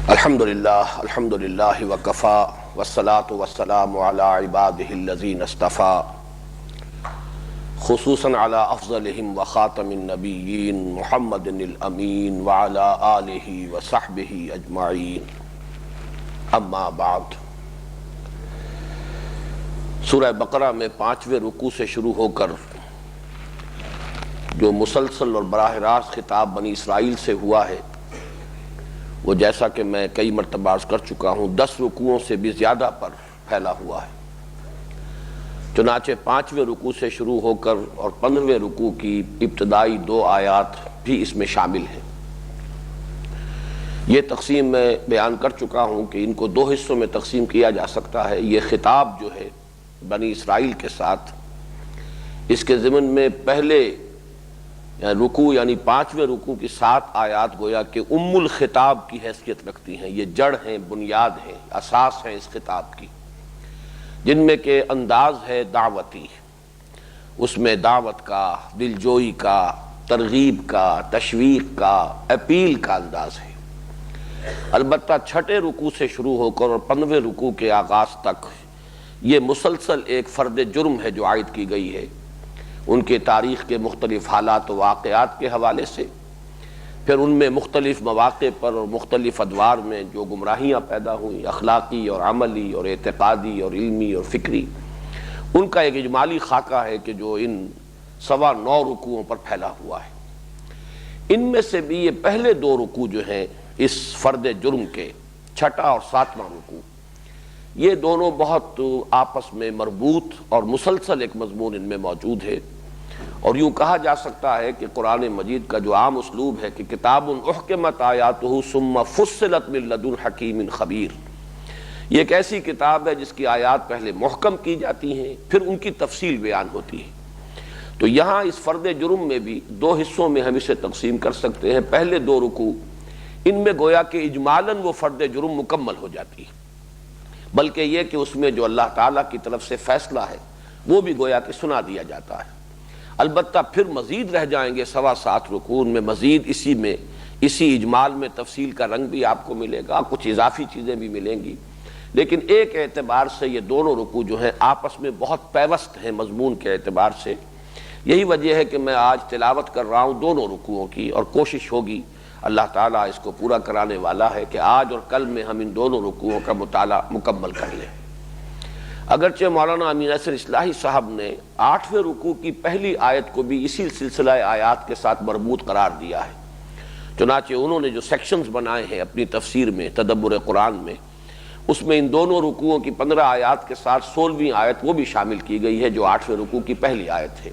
الحمدللہ وکفا والصلاة والسلام علی عبادہ الذین اصطفا خصوصاً علی افضلہم وخاتم النبیین محمد الامین وعلی آلہ وصحبہ اجمعین اما بعد۔ سورہ بقرہ میں 5ویں رکوع سے شروع ہو کر جو مسلسل اور براہ راست خطاب بنی اسرائیل سے ہوا ہے وہ جیسا کہ میں کئی مرتبہ عرض کر چکا ہوں 10 رکوعوں سے بھی زیادہ پر پھیلا ہوا ہے۔ چنانچہ 5ویں رکوع سے شروع ہو کر اور 15ویں رکوع کی ابتدائی 2 آیات بھی اس میں شامل ہیں۔ یہ تقسیم میں بیان کر چکا ہوں کہ ان کو 2 حصوں میں تقسیم کیا جا سکتا ہے۔ یہ خطاب جو ہے بنی اسرائیل کے ساتھ، اس کے ضمن میں پہلے رکوع یعنی 5ویں رکوع کی 7 آیات گویا کہ ام الخطاب کی حیثیت رکھتی ہیں۔ یہ جڑ ہیں، بنیاد ہیں، اساس ہیں اس خطاب کی، جن میں کہ انداز ہے دعوتی، اس میں دعوت کا، دلجوئی کا، ترغیب کا، تشویق کا، اپیل کا انداز ہے۔ البتہ 6 رکوع سے شروع ہو کر اور 15ویں رکوع کے آغاز تک یہ مسلسل ایک فرد جرم ہے جو عائد کی گئی ہے، ان کے تاریخ کے مختلف حالات و واقعات کے حوالے سے، پھر ان میں مختلف مواقع پر اور مختلف ادوار میں جو گمراہیاں پیدا ہوئیں، اخلاقی اور عملی اور اعتقادی اور علمی اور فکری، ان کا ایک اجمالی خاکہ ہے کہ جو ان 9.25 رکوعوں پر پھیلا ہوا ہے۔ ان میں سے بھی یہ پہلے 2 رکوع جو ہیں اس فرد جرم کے، 6واں اور 7واں رکوع، یہ دونوں بہت آپس میں مربوط اور مسلسل ایک مضمون ان میں موجود ہے، اور یوں کہا جا سکتا ہے کہ قرآن مجید کا جو عام اسلوب ہے کہ کتاب احکمت آیاتہ ثم فصلت من لدن حکیم خبیر، یہ ایک ایسی کتاب ہے جس کی آیات پہلے محکم کی جاتی ہیں پھر ان کی تفصیل بیان ہوتی ہے۔ تو یہاں اس فرد جرم میں بھی 2 حصوں میں ہم اسے تقسیم کر سکتے ہیں۔ پہلے 2 رکوع ان میں گویا کہ اجمالاً وہ فرد جرم مکمل ہو جاتی ہے، بلکہ یہ کہ اس میں جو اللہ تعالیٰ کی طرف سے فیصلہ ہے وہ بھی گویا کہ سنا دیا جاتا ہے۔ البتہ پھر مزید رہ جائیں گے 7.25 رکوع، ان میں مزید اسی اجمال میں تفصیل کا رنگ بھی آپ کو ملے گا، کچھ اضافی چیزیں بھی ملیں گی، لیکن ایک اعتبار سے یہ دونوں رکوع جو ہیں آپس میں بہت پیوست ہیں مضمون کے اعتبار سے۔ یہی وجہ ہے کہ میں آج تلاوت کر رہا ہوں دونوں رکوعوں کی، اور کوشش ہوگی، اللہ تعالیٰ اس کو پورا کرانے والا ہے، کہ آج اور کل میں ہم ان دونوں رکوعوں کا مطالعہ مکمل کر لیں۔ اگرچہ مولانا امین اصغر اصلاحی صاحب نے 8ویں رکوع کی پہلی آیت کو بھی اسی سلسلہ آیات کے ساتھ مربوط قرار دیا ہے، چنانچہ انہوں نے جو سیکشنز بنائے ہیں اپنی تفسیر میں، تدبر قرآن میں، اس میں ان دونوں رکوعوں کی 15 آیات کے ساتھ 16ویں آیت وہ بھی شامل کی گئی ہے جو 8ویں رکوع کی پہلی آیت ہے۔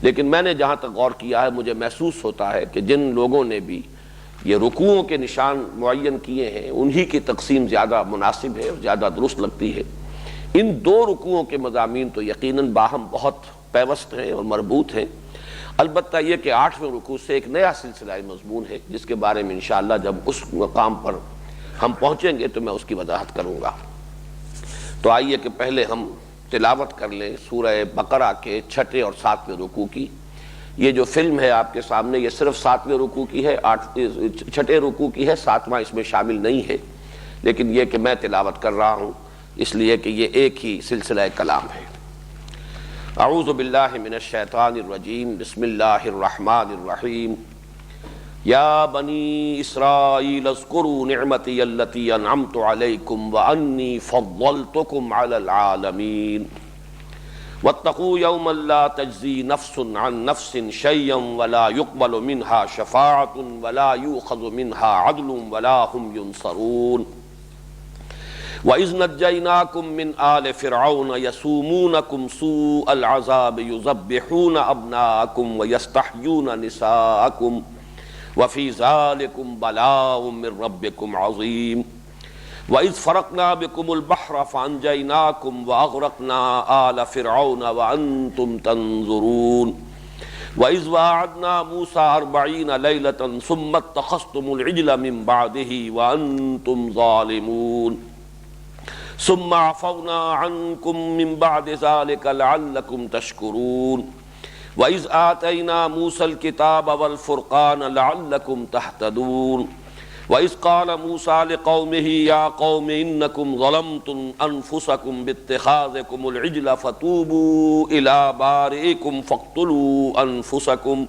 لیکن میں نے جہاں تک غور کیا ہے، مجھے محسوس ہوتا ہے کہ جن لوگوں نے بھی یہ رکوعوں کے نشان معین کیے ہیں انہی کی تقسیم زیادہ مناسب ہے اور زیادہ درست لگتی ہے۔ ان 2 رکوعوں کے مضامین تو یقیناً باہم بہت پیوست ہیں اور مربوط ہیں، البتہ یہ کہ 8ویں رکوع سے ایک نیا سلسلہ مضمون ہے جس کے بارے میں انشاءاللہ جب اس مقام پر ہم پہنچیں گے تو میں اس کی وضاحت کروں گا۔ تو آئیے کہ پہلے ہم تلاوت کر لیں سورہ بقرہ کے 6 اور 7ویں رکوع کی۔ یہ جو فلم ہے آپ کے سامنے یہ صرف 7ویں رکوع کی ہے، 6 رکوع کی ہے، 7واں اس میں شامل نہیں ہے، لیکن یہ کہ میں تلاوت کر رہا ہوں اس لیے کہ یہ ایک ہی سلسلہ کلام ہے۔ اعوذ باللہ من الشیطان الرجیم، بسم اللہ الرحمن الرحیم۔ یا بنی اسرائیل اذکروا نعمتی التی انعمت علیکم وانی فضلتکم علی العالمین واتقوا یوما لا تجزی نفس عن نفس شیئا ولا يقبل منها شفاعة ولا یؤخذ منها عدل ولا هم ینصرون وَإِذْ نَجَّيْنَاكُمْ مِنْ آلِ فِرْعَوْنَ يَسُومُونَكُمْ سُوءَ الْعَذَابِ يُذَبِّحُونَ أَبْنَاءَكُمْ وَيَسْتَحْيُونَ نِسَاءَكُمْ وَفِي ذَلِكُمْ بَلَاءٌ مِّن رَّبِّكُمْ عَظِيمٌ وَإِذْ فَرَقْنَا بِكُمُ الْبَحْرَ فَأَنجَيْنَاكُمْ وَأَغْرَقْنَا آلَ فِرْعَوْنَ وَأَنتُمْ تَنظُرُونَ وَإِذْ وَاعَدْنَا مُوسَىٰ 40 لَيْلَةً ثُمَّ اتَّخَذْتُمُ الْعِجْلَ مِن بَعْدِهِ وَأَنتُمْ ظَالِمُونَ ثم عفونا عنكم من بعد ذلك لعلكم تشكرون وإذ آتينا موسى الكتاب والفرقان لعلكم تهتدون وَإِذْ قَالَ مُوسَىٰ لِقَوْمِهِ يَا قَوْمِ إِنَّكُمْ ظَلَمْتُمْ أَنفُسَكُمْ بِاتِّخَاذِكُمُ الْعِجْلَ فَتُوبُوا إِلَىٰ بَارِئِكُمْ فَاقْتُلُوا أَنفُسَكُمْ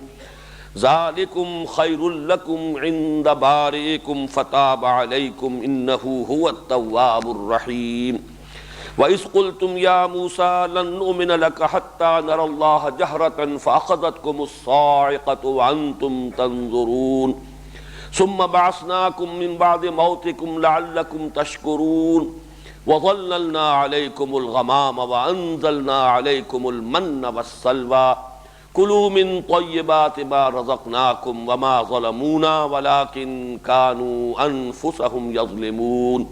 ذَلِكُمْ خَيْرٌ لَكُمْ عِندَ بَارِئِكُمْ فَتَابَ عَلَيْكُمْ إِنَّهُ هُوَ التَّوَّابُ الرَّحِيمُ وَإِذْ قُلْتُمْ يَا مُوسَىٰ لَن نُّؤْمِنَ لَكَ حَتَّىٰ نَرَى اللَّهَ جَهْرَةً فَأَخَذَتْكُمُ الصَّاعِقَةُ وَأَنتُمْ تَنظُرُونَ ثُمَّ بَعَثْنَاكُم مِّن بَعْدِ مَوْتِكُمْ لَعَلَّكُمْ تَشْكُرُونَ وَظَلَّلْنَا عَلَيْكُمُ الْغَمَامَ وَأَنزَلْنَا عَلَيْكُمُ الْمَنَّ وَالسَّلْوَىٰ كُلُوا مِن طَيِّبَاتِ مَا رَزَقْنَاكُمْ وَمَا ظَلَمُونَا وَلَٰكِن كَانُوا أَنفُسَهُمْ يَظْلِمُونَ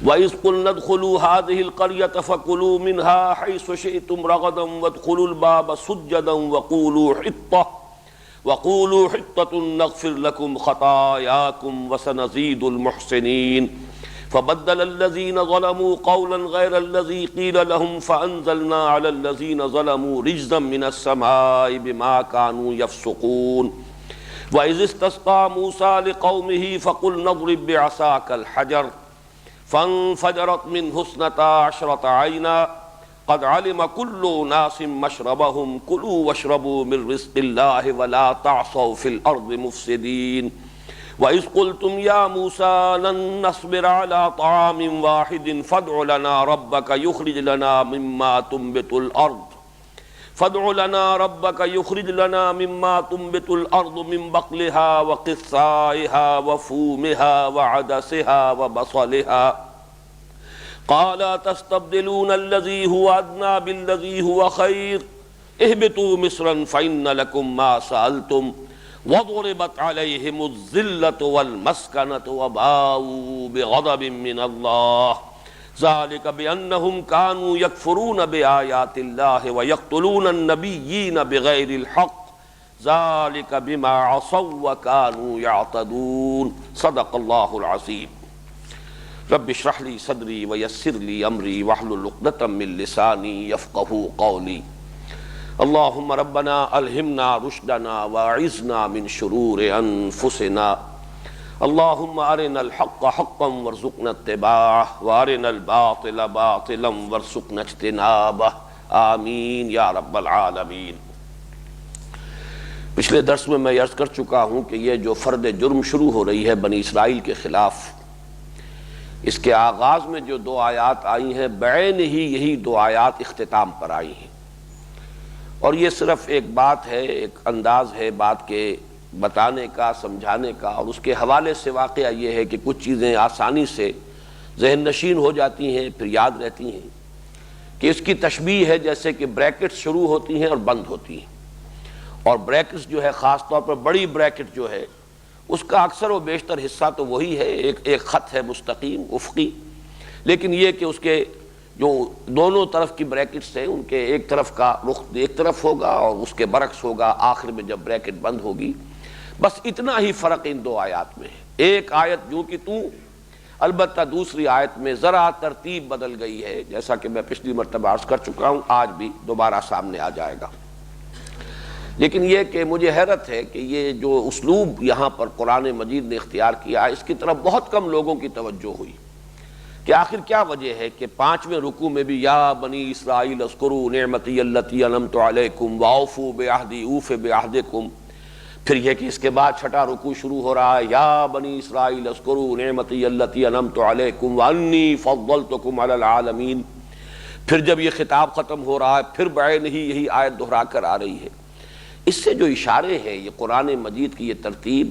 وَإِذْ قُلْنَا ادْخُلُوا هَٰذِهِ الْقَرْيَةَ فَكُلُوا مِنْهَا حَيْثُ شِئْتُمْ رَغَدًا وَادْخُلُوا الْبَابَ سُجَّدًا وَقُولُوا حِطَّةٌ نَغْفِرْ لَكُمْ خَطَايَاكُمْ وَسَنَزِيدُ الْمُحْسِنِينَ فَبَدَّلَ الَّذِينَ ظَلَمُوا قَوْلًا غَيْرَ الَّذِي قِيلَ لَهُمْ فَأَنزَلْنَا عَلَى الَّذِينَ ظَلَمُوا رِجْزًا مِّنَ السَّمَاءِ بِمَا كَانُوا يَفْسُقُونَ وَإِذِ اسْتَسْقَىٰ مُوسَىٰ لِقَوْمِهِ فَقُلْنَا اضْرِب بِّعَصَاكَ الْحَجَرَ فانفجرت منه اثنتا عشرة عينا قد علم كل أناس مشربهم كلوا واشربوا من رزق الله ولا تعصوا في الأرض مفسدين وإذ قلتم يا موسى لن نصبر على طعام واحد فادع لنا ربك يخرج لنا مما تنبت الأرض من بقلها وقثائها وفومها وعدسها وبصلها قال تستبدلون الذي هو أدنى بالذي هو خير اهبطوا مصرا فإن لكم ما سألتم وضربت عليهم الذلة والمسكنة وباءوا بغضب من الله ذلك بأنهم كانوا يكفرون بآيات الله ويقتلون النبيين بغير الحق ذلك بما عصوا وكانوا يعتدون صدق الله العظيم رب اشرح لي صدري ويسر لي أمري واحلل عقدة من لساني يفقهوا قولي اللهم ربنا ألهمنا رشدنا واعذنا من شرور أنفسنا اللهم أرنا الحق حقا وارزقنا اتباعه وأرنا الباطل باطلا وارزقنا اجتنابه آمین یا رب العالمین۔ پچھلے درس میں عرض کر چکا ہوں کہ یہ جو فرد جرم شروع ہو رہی ہے بنی اسرائیل کے خلاف، اس کے آغاز میں جو دو آیات آئی ہیں بعین ہی یہی دو آیات اختتام پر آئی ہیں، اور یہ صرف ایک بات ہے، ایک انداز ہے بات کے بتانے کا، سمجھانے کا، اور اس کے حوالے سے واقعہ یہ ہے کہ کچھ چیزیں آسانی سے ذہن نشین ہو جاتی ہیں پھر یاد رہتی ہیں، کہ اس کی تشبیہ ہے جیسے کہ بریکٹس شروع ہوتی ہیں اور بند ہوتی ہیں، اور بریکٹس جو ہے خاص طور پر بڑی بریکٹ جو ہے اس کا اکثر و بیشتر حصہ تو وہی ہے، ایک خط ہے مستقیم افقی، لیکن یہ کہ اس کے جو دونوں طرف کی بریکٹس ہیں ان کے ایک طرف کا رخ ایک طرف ہوگا اور اس کے برعکس ہوگا آخر میں جب بریکٹ بند ہوگی، بس اتنا ہی فرق ان دو آیات میں ہے۔ ایک آیت جو کہ تو، البتہ دوسری آیت میں ذرا ترتیب بدل گئی ہے، جیسا کہ میں پچھلی مرتبہ عرض کر چکا ہوں، آج بھی دوبارہ سامنے آ جائے گا۔ لیکن یہ کہ مجھے حیرت ہے کہ یہ جو اسلوب یہاں پر قرآن مجید نے اختیار کیا، اس کی طرف بہت کم لوگوں کی توجہ ہوئی کہ آخر کیا وجہ ہے کہ 5ویں رکوع میں بھی یا بنی اسرائیل اذکروا نعمتی التی انعمت علیکم واوفوا بعہدی اوف بعہدکم، پھر یہ کہ اس کے بعد 6واں رکوع شروع ہو رہا ہے یا بنی اسرائیل اذکروا نعمتی التی انعمت علیکم وانی فضلتکم علی العالمین، پھر جب یہ خطاب ختم ہو رہا ہے پھر بعین ہی یہی آیت دہرا کر آ رہی ہے۔ اس سے جو اشارے ہیں، یہ قرآن مجید کی یہ ترتیب،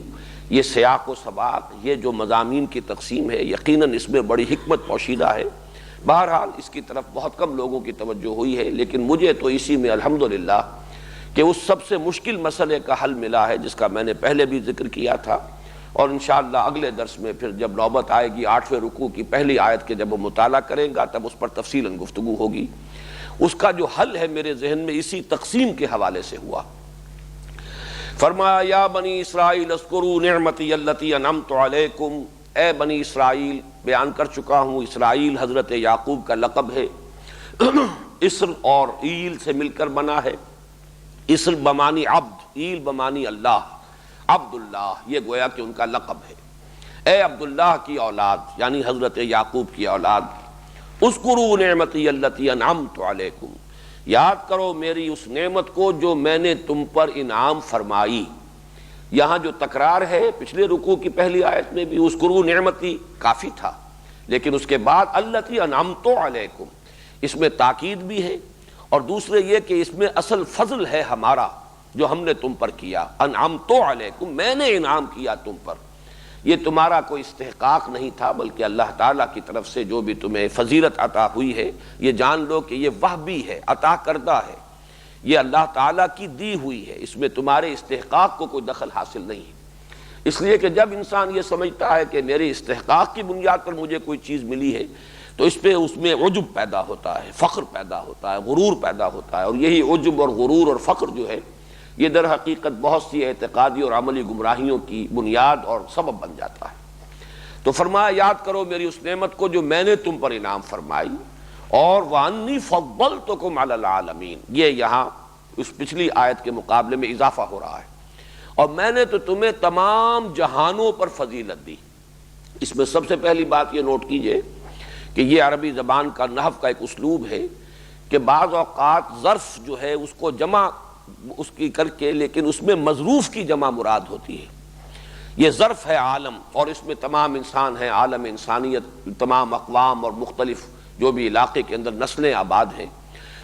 یہ سیاق و سباق، یہ جو مضامین کی تقسیم ہے، یقیناً اس میں بڑی حکمت پوشیدہ ہے۔ بہرحال اس کی طرف بہت کم لوگوں کی توجہ ہوئی ہے، لیکن مجھے تو اسی میں الحمدللہ کہ اس سب سے مشکل مسئلے کا حل ملا ہے جس کا میں نے پہلے بھی ذکر کیا تھا، اور انشاءاللہ اگلے درس میں پھر جب نوبت آئے گی 8ویں رکوع کی پہلی آیت کے جب وہ مطالعہ کریں گا تب اس پر تفصیلاً گفتگو ہوگی۔ اس کا جو حل ہے میرے ذہن میں اسی تقسیم کے حوالے سے ہوا۔ فرمایا یا بنی اسرائیل اذکروا نعمتی التی انعمت علیکم، اے بنی اسرائیل، بیان کر چکا ہوں اسرائیل حضرت یعقوب کا لقب ہے، اسر اور ایل سے مل کر بنا ہے۔ اسر بمانی عبد، ایل بمانی اللہ، عبد اللہ، یہ گویا کہ ان کا لقب ہے۔ اے عبداللہ کی اولاد یعنی حضرت یعقوب کی اولاد، اذکروا نعمتی التی انعمت علیکم، یاد کرو میری اس نعمت کو جو میں نے تم پر انعام فرمائی۔ یہاں جو تکرار ہے پچھلے رکوع کی پہلی آیت میں بھی اذکروا نعمتی کافی تھا، لیکن اس کے بعد التی انعمت علیکم، اس میں تاکید بھی ہے، اور دوسرے یہ کہ اس میں اصل فضل ہے ہمارا جو ہم نے تم پر کیا۔ انعمت علیکم، میں نے انعام کیا تم پر، یہ تمہارا کوئی استحقاق نہیں تھا بلکہ اللہ تعالیٰ کی طرف سے جو بھی تمہیں فضیلت عطا ہوئی ہے، یہ جان لو کہ یہ وہبی ہے، عطا کردہ ہے، یہ اللہ تعالیٰ کی دی ہوئی ہے، اس میں تمہارے استحقاق کو کوئی دخل حاصل نہیں ہے۔ اس لیے کہ جب انسان یہ سمجھتا ہے کہ میرے استحقاق کی بنیاد پر مجھے کوئی چیز ملی ہے تو اس میں عجب پیدا ہوتا ہے، فخر پیدا ہوتا ہے، غرور پیدا ہوتا ہے، اور یہی عجب اور غرور اور فخر جو ہے یہ در حقیقت بہت سی اعتقادی اور عملی گمراہیوں کی بنیاد اور سبب بن جاتا ہے۔ تو فرمایا یاد کرو میری اس نعمت کو جو میں نے تم پر انعام فرمائی، اور وَأَنِّي فَضَّلْتُكُمْ عَلَى الْعَالَمِينَ، یہ یہاں اس پچھلی آیت کے مقابلے میں اضافہ ہو رہا ہے، اور میں نے تو تمہیں تمام جہانوں پر فضیلت دی۔ اس میں سب سے پہلی بات یہ نوٹ کیجئے کہ یہ عربی زبان کا نحو کا ایک اسلوب ہے کہ بعض اوقات ظرف جو ہے اس کو جمع اس کی کر کے، لیکن اس میں مظروف کی جمع مراد ہوتی ہے۔ یہ ظرف ہے عالم، اور اس میں تمام انسان ہیں، عالم انسانیت، تمام اقوام اور مختلف جو بھی علاقے کے اندر نسلیں آباد ہیں،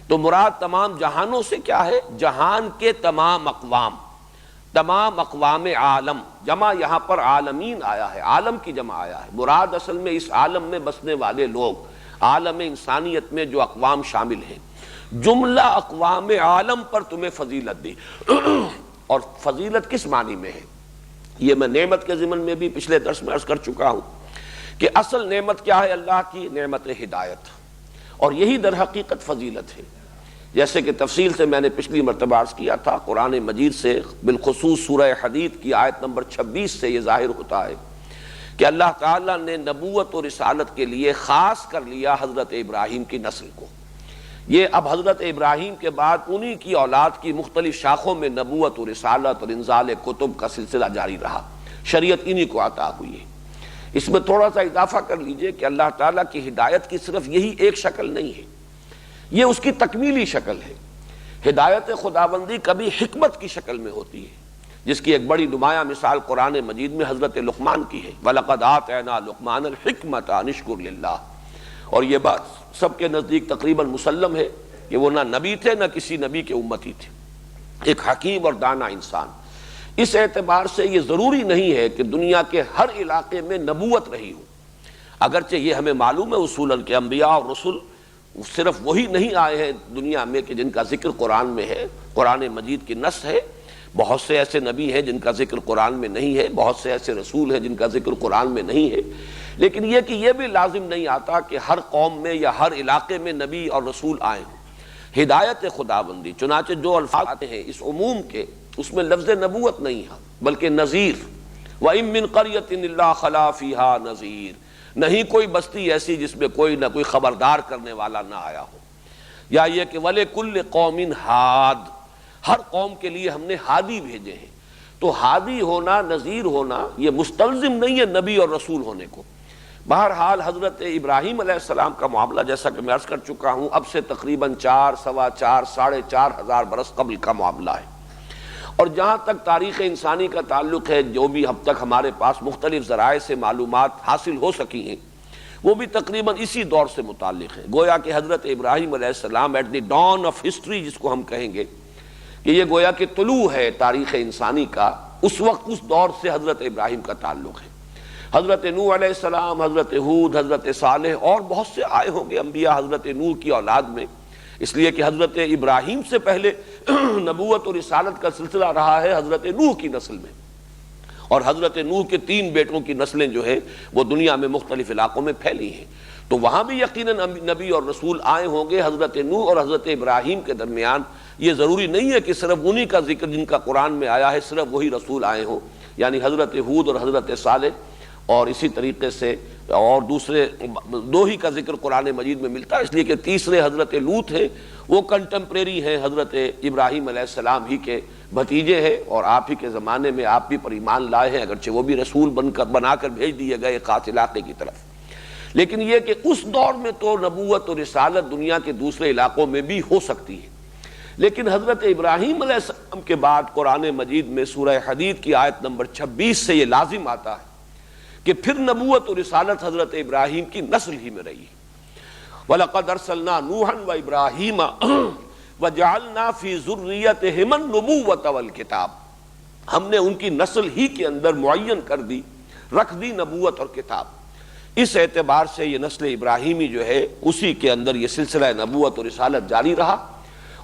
تو مراد تمام جہانوں سے کیا ہے؟ جہان کے تمام اقوام، تمام اقوام عالم، جمع یہاں پر عالمین آیا ہے، عالم کی جمع آیا ہے، مراد اصل میں اس عالم میں بسنے والے لوگ، عالم انسانیت میں جو اقوام شامل ہیں، جملہ اقوام عالم پر تمہیں فضیلت دی۔ اور فضیلت کس معنی میں ہے؟ یہ میں نعمت کے ضمن میں بھی پچھلے درس میں عرض کر چکا ہوں کہ اصل نعمت کیا ہے اللہ کی؟ نعمت ہدایت، اور یہی در حقیقت فضیلت ہے۔ جیسے کہ تفصیل سے میں نے پچھلی مرتبہ عرض کیا تھا، قرآن مجید سے بالخصوص سورہ حدید کی آیت نمبر 26 سے یہ ظاہر ہوتا ہے کہ اللہ تعالیٰ نے نبوت اور رسالت کے لیے خاص کر لیا حضرت ابراہیم کی نسل کو۔ یہ اب حضرت ابراہیم کے بعد انہی کی اولاد کی مختلف شاخوں میں نبوت و رسالت اور انزال کتب کا سلسلہ جاری رہا، شریعت انہی کو عطا ہوئی ہے۔ اس میں تھوڑا سا اضافہ کر لیجئے کہ اللہ تعالیٰ کی ہدایت کی صرف یہی ایک شکل نہیں ہے، یہ اس کی تکمیلی شکل ہے۔ ہدایت خداوندی کبھی حکمت کی شکل میں ہوتی ہے، جس کی ایک بڑی نمایاں مثال قرآن مجید میں حضرت لقمان کی ہے، وَلَقَدْ آتَيْنَا لُقْمَانَ الْحِكْمَةَ أَنِ اشْكُرْ لِلَّهِ، اور یہ بات سب کے نزدیک تقریباً مسلم ہے کہ وہ نہ نبی تھے نہ کسی نبی کے امتی تھے، ایک حکیم اور دانا انسان۔ اس اعتبار سے یہ ضروری نہیں ہے کہ دنیا کے ہر علاقے میں نبوت رہی ہو، اگرچہ یہ ہمیں معلوم ہے اصولاً کہ انبیاء اور رسل صرف وہی نہیں آئے ہیں دنیا میں کہ جن کا ذکر قرآن میں ہے، قرآن مجید کی نص ہے، بہت سے ایسے نبی ہیں جن کا ذکر قرآن میں نہیں ہے، بہت سے ایسے رسول ہیں جن کا ذکر قرآن میں نہیں ہے، لیکن یہ کہ یہ بھی لازم نہیں آتا کہ ہر قوم میں یا ہر علاقے میں نبی اور رسول آئے ہوں۔ ہدایت خداوندی، چنانچہ جو الفاظ آتے ہیں اس عموم کے، اس میں لفظ نبوت نہیں ہے بلکہ نذیر، وَإِن مِّن قَرْيَةٍ إِلَّا خَلَا فِيهَا نَذِيرٌ، نہیں کوئی بستی ایسی جس میں کوئی نہ کوئی خبردار کرنے والا نہ آیا ہو۔ یا یہ کہ وَلِكُلِّ قَوْمٍ ہاد، ہر قوم کے لیے ہم نے ہادی بھیجے ہیں۔ تو ہادی ہونا، نذیر ہونا، یہ مستلزم نہیں ہے نبی اور رسول ہونے کو۔ بہرحال حضرت ابراہیم علیہ السلام کا معاملہ جیسا کہ میں عرض کر چکا ہوں، اب سے تقریباً 4، 4.25، 4.5 برس قبل کا معاملہ ہے، اور جہاں تک تاریخ انسانی کا تعلق ہے، جو بھی اب تک ہمارے پاس مختلف ذرائع سے معلومات حاصل ہو سکی ہیں، وہ بھی تقریباً اسی دور سے متعلق ہے۔ گویا کہ حضرت ابراہیم علیہ السلام at the dawn of history جس کو ہم کہیں گے، کہ یہ گویا کہ طلوع ہے تاریخ انسانی کا، اس وقت اس دور سے حضرت ابراہیم کا تعلق ہے۔ حضرت نوح علیہ السلام، حضرت ہود، حضرت صالح اور بہت سے آئے ہوں گے انبیاء حضرت نوح کی اولاد میں، اس لیے کہ حضرت ابراہیم سے پہلے نبوت اور رسالت کا سلسلہ رہا ہے حضرت نوح کی نسل میں، اور حضرت نوح کے 3 بیٹوں کی نسلیں جو ہے وہ دنیا میں مختلف علاقوں میں پھیلی ہیں، تو وہاں بھی یقیناً نبی اور رسول آئے ہوں گے۔ حضرت نوح اور حضرت ابراہیم کے درمیان یہ ضروری نہیں ہے کہ صرف انہی کا ذکر جن کا قرآن میں آیا ہے صرف وہی رسول آئے ہوں، یعنی حضرت ہود اور حضرت صالح اور اسی طریقے سے اور دوسرے نوحی کا ذکر قرآن مجید میں ملتا ہے، اس لیے کہ تیسرے حضرت لوط ہیں، وہ کنٹمپریری ہیں حضرت ابراہیم علیہ السلام ہی کے بھتیجے ہیں، اور آپ ہی کے زمانے میں آپ بھی پر ایمان لائے ہیں، اگرچہ وہ بھی رسول بنا کر بھیج دیے گئے خاص علاقے کی طرف۔ لیکن یہ کہ اس دور میں تو نبوت اور رسالت دنیا کے دوسرے علاقوں میں بھی ہو سکتی ہے، لیکن حضرت ابراہیم علیہ السلام کے بعد قرآن مجید میں سورہ حدید کی آیت نمبر 26 سے یہ لازم آتا ہے کہ پھر نبوت اور رسالت حضرت ابراہیم کی نسل ہی میں رہی۔ وَلَقَدْ أَرْسَلْنَا نُوحًا وَإِبْرَاهِيمَ وَجَعَلْنَا فِي ذُرِّيَّتِهِمَا النُّبُوَّةَ وَالْكِتَابَ، ہم نے ان کی نسل ہی کے اندر معین کر دی، رکھ دی نبوت اور کتاب۔ اس اعتبار سے یہ نسل ابراہیمی جو ہے اسی کے اندر یہ سلسلہ نبوت اور رسالت جاری رہا،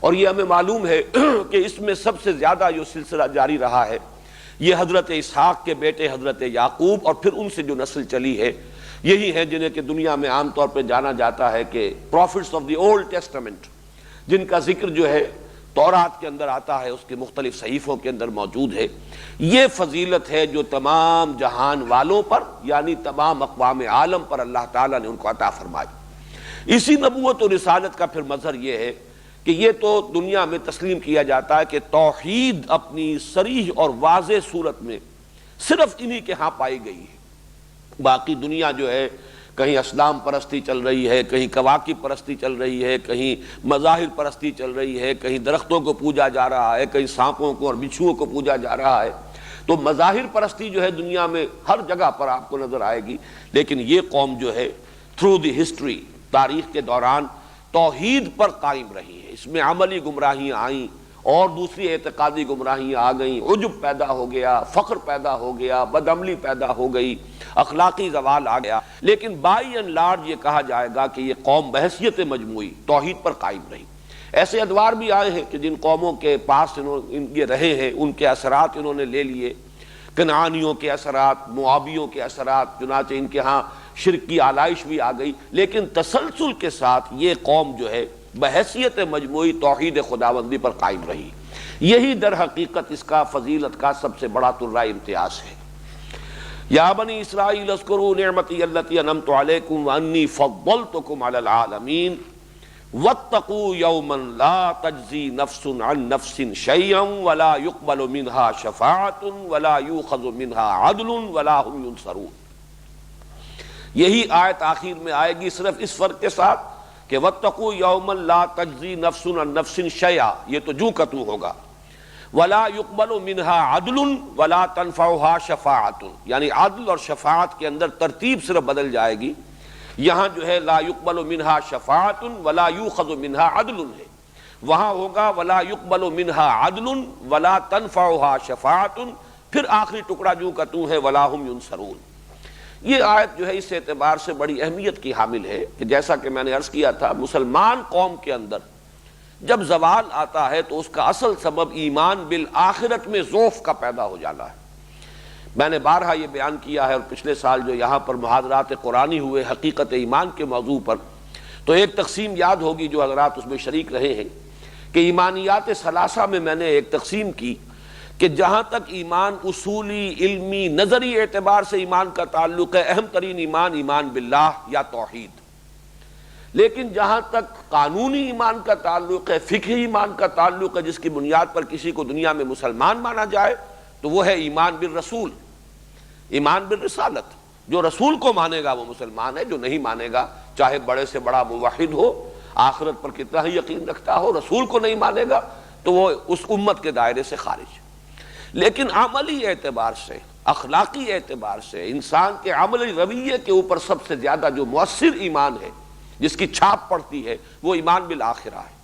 اور یہ ہمیں معلوم ہے کہ اس میں سب سے زیادہ جو سلسلہ جاری رہا ہے یہ حضرت اسحاق کے بیٹے حضرت یعقوب، اور پھر ان سے جو نسل چلی ہے یہی ہیں جنہیں کہ دنیا میں عام طور پہ جانا جاتا ہے کہ prophets of the old testament, جن کا ذکر جو ہے تورات کے اندر آتا ہے، اس کے مختلف صحیفوں کے اندر موجود ہے۔ یہ فضیلت ہے جو تمام جہان والوں پر یعنی تمام اقوام عالم پر اللہ تعالیٰ نے ان کو عطا فرمائی۔ اسی نبوت و رسالت کا پھر مظہر یہ ہے کہ یہ تو دنیا میں تسلیم کیا جاتا ہے کہ توحید اپنی صریح اور واضح صورت میں صرف انہی کے ہاں پائی گئی ہے۔ باقی دنیا جو ہے کہیں اسلام پرستی چل رہی ہے، کہیں کواکب پرستی چل رہی ہے، کہیں مظاہر پرستی چل رہی ہے، کہیں درختوں کو پوجا جا رہا ہے، کہیں سانپوں کو اور بچھوؤں کو پوجا جا رہا ہے۔ تو مظاہر پرستی جو ہے دنیا میں ہر جگہ پر آپ کو نظر آئے گی، لیکن یہ قوم جو ہے تھرو دی ہسٹری، تاریخ کے دوران توحید پر قائم رہی ہے۔ اس میں عملی گمراہیاں آئیں اور دوسری اعتقادی گمراہیاں آ گئیں، عجب پیدا ہو گیا، فخر پیدا ہو گیا، بدعملی پیدا ہو گئی، اخلاقی زوال آ گیا، لیکن بائی اینڈ لارج یہ کہا جائے گا کہ یہ قوم بحیثیت مجموعی توحید پر قائم رہی۔ ایسے ادوار بھی آئے ہیں کہ جن قوموں کے پاس یہ رہے ہیں ان کے اثرات انہوں نے لے لیے، کنعانیوں کے اثرات، موابیوں کے اثرات، چنانچہ ان کے ہاں شرک کی آلائش بھی آ گئی، لیکن تسلسل کے ساتھ یہ قوم جو ہے بحیثیت مجموعی توحید خداوندی پر قائم رہی۔ یہی در حقیقت اس کا فضیلت کا سب سے بڑا ترہ امتیاز ہے۔ یا بنی اسرائیل اذکروا نعمتی التی انعمت علیکم وانی فضلتکم علی العالمین واتقوا یوما لا تجزی نفس عن نفس شیئا ولا یقبل منها شفاعۃ ولا یؤخذ منها عدل ولا هم ینصرون۔ یہی آیت آخر میں آئے گی صرف اس فرق کے ساتھ کہ واتقوا یوما لا تجزی نفس عن نفس شیئا، یہ تو جو کا تو ہوگا، ولا يقبل منها عدل ولا تنفعها شفاعت، یعنی عدل اور شفاعت کے اندر ترتیب صرف بدل جائے گی، یہاں جو ہے لا يقبل منها شفاعت ولا يؤخذ منها عدل ہے، وہاں ہوگا ولا يقبل منها عدل ولا تنفعها شفاعت، پھر آخری ٹکڑا جو کا تو ہے ولا هم ينصرون۔ یہ آیت جو ہے اس اعتبار سے بڑی اہمیت کی حامل ہے کہ جیسا کہ میں نے عرض کیا تھا، مسلمان قوم کے اندر جب زوال آتا ہے تو اس کا اصل سبب ایمان بالآخرت میں ضعف کا پیدا ہو جانا ہے۔ میں نے بارہا یہ بیان کیا ہے، اور پچھلے سال جو یہاں پر محاضرات قرآنی ہوئے حقیقت ایمان کے موضوع پر، تو ایک تقسیم یاد ہوگی جو حضرات اس میں شریک رہے ہیں کہ ایمانیات ثلاثہ میں نے ایک تقسیم کی کہ جہاں تک ایمان اصولی، علمی، نظری اعتبار سے ایمان کا تعلق ہے، اہم ترین ایمان ایمان باللہ یا توحید، لیکن جہاں تک قانونی ایمان کا تعلق ہے، فقہی ایمان کا تعلق ہے، جس کی بنیاد پر کسی کو دنیا میں مسلمان مانا جائے، تو وہ ہے ایمان بالرسول، ایمان بالرسالت۔ جو رسول کو مانے گا وہ مسلمان ہے، جو نہیں مانے گا چاہے بڑے سے بڑا موحد ہو، آخرت پر کتنا ہی یقین رکھتا ہو، رسول کو نہیں مانے گا تو وہ اس امت کے دائرے سے خارج۔ لیکن عملی اعتبار سے، اخلاقی اعتبار سے، انسان کے عملی رویے کے اوپر سب سے زیادہ جو مؤثر ایمان ہے، جس کی چھاپ پڑتی ہے، وہ ایمان بالآخرہ ہے۔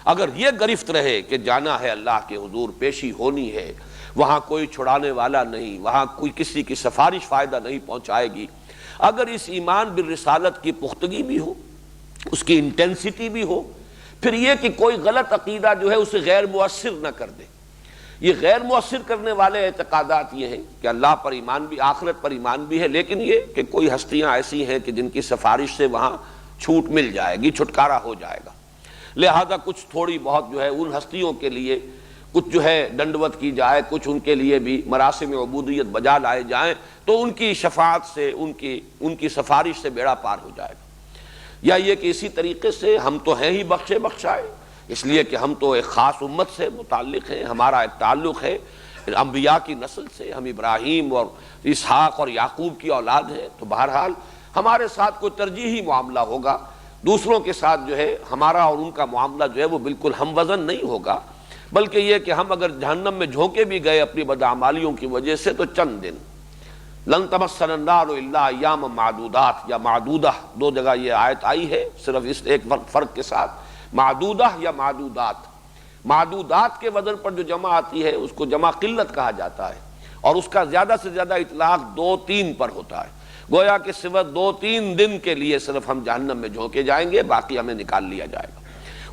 اگر یہ گرفت رہے کہ جانا ہے اللہ کے حضور، پیشی ہونی ہے، وہاں کوئی چھڑانے والا نہیں، وہاں کوئی کسی کی سفارش فائدہ نہیں پہنچائے گی، اگر اس ایمان بالرسالت کی پختگی بھی ہو، اس کی انٹینسٹی بھی ہو، پھر یہ کہ کوئی غلط عقیدہ جو ہے اسے غیر مؤثر نہ کر دے۔ یہ غیر مؤثر کرنے والے اعتقادات یہ ہیں کہ اللہ پر ایمان بھی، آخرت پر ایمان بھی ہے، لیکن یہ کہ کوئی ہستیاں ایسی ہیں کہ جن کی سفارش سے وہاں چھوٹ مل جائے گی، چھٹکارا ہو جائے گا، لہذا کچھ تھوڑی بہت جو ہے ان ہستیوں کے لیے کچھ جو ہے دنڈوت کی جائے، کچھ ان کے لیے بھی مراسم عبودیت بجا لائے جائیں، تو ان کی شفاعت سے، ان کی سفارش سے بیڑا پار ہو جائے گا۔ یا یہ کہ اسی طریقے سے ہم تو ہیں ہی بخشے بخشائے، اس لیے کہ ہم تو ایک خاص امت سے متعلق ہیں، ہمارا ایک تعلق ہے انبیاء کی نسل سے، ہم ابراہیم اور اسحاق اور یعقوب کی اولاد ہیں، تو بہرحال ہمارے ساتھ کوئی ترجیحی معاملہ ہوگا، دوسروں کے ساتھ جو ہے ہمارا اور ان کا معاملہ جو ہے وہ بالکل ہم وزن نہیں ہوگا، بلکہ یہ کہ ہم اگر جہنم میں جھونکے بھی گئے اپنی بدعمالیوں کی وجہ سے تو چند دن، لن تمسنا النار الا ایاما معدودات یا معدودہ، دو جگہ یہ آیت آئی ہے صرف اس ایک فرق کے ساتھ، معدودہ یا معدودات۔ معدودات کے وزن پر جو جمع آتی ہے اس کو جمع قلت کہا جاتا ہے، اور اس کا زیادہ سے زیادہ اطلاق 2-3 پر ہوتا ہے، گویا کہ صرف 2-3 دن کے لیے صرف ہم جہنم میں جھونکے جائیں گے، باقی ہمیں نکال لیا جائے گا۔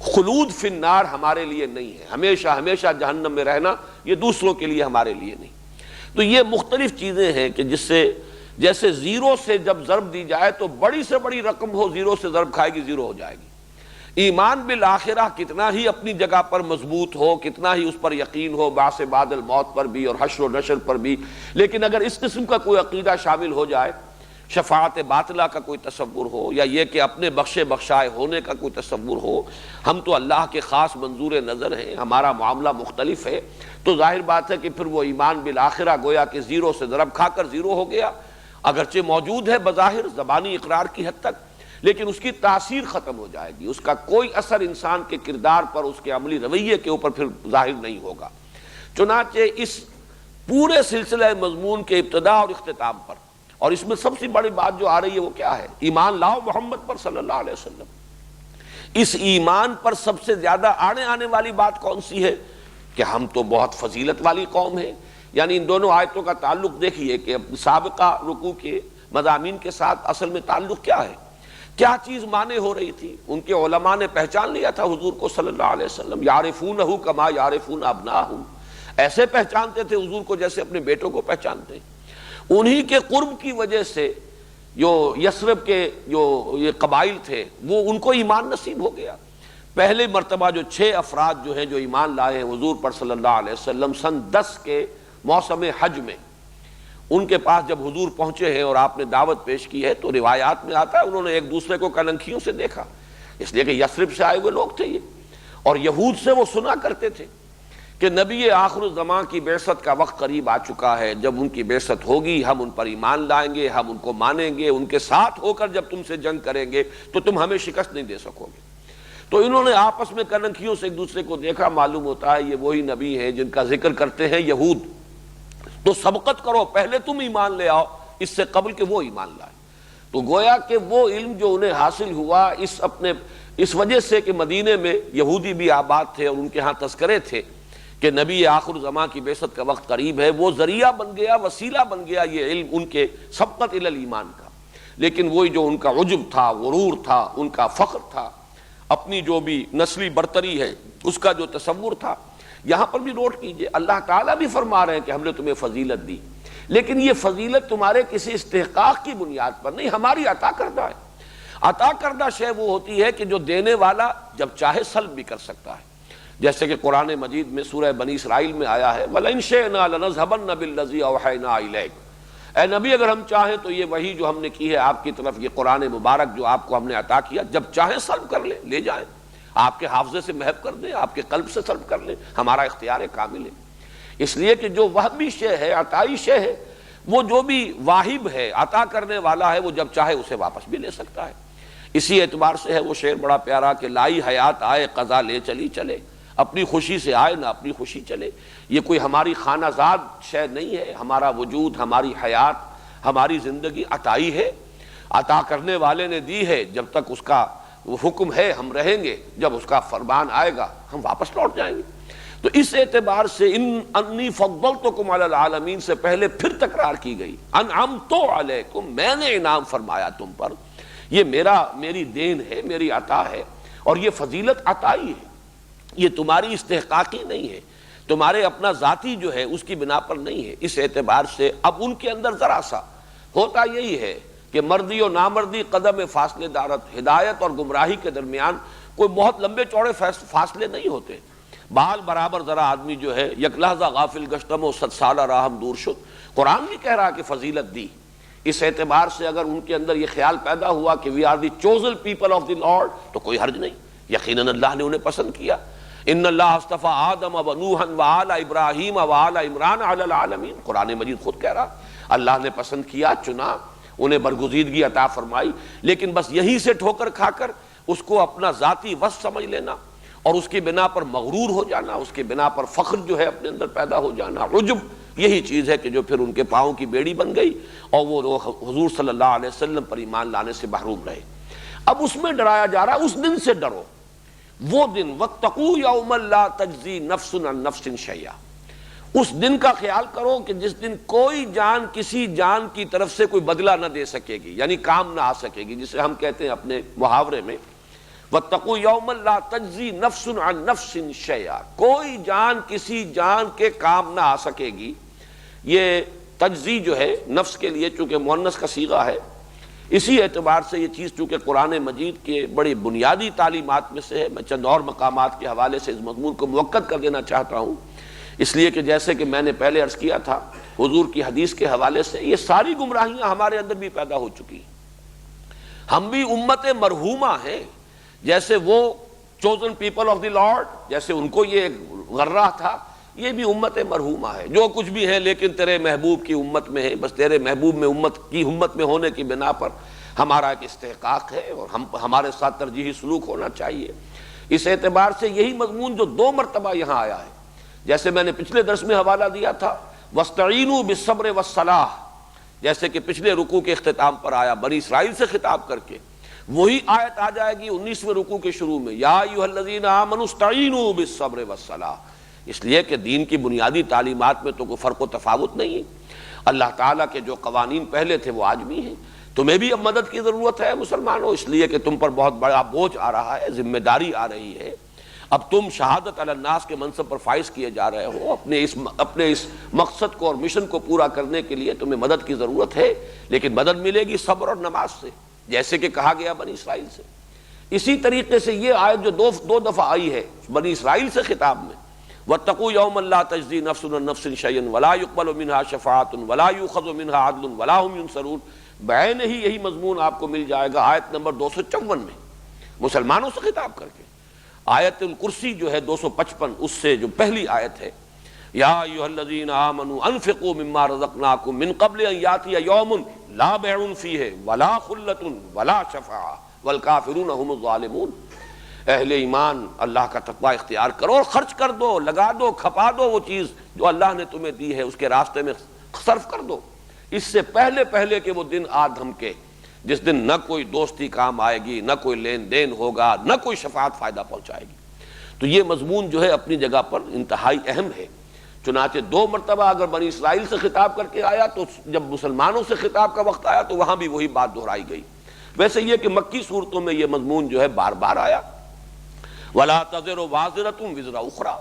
خلود فی النار ہمارے لیے نہیں ہے، ہمیشہ ہمیشہ جہنم میں رہنا یہ دوسروں کے لیے، ہمارے لیے نہیں۔ تو یہ مختلف چیزیں ہیں کہ جس سے جیسے زیرو سے جب ضرب دی جائے تو بڑی سے بڑی رقم ہو، زیرو سے ضرب کھائے گی زیرو ہو جائے گی۔ ایمان بالآخرہ کتنا ہی اپنی جگہ پر مضبوط ہو، کتنا ہی اس پر یقین ہو، بعث بعد الموت پر بھی اور حشر و نشر پر بھی، لیکن اگر اس قسم کا کوئی عقیدہ شامل ہو جائے، شفاعت باطلہ کا کوئی تصور ہو، یا یہ کہ اپنے بخشے بخشائے ہونے کا کوئی تصور ہو، ہم تو اللہ کے خاص منظور نظر ہیں، ہمارا معاملہ مختلف ہے، تو ظاہر بات ہے کہ پھر وہ ایمان بالآخرہ گویا کہ زیرو سے ضرب کھا کر زیرو ہو گیا، اگرچہ موجود ہے بظاہر زبانی اقرار کی حد تک، لیکن اس کی تاثیر ختم ہو جائے گی، اس کا کوئی اثر انسان کے کردار پر، اس کے عملی رویے کے اوپر پھر ظاہر نہیں ہوگا۔ چنانچہ اس پورے سلسلہ مضمون کے ابتدا اور اختتام پر، اور اس میں سب سے بڑی بات جو آ رہی ہے وہ کیا ہے؟ ایمان لاؤ محمد پر صلی اللہ علیہ وسلم۔ اس ایمان پر سب سے زیادہ آنے والی بات کون سی ہے؟ کہ ہم تو بہت فضیلت والی قوم ہیں۔ یعنی ان دونوں آیتوں کا تعلق دیکھیے کہ سابقہ رکوع کے مضامین کے ساتھ اصل میں تعلق کیا ہے، کیا چیز مانے ہو رہی تھی۔ ان کے علماء نے پہچان لیا تھا حضور کو صلی اللہ علیہ وسلم، یعرفونہ کما یعرفون ابناہم، ایسے پہچانتے تھے حضور کو جیسے اپنے بیٹوں کو پہچانتے ہیں۔ انہی کے قرب کی وجہ سے جو یثرب کے جو یہ قبائل تھے وہ ان کو ایمان نصیب ہو گیا۔ پہلے مرتبہ جو 6 افراد جو ہیں جو ایمان لائے ہیں حضور پر صلی اللہ علیہ وسلم سن 10 کے موسم حج میں، ان کے پاس جب حضور پہنچے ہیں اور آپ نے دعوت پیش کی ہے تو روایات میں آتا ہے انہوں نے ایک دوسرے کو کلنکھیوں سے دیکھا، اس لیے کہ یثرب سے آئے ہوئے لوگ تھے یہ، اور یہود سے وہ سنا کرتے تھے کہ نبی آخر الزمان کی بعثت کا وقت قریب آ چکا ہے، جب ان کی بعثت ہوگی ہم ان پر ایمان لائیں گے، ہم ان کو مانیں گے، ان کے ساتھ ہو کر جب تم سے جنگ کریں گے تو تم ہمیں شکست نہیں دے سکو گے۔ تو انہوں نے آپس میں کلنکھیوں سے ایک دوسرے کو دیکھا، معلوم ہوتا ہے یہ وہی نبی ہیں جن کا ذکر کرتے ہیں یہود، تو سبقت کرو، پہلے تم ایمان لے آؤ اس سے قبل کہ وہ ایمان لائے۔ تو گویا کہ وہ علم جو انہیں حاصل ہوا اس وجہ سے کہ مدینے میں یہودی بھی آباد تھے اور ان کے ہاں تذکرے تھے کہ نبی آخر زمان کی بعثت کا وقت قریب ہے، وہ ذریعہ بن گیا، وسیلہ بن گیا یہ علم ان کے سبقت الی الایمان کا۔ لیکن وہی جو ان کا عجب تھا، غرور تھا، ان کا فخر تھا، اپنی جو بھی نسلی برتری ہے اس کا جو تصور تھا، یہاں پر بھی نوٹ کیجئے اللہ تعالیٰ بھی فرما رہے ہیں کہ ہم نے تمہیں فضیلت دی، لیکن یہ فضیلت تمہارے کسی استحقاق کی بنیاد پر نہیں، ہماری عطا کردہ ہے۔ عطا کردہ شے وہ ہوتی ہے کہ جو دینے والا جب چاہے سلب بھی کر سکتا ہے، جیسے کہ قرآن مجید میں سورہ بنی اسرائیل میں آیا ہے وَلَئِن شِئْنَا لَنَذْهَبَنَّ بِالَّذِي أَوْحَيْنَا إِلَيْكَ، اے نبی اگر ہم چاہیں تو یہ وحی جو ہم نے کی ہے آپ کی طرف، یہ قرآن مبارک جو آپ کو ہم نے عطا کیا، جب چاہیں سلب کر لیں، لے جائیں، آپ کے حافظے سے محو کر دیں، آپ کے قلب سے سلب کر لیں، ہمارا اختیار کامل ہے۔ اس لیے کہ جو وہبی شے ہے، عطائی شے ہے، وہ جو بھی واہب ہے، عطا کرنے والا ہے، وہ جب چاہے اسے واپس بھی لے سکتا ہے۔ اسی اعتبار سے ہے وہ شعر بڑا پیارا کہ لائی حیات آئے قضا لے چلی چلے، اپنی خوشی سے آئے نہ اپنی خوشی چلے۔ یہ کوئی ہماری خانہ زاد شے نہیں ہے، ہمارا وجود، ہماری حیات، ہماری زندگی عطائی ہے، عطا کرنے والے نے دی ہے، جب تک اس کا وہ حکم ہے ہم رہیں گے، جب اس کا فرمان آئے گا ہم واپس لوٹ جائیں گے۔ تو اس اعتبار سے انی فضلتکم علی العالمین سے پہلے پھر تکرار کی گئی، انعمت علیکم، میں نے انعام فرمایا تم پر، یہ میری دین ہے، میری عطا ہے، اور یہ فضیلت عطائی ہے، یہ تمہاری استحقاقی نہیں ہے، تمہارے اپنا ذاتی جو ہے اس کی بنا پر نہیں ہے۔ اس اعتبار سے اب ان کے اندر ذرا سا ہوتا یہی ہے کہ مردی و نامردی قدم فاصلے دارت، ہدایت اور گمراہی کے درمیان کوئی بہت لمبے چوڑے فاصلے نہیں ہوتے، بال برابر ذرا آدمی جو ہے یک لحظہ غافل گشتم و 100 سالہ راہم دور شد. قرآن بھی کہہ رہا کہ فضیلت دی. اس اعتبار سے اگر ان کے اندر یہ خیال پیدا ہوا کہ we are the chosen people of the lord تو کوئی حرج نہیں. یقیناً اللہ نے انہیں پسند کیا. ان اللہ اصطفیٰ آدم و نوحا و آل ابراہیم و آل عمران علی العالمین. قرآن مجید خود کہہ رہا اللہ نے پسند کیا، چنا، انہیں برگزیدگی عطا فرمائی. لیکن بس یہیں سے ٹھوکر کھا کر اس کو اپنا ذاتی وصف سمجھ لینا اور اس کی بنا پر مغرور ہو جانا، اس کی بنا پر فخر جو ہے اپنے اندر پیدا ہو جانا، عجب، یہی چیز ہے کہ جو پھر ان کے پاؤں کی بیڑی بن گئی اور وہ حضور صلی اللہ علیہ وسلم پر ایمان لانے سے محروم رہے. اب اس میں ڈرایا جا رہا ہے، اس دن سے ڈرو، وہ دن واتقوا یوما لا تجزی نفس عن نفس شیئا. اس دن کا خیال کرو کہ جس دن کوئی جان کسی جان کی طرف سے کوئی بدلہ نہ دے سکے گی، یعنی کام نہ آ سکے گی، جسے ہم کہتے ہیں اپنے محاورے میں واتقوا یوما لا تجزی نفس عن نفس شیئا. کوئی جان کسی جان کے کام نہ آ سکے گی. یہ تجزی جو ہے نفس کے لیے چونکہ مؤنث کا صیغہ ہے، اسی اعتبار سے یہ چیز چونکہ قرآن مجید کے بڑی بنیادی تعلیمات میں سے ہے. میں چند اور مقامات کے حوالے سے اس مضمون کو موقت کر دینا چاہتا ہوں، اس لیے کہ جیسے کہ میں نے پہلے عرض کیا تھا حضور کی حدیث کے حوالے سے یہ ساری گمراہیاں ہمارے اندر بھی پیدا ہو چکی ہیں. ہم بھی امت مرحومہ ہیں، جیسے وہ chosen people of the lord, جیسے ان کو یہ غرہ تھا، یہ بھی امت مرحومہ ہے. جو کچھ بھی ہے لیکن تیرے محبوب کی امت میں ہے، بس تیرے محبوب میں امت میں ہونے کی بنا پر ہمارا ایک استحقاق ہے اور ہمارے ساتھ ترجیحی سلوک ہونا چاہیے. اس اعتبار سے یہی مضمون جو 2 مرتبہ یہاں آیا ہے، جیسے میں نے پچھلے درس میں حوالہ دیا تھا وَاسْتَعِینُوا بِالصَّبْرِ وَالصَّلَاةِ، جیسے کہ پچھلے رکوع کے اختتام پر آیا بنی اسرائیل سے خطاب کر کے، وہی آیت آ جائے گی 19ویں رکوع کے شروع میں یا ایھا الذین آمنوا استعینوا بالصبر والصلاۃ. اس لیے کہ دین کی بنیادی تعلیمات میں تو کوئی فرق و تفاوت نہیں ہے. اللہ تعالیٰ کے جو قوانین پہلے تھے وہ آج بھی ہیں. تمہیں بھی اب مدد کی ضرورت ہے مسلمانوں، اس لیے کہ تم پر بہت بڑا بوجھ آ رہا ہے، ذمہ داری آ رہی ہے. اب تم شہادت علی الناس کے منصب پر فائز کیے جا رہے ہو. اپنے اس مقصد کو اور مشن کو پورا کرنے کے لیے تمہیں مدد کی ضرورت ہے، لیکن مدد ملے گی صبر اور نماز سے، جیسے کہ کہا گیا بنی اسرائیل سے. اسی طریقے سے یہ آیت جو دو دفعہ آئی ہے بنی اسرائیل سے خطاب میں وَاتَّقُوا يَوْمًا لَا تَجْزِي نَفْسٌ عَن نَفْسٍ شَيْئًا وَلَا يُقْبَلُ مِنْهَا شَفَاعَةٌ وَلَا يُؤْخَذُ مِنْهَا عَدْلٌ وَلَا هُمْ يُنصَرُونَ. بعین ہی یہی مضمون آپ کو مل جائے گا آیت نمبر 254 میں مسلمانوں سے خطاب کر کے. آیت الکرسی جو ہے 255، اس سے جو پہلی آیت ہے یا ایھا الذین آمنوا انفقوا مما رزقناکم من قبل ان یاتی یوم لا بیع فیہ ولا خلۃ ولا شفاعۃ والکافرون هم الظالمون. اہل ایمان اللہ کا تقوی اختیار کرو اور خرچ کر دو، لگا دو، کھپا دو وہ چیز جو اللہ نے تمہیں دی ہے، اس کے راستے میں صرف کر دو، اس سے پہلے کہ وہ دن آ دھمکے جس دن نہ کوئی دوستی کام آئے گی، نہ کوئی لین دین ہوگا، نہ کوئی شفاعت فائدہ پہنچائے گی. تو یہ مضمون جو ہے اپنی جگہ پر انتہائی اہم ہے. چنانچہ 2 مرتبہ اگر بنی اسرائیل سے خطاب کر کے آیا تو جب مسلمانوں سے خطاب کا وقت آیا تو وہاں بھی وہی بات دہرائی گئی. ویسے یہ کہ مکی صورتوں میں یہ مضمون جو ہے بار بار آیا وَلَا تَزِرُ وَازِرَةٌ وِزْرَ أُخْرَىٰ،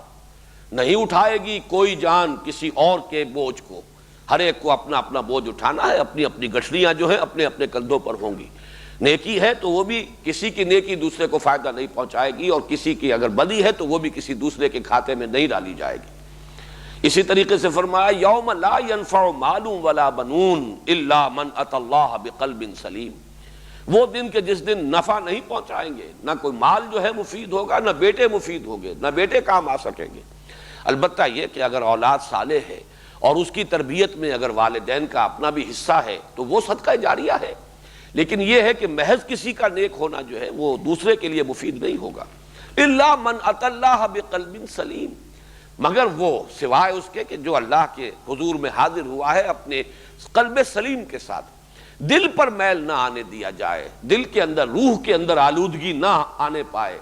نہیں اٹھائے گی کوئی جان کسی اور کے بوجھ کو. ہر ایک کو اپنا اپنا بوجھ اٹھانا ہے، اپنی اپنی گٹھلیاں جو ہیں اپنے اپنے کندھوں پر ہوں گی. نیکی ہے تو وہ بھی کسی کی نیکی دوسرے کو فائدہ نہیں پہنچائے گی، اور کسی کی اگر بدی ہے تو وہ بھی کسی دوسرے کے کھاتے میں نہیں ڈالی جائے گی. اسی طریقے سے فرمایا یوم لا ينفع مال ولا بنون الا من اتى اللہ بقلب سلیم. وہ دن کہ جس دن نفع نہیں پہنچائیں گے، نہ کوئی مال جو ہے مفید ہوگا، نہ بیٹے مفید ہوں گے، نہ بیٹے کام آ سکیں گے. البتہ یہ کہ اگر اولاد صالح ہے اور اس کی تربیت میں اگر والدین کا اپنا بھی حصہ ہے تو وہ صدقہ جاریہ ہے. لیکن یہ ہے کہ محض کسی کا نیک ہونا جو ہے وہ دوسرے کے لیے مفید نہیں ہوگا. الا من اتى اللہ بقلب سلیم، مگر وہ سوائے اس کے کہ جو اللہ کے حضور میں حاضر ہوا ہے اپنے قلب سلیم کے ساتھ. دل پر میل نہ آنے دیا جائے، دل کے اندر، روح کے اندر آلودگی نہ آنے پائے،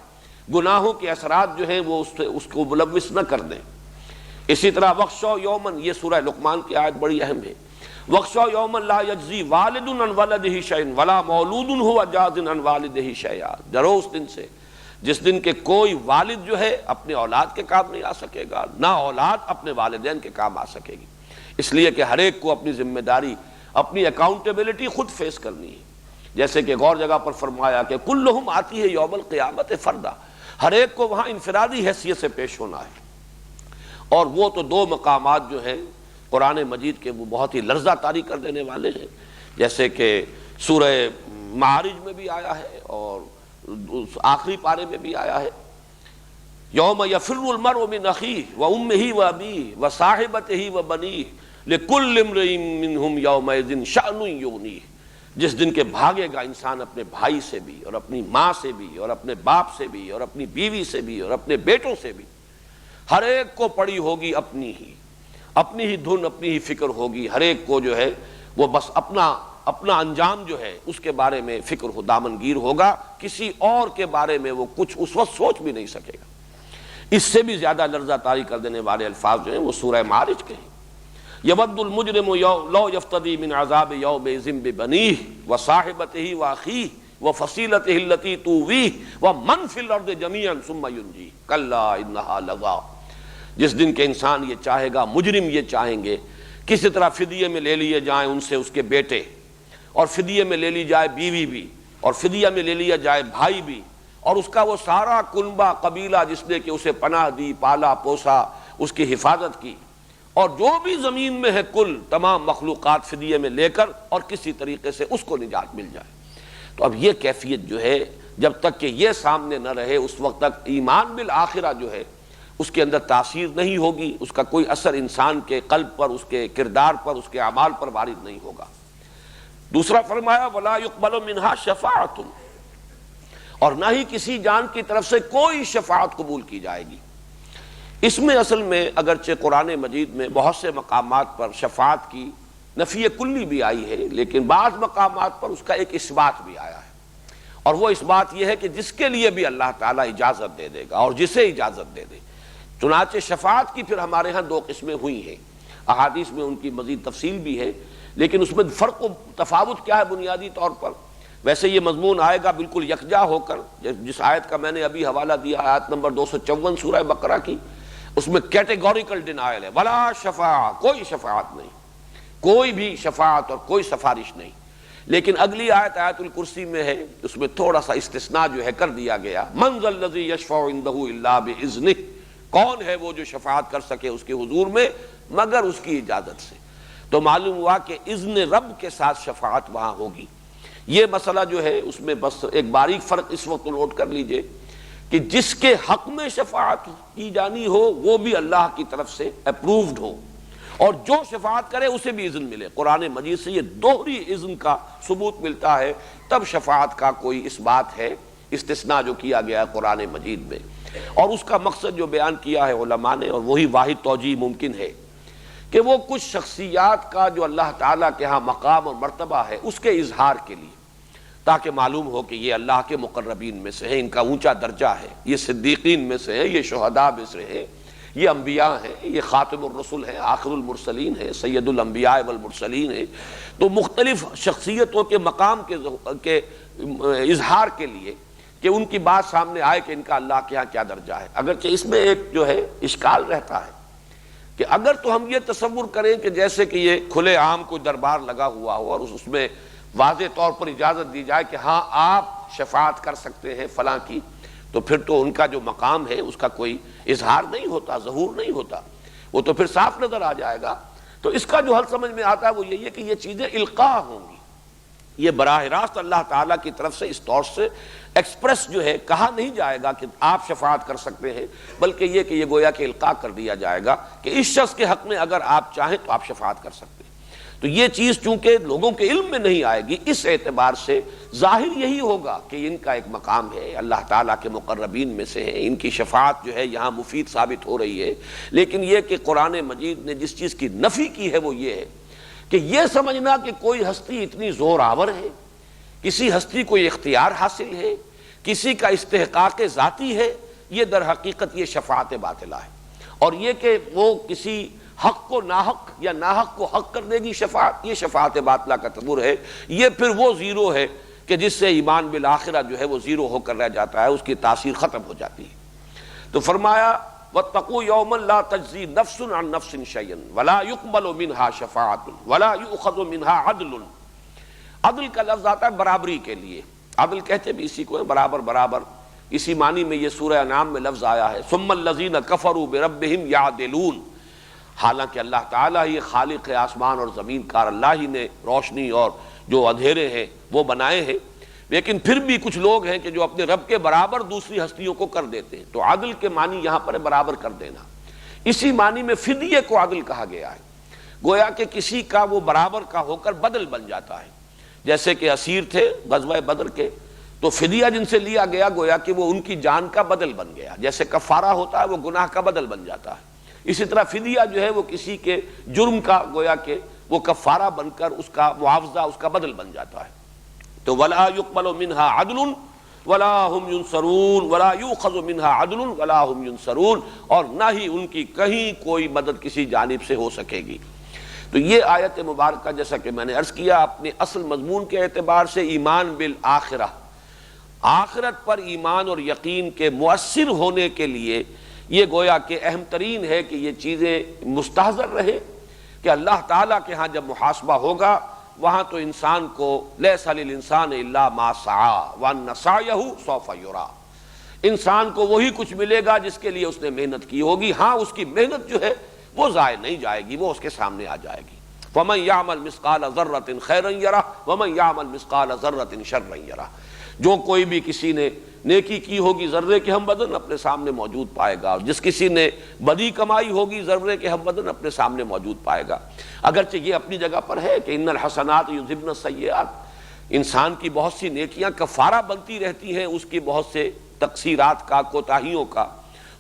گناہوں کے اثرات جو ہیں وہ اس کو ملوث نہ کر دیں. اسی طرح وَاخْشَوْا يَوْمًا، یہ سورہ لقمان کی آیت بڑی اہم ہے. وَاخْشَوْا يَوْمًا لَا يَجْزِي وَالِدٌ عَنْ وَلَدِهِ شَيْئًا وَلَا مَوْلُودٌ هُوَ جَازٍ عَنْ وَالِدِهِ شَيْئًا. ڈرو اس دن سے جس دن کے کوئی والد جو ہے اپنے اولاد کے کام نہیں آ سکے گا، نہ اولاد اپنے والدین کے کام آ سکے گی. اس لیے کہ ہر ایک کو اپنی ذمہ داری، اپنی اکاؤنٹیبلٹی خود فیس کرنی ہے. جیسے کہ ایک اور جگہ پر فرمایا کہ کلہم آتی ہے یوم القیامت فردا، ہر ایک کو وہاں انفرادی حیثیت سے پیش ہونا ہے، اور وہ تو دو مقامات جو ہیں قرآن مجید کے وہ بہت ہی لرزہ طاری کر دینے والے ہیں، جیسے کہ سورہ معارج میں بھی آیا ہے اور آخری پارے میں بھی آیا ہے، یوم یفر المرء من اخیہ وامہ وابیہ وصاحبتہ وبنیہ لکل امرئ منہم یومئذ شأن یغنیہ، جس دن کے بھاگے گا انسان اپنے بھائی سے بھی اور اپنی ماں سے بھی اور اپنے باپ سے بھی اور اپنی بیوی سے بھی اور اپنے بیٹوں سے بھی، ہر ایک کو پڑی ہوگی اپنی ہی دھن، اپنی ہی فکر ہوگی، ہر ایک کو جو ہے وہ بس اپنا انجام جو ہے اس کے بارے میں فکر ہو، دامنگیر ہوگا، کسی اور کے بارے میں وہ کچھ اس وقت سوچ بھی نہیں سکے گا۔ اس سے بھی زیادہ لرزہ طاری کر دینے والے الفاظ جو ہیں وہ سورہ معارج کے ہیں، یود المجرم لو یفتدی من عذاب یومئذ ببنیہ وصاحبتہ واخیہ وفصیلتہ التی تؤویہ ومن فی الارض جمیعا ثم ینجیہ کلا انہا لظی، جس دن کے انسان یہ چاہے گا، مجرم یہ چاہیں گے کسی طرح فدیے میں لے لیے جائیں ان سے اس کے بیٹے، اور فدیے میں لے لی جائے بیوی بھی، اور فدیہ میں لے لیا جائے بھائی بھی، اور اس کا وہ سارا کنبہ قبیلہ جس نے کہ اسے پناہ دی، پالا پوسا، اس کی حفاظت کی، اور جو بھی زمین میں ہے کل تمام مخلوقات فدیے میں لے کر اور کسی طریقے سے اس کو نجات مل جائے۔ تو اب یہ کیفیت جو ہے جب تک کہ یہ سامنے نہ رہے اس وقت تک ایمان بالآخرہ جو ہے اس کے اندر تاثیر نہیں ہوگی، اس کا کوئی اثر انسان کے قلب پر، اس کے کردار پر، اس کے اعمال پر وارد نہیں ہوگا۔ دوسرا فرمایا وَلَا يُقْبَلُ مِنْهَا شَفَاعَةٌ، اور نہ ہی کسی جان کی طرف سے کوئی شفاعت قبول کی جائے گی۔ اس میں اصل میں اگرچہ قرآن مجید میں بہت سے مقامات پر شفاعت کی نفی کلی بھی آئی ہے، لیکن بعض مقامات پر اس کا ایک اثبات بھی آیا ہے، اور وہ اثبات یہ ہے کہ جس کے لیے بھی اللہ تعالیٰ اجازت دے دے گا اور جسے اجازت دے دے۔ چنانچہ شفاعت کی پھر ہمارے ہاں دو قسمیں ہوئی ہیں، احادیث میں ان کی مزید تفصیل بھی ہے، لیکن اس میں فرق و تفاوت کیا ہے بنیادی طور پر؟ ویسے یہ مضمون آئے گا بالکل یکجا ہو کر، جس آیت کا میں نے ابھی حوالہ دیا، آیت نمبر 254 سورہ بقرہ کی، اس میں کیٹیگوریکل ڈینائل ہے، ولا شفاعہ، کوئی شفاعت نہیں، کوئی بھی شفاعت اور کوئی سفارش نہیں۔ لیکن اگلی آیت آیت الکرسی میں ہے، اس میں تھوڑا سا استثناء جو ہے کر دیا گیا، من ذا الذی یشفع عندہ الا باذنہ، کون ہے وہ جو شفاعت کر سکے اس کے حضور میں مگر اس کی اجازت سے۔ تو معلوم ہوا کہ اذن رب کے ساتھ شفاعت وہاں ہوگی۔ یہ مسئلہ جو ہے اس میں بس ایک باریک فرق اس وقت نوٹ کر لیجئے کہ جس کے حق میں شفاعت کی جانی ہو وہ بھی اللہ کی طرف سے اپرووڈ ہو، اور جو شفاعت کرے اسے بھی اذن ملے۔ قرآن مجید سے یہ دوہری اذن کا ثبوت ملتا ہے، تب شفاعت کا کوئی اس بات ہے، استثناء جو کیا گیا ہے قرآن مجید میں، اور اس کا مقصد جو بیان کیا ہے علماء نے، اور وہی واحد توجیہ ممکن ہے کہ وہ کچھ شخصیات کا جو اللہ تعالیٰ کے ہاں مقام اور مرتبہ ہے اس کے اظہار کے لیے، تاکہ معلوم ہو کہ یہ اللہ کے مقربین میں سے ہیں، ان کا اونچا درجہ ہے، یہ صدیقین میں سے ہیں، یہ شہداء میں سے ہیں، یہ انبیاء ہیں، یہ خاتم الرسل ہیں، آخر المرسلین ہیں، سید الانبیاء والمرسلین ہیں۔ تو مختلف شخصیتوں کے مقام کے اظہار کے لیے کہ ان کی بات سامنے آئے کہ ان کا اللہ کے ہاں کیا درجہ ہے۔ اگرچہ اس میں ایک جو ہے اشکال رہتا ہے کہ اگر تو ہم یہ تصور کریں کہ جیسے کہ یہ کھلے عام کوئی دربار لگا ہوا ہو اور اس میں واضح طور پر اجازت دی جائے کہ ہاں آپ شفاعت کر سکتے ہیں فلاں کی، تو پھر تو ان کا جو مقام ہے اس کا کوئی اظہار نہیں ہوتا، ظہور نہیں ہوتا، وہ تو پھر صاف نظر آ جائے گا۔ تو اس کا جو حل سمجھ میں آتا ہے وہ یہی ہے کہ یہ چیزیں القاء ہوں گی، یہ براہ راست اللہ تعالیٰ کی طرف سے اس طور سے ایکسپریس جو ہے کہا نہیں جائے گا کہ آپ شفاعت کر سکتے ہیں، بلکہ یہ کہ یہ گویا کہ القاء کر دیا جائے گا کہ اس شخص کے حق میں اگر آپ چاہیں تو آپ شفاعت کر سکتے ہیں۔ تو یہ چیز چونکہ لوگوں کے علم میں نہیں آئے گی، اس اعتبار سے ظاہر یہی ہوگا کہ ان کا ایک مقام ہے، اللہ تعالیٰ کے مقربین میں سے ہیں، ان کی شفاعت جو ہے یہاں مفید ثابت ہو رہی ہے۔ لیکن یہ کہ قرآن مجید نے جس چیز کی نفی کی ہے وہ یہ ہے کہ یہ سمجھنا کہ کوئی ہستی اتنی زور آور ہے، کسی ہستی کو اختیار حاصل ہے، کسی کا استحقاق ذاتی ہے، یہ در حقیقت یہ شفاعت باطلہ ہے۔ اور یہ کہ وہ کسی حق کو ناحق یا ناحق کو حق کر دے گی شفاعت، یہ شفاعت باطلہ کا تصور ہے، یہ پھر وہ زیرو ہے کہ جس سے ایمان بالآخرہ جو ہے وہ زیرو ہو کر رہ جاتا ہے، اس کی تاثیر ختم ہو جاتی ہے۔ تو فرمایا وَاتَّقُوا يَوْمًا لَا تَجْزِي نَفْسٌ عَن نَفْسٍ شَيْئًا وَلَا يُقْبَلُ مِنْهَا شَفَاعَةٌ وَلَا يُؤْخَذُ مِنْهَا عَدْلٌ۔ عدل کا لفظ آتا ہے برابری کے لیے، عدل کہتے بھی اسی کو ہے، برابر برابر اسی معنی میں یہ سورہ انعام میں لفظ آیا ہے ثم الذین کفروا بربہم یعدلون، حالانکہ اللہ تعالیٰ ہی خالق آسمان اور زمین کا، اللہ ہی نے روشنی اور جو اندھیرے ہیں وہ بنائے ہیں، لیکن پھر بھی کچھ لوگ ہیں کہ جو اپنے رب کے برابر دوسری ہستیوں کو کر دیتے ہیں۔ تو عدل کے معنی یہاں پر برابر کر دینا، اسی معنی میں فدیے کو عدل کہا گیا ہے، گویا کہ کسی کا وہ برابر کا ہو کر بدل بن جاتا ہے۔ جیسے کہ اسیر تھے غزوہ بدر کے، تو فدیہ جن سے لیا گیا گویا کہ وہ ان کی جان کا بدل بن گیا، جیسے کفارہ ہوتا ہے وہ گناہ کا بدل بن جاتا ہے، اسی طرح فدیہ جو ہے وہ کسی کے جرم کا گویا کہ وہ کفارہ بن کر اس کا معاوضہ، اس کا بدل بن جاتا ہے۔ تو ولا يقبل منها عدل ولا هم ينصرون ولا يؤخذ منها عدل ولا هم ينصرون، اور نہ ہی ان کی کہیں کوئی مدد کسی جانب سے ہو سکے گی۔ تو یہ آیت مبارکہ جیسا کہ میں نے عرض کیا اپنے اصل مضمون کے اعتبار سے ایمان بالآخرہ، آخرت پر ایمان اور یقین کے مؤثر ہونے کے لیے یہ گویا کہ اہم ترین ہے کہ یہ چیزیں مستحضر رہے کہ اللہ تعالیٰ کے ہاں جب محاسبہ ہوگا وہاں تو انسان کو لیس للانسان الا ما سعی وان سعیہ سوف یری، انسان کو وہی کچھ ملے گا جس کے لیے اس نے محنت کی ہوگی، ہاں اس کی محنت جو ہے وہ ضائع نہیں جائے گی، وہ اس کے سامنے آ جائے گی۔ فمن یعمل مثقال ذرۃ خیرا یرہ ومن یعمل مثقال ذرۃ شرا یرہ، جو کوئی بھی کسی نے نیکی کی ہوگی ذرے کے ہم بدن اپنے سامنے موجود پائے گا، اور جس کسی نے بدی کمائی ہوگی ذرے کے ہم بدن اپنے سامنے موجود پائے گا۔ اگرچہ یہ اپنی جگہ پر ہے کہ ان الحسنات یذہبن السیئات، انسان کی بہت سی نیکیاں کفارہ بنتی رہتی ہیں اس کی بہت سے تقصیرات کا، کوتاہیوں کا،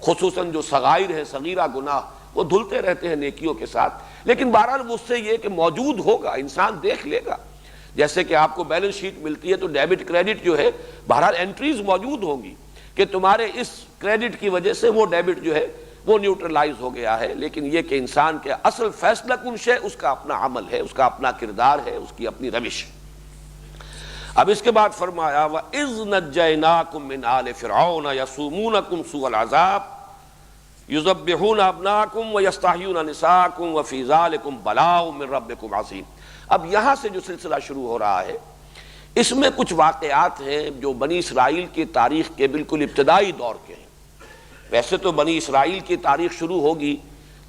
خصوصاً جو صغائر ہیں، صغیرہ گناہ وہ دھلتے رہتے ہیں نیکیوں کے ساتھ، لیکن بہرحال وہ اس سے یہ کہ موجود ہوگا، انسان دیکھ لے گا۔ جیسے کہ آپ کو بیلنس شیٹ ملتی ہے تو ڈیبٹ کریڈٹ جو ہے بہرحال انٹریز موجود ہوں گی کہ تمہارے اس کریڈٹ کی وجہ سے وہ ڈیبٹ جو ہے وہ نیوٹرلائز ہو گیا ہے، لیکن یہ کہ انسان کے اصل فیصلہ کن شے اس کا اپنا عمل ہے، اس کا اپنا کردار ہے، اس کی اپنی روش۔ اب اس کے بعد فرمایا وَإِذْ نَجَّيْنَاكُمْ مِنْ آلِ فِرْعَوْنَ يَسُومُونَكُمْ سُوءَ الْعَذَابِ يُذَبِّحُونَ أَبْنَاءَكُمْ وَيَسْتَحْيُونَ نِسَاءَكُمْ وَفِي ذَلِكُمْ بَلَاءٌ مِّن رَّبِّكُمْ عَظِيمٌ۔ اب یہاں سے جو سلسلہ شروع ہو رہا ہے اس میں کچھ واقعات ہیں جو بنی اسرائیل کی تاریخ کے بالکل ابتدائی دور کے ہیں۔ ویسے تو بنی اسرائیل کی تاریخ شروع ہوگی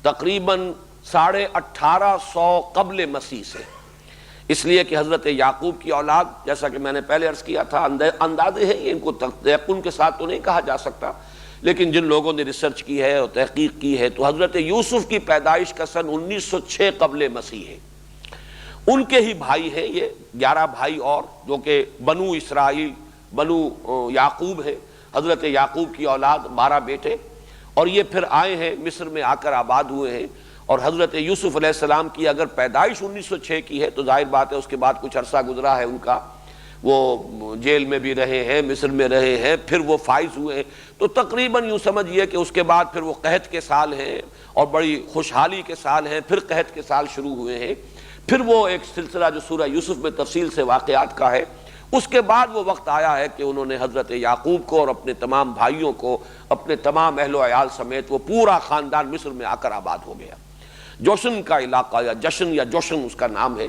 تقریباً 1850 قبل مسیح سے، اس لیے کہ حضرت یعقوب کی اولاد، جیسا کہ میں نے پہلے عرض کیا تھا، اندازے ہیں یہ، ان کو تیقن کے ساتھ تو نہیں کہا جا سکتا، لیکن جن لوگوں نے ریسرچ کی ہے اور تحقیق کی ہے تو حضرت یوسف کی پیدائش کا سن 1906 قبل مسیح ہے۔ ان کے ہی بھائی ہیں یہ 11 بھائی اور، جو کہ بنو اسرائیل، بنو یعقوب ہے، حضرت یعقوب کی اولاد 12 بیٹے، اور یہ پھر آئے ہیں مصر میں آ کر آباد ہوئے ہیں۔ اور حضرت یوسف علیہ السلام کی اگر پیدائش 1906 کی ہے تو ظاہر بات ہے اس کے بعد کچھ عرصہ گزرا ہے ان کا، وہ جیل میں بھی رہے ہیں، مصر میں رہے ہیں، پھر وہ فائز ہوئے ہیں، تو تقریباً یوں سمجھیے کہ اس کے بعد پھر وہ قحط کے سال ہیں اور بڑی خوشحالی کے سال ہیں، پھر قحط کے سال شروع ہوئے ہیں، پھر وہ ایک سلسلہ جو سورہ یوسف میں تفصیل سے واقعات کا ہے۔ اس کے بعد وہ وقت آیا ہے کہ انہوں نے حضرت یعقوب کو اور اپنے تمام بھائیوں کو، اپنے تمام اہل و عیال سمیت وہ پورا خاندان مصر میں آ کر آباد ہو گیا۔ جوشن کا علاقہ یا جشن یا جوشن اس کا نام ہے،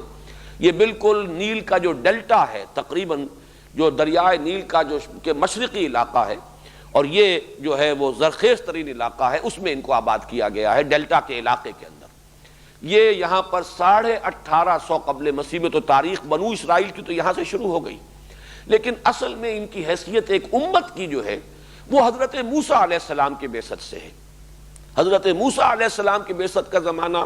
یہ بالکل نیل کا جو ڈیلٹا ہے، تقریباً جو دریائے نیل کا جو کہ مشرقی علاقہ ہے، اور یہ جو ہے وہ زرخیز ترین علاقہ ہے، اس میں ان کو آباد کیا گیا ہے، ڈیلٹا کے علاقے کے اندر۔ یہ یہاں پر 1850 قبل مسیح میں، تو تاریخ بنو اسرائیل کی تو یہاں سے شروع ہو گئی، لیکن اصل میں ان کی حیثیت ایک امت کی جو ہے وہ حضرت موسیٰ علیہ السلام کے بعثت سے ہے۔ حضرت موسیٰ علیہ السلام کی بعثت کا زمانہ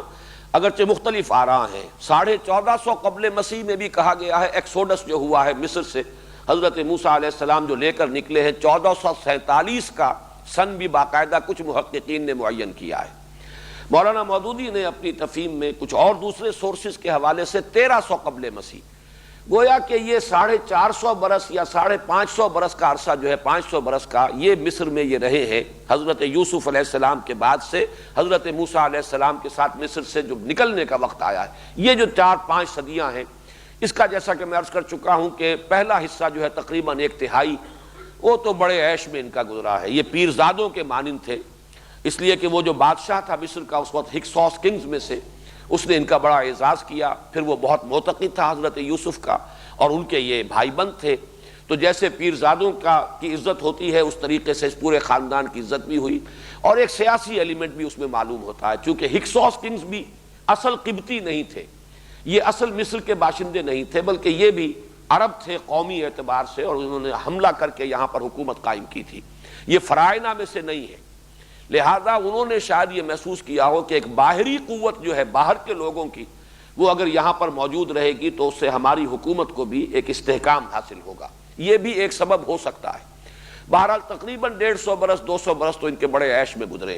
اگرچہ مختلف آراء ہیں، 1450 قبل مسیح میں بھی کہا گیا ہے، ایکسوڈس جو ہوا ہے مصر سے حضرت موسیٰ علیہ السلام جو لے کر نکلے ہیں، 1447 کا سن بھی باقاعدہ کچھ محققین نے معین کیا ہے۔ مولانا مودودی نے اپنی تفہیم میں کچھ اور دوسرے سورسز کے حوالے سے 1300 قبل مسیح، گویا کہ یہ 450 برس یا 550 برس کا عرصہ جو ہے، 500 برس کا، یہ مصر میں یہ رہے ہیں حضرت یوسف علیہ السلام کے بعد سے حضرت موسیٰ علیہ السلام کے ساتھ مصر سے جو نکلنے کا وقت آیا ہے۔ یہ جو 4-5 صدیاں ہیں، اس کا جیسا کہ میں عرض کر چکا ہوں کہ پہلا حصہ جو ہے تقریباً 1/3 وہ تو بڑے عیش میں ان کا گزرا ہے، یہ پیرزادوں کے مانند تھے، اس لیے کہ وہ جو بادشاہ تھا مصر کا اس وقت ہکسوس کنگز میں سے، اس نے ان کا بڑا اعزاز کیا، پھر وہ بہت معتقد تھا حضرت یوسف کا، اور ان کے یہ بھائی بند تھے، تو جیسے پیرزادوں کی عزت ہوتی ہے اس طریقے سے اس پورے خاندان کی عزت بھی ہوئی، اور ایک سیاسی ایلیمنٹ بھی اس میں معلوم ہوتا ہے، چونکہ ہکسوس کنگز بھی اصل قبطی نہیں تھے، یہ اصل مصر کے باشندے نہیں تھے، بلکہ یہ بھی عرب تھے قومی اعتبار سے، اور انہوں نے حملہ کر کے یہاں پر حکومت قائم کی تھی، یہ فرائض میں سے نہیں ہے۔ لہذا انہوں نے شاید یہ محسوس کیا ہو کہ ایک باہری قوت جو ہے باہر کے لوگوں کی، وہ اگر یہاں پر موجود رہے گی تو اس سے ہماری حکومت کو بھی ایک استحکام حاصل ہوگا، یہ بھی ایک سبب ہو سکتا ہے۔ بہرحال تقریباً 150 برس 200 برس تو ان کے بڑے عیش میں گزرے،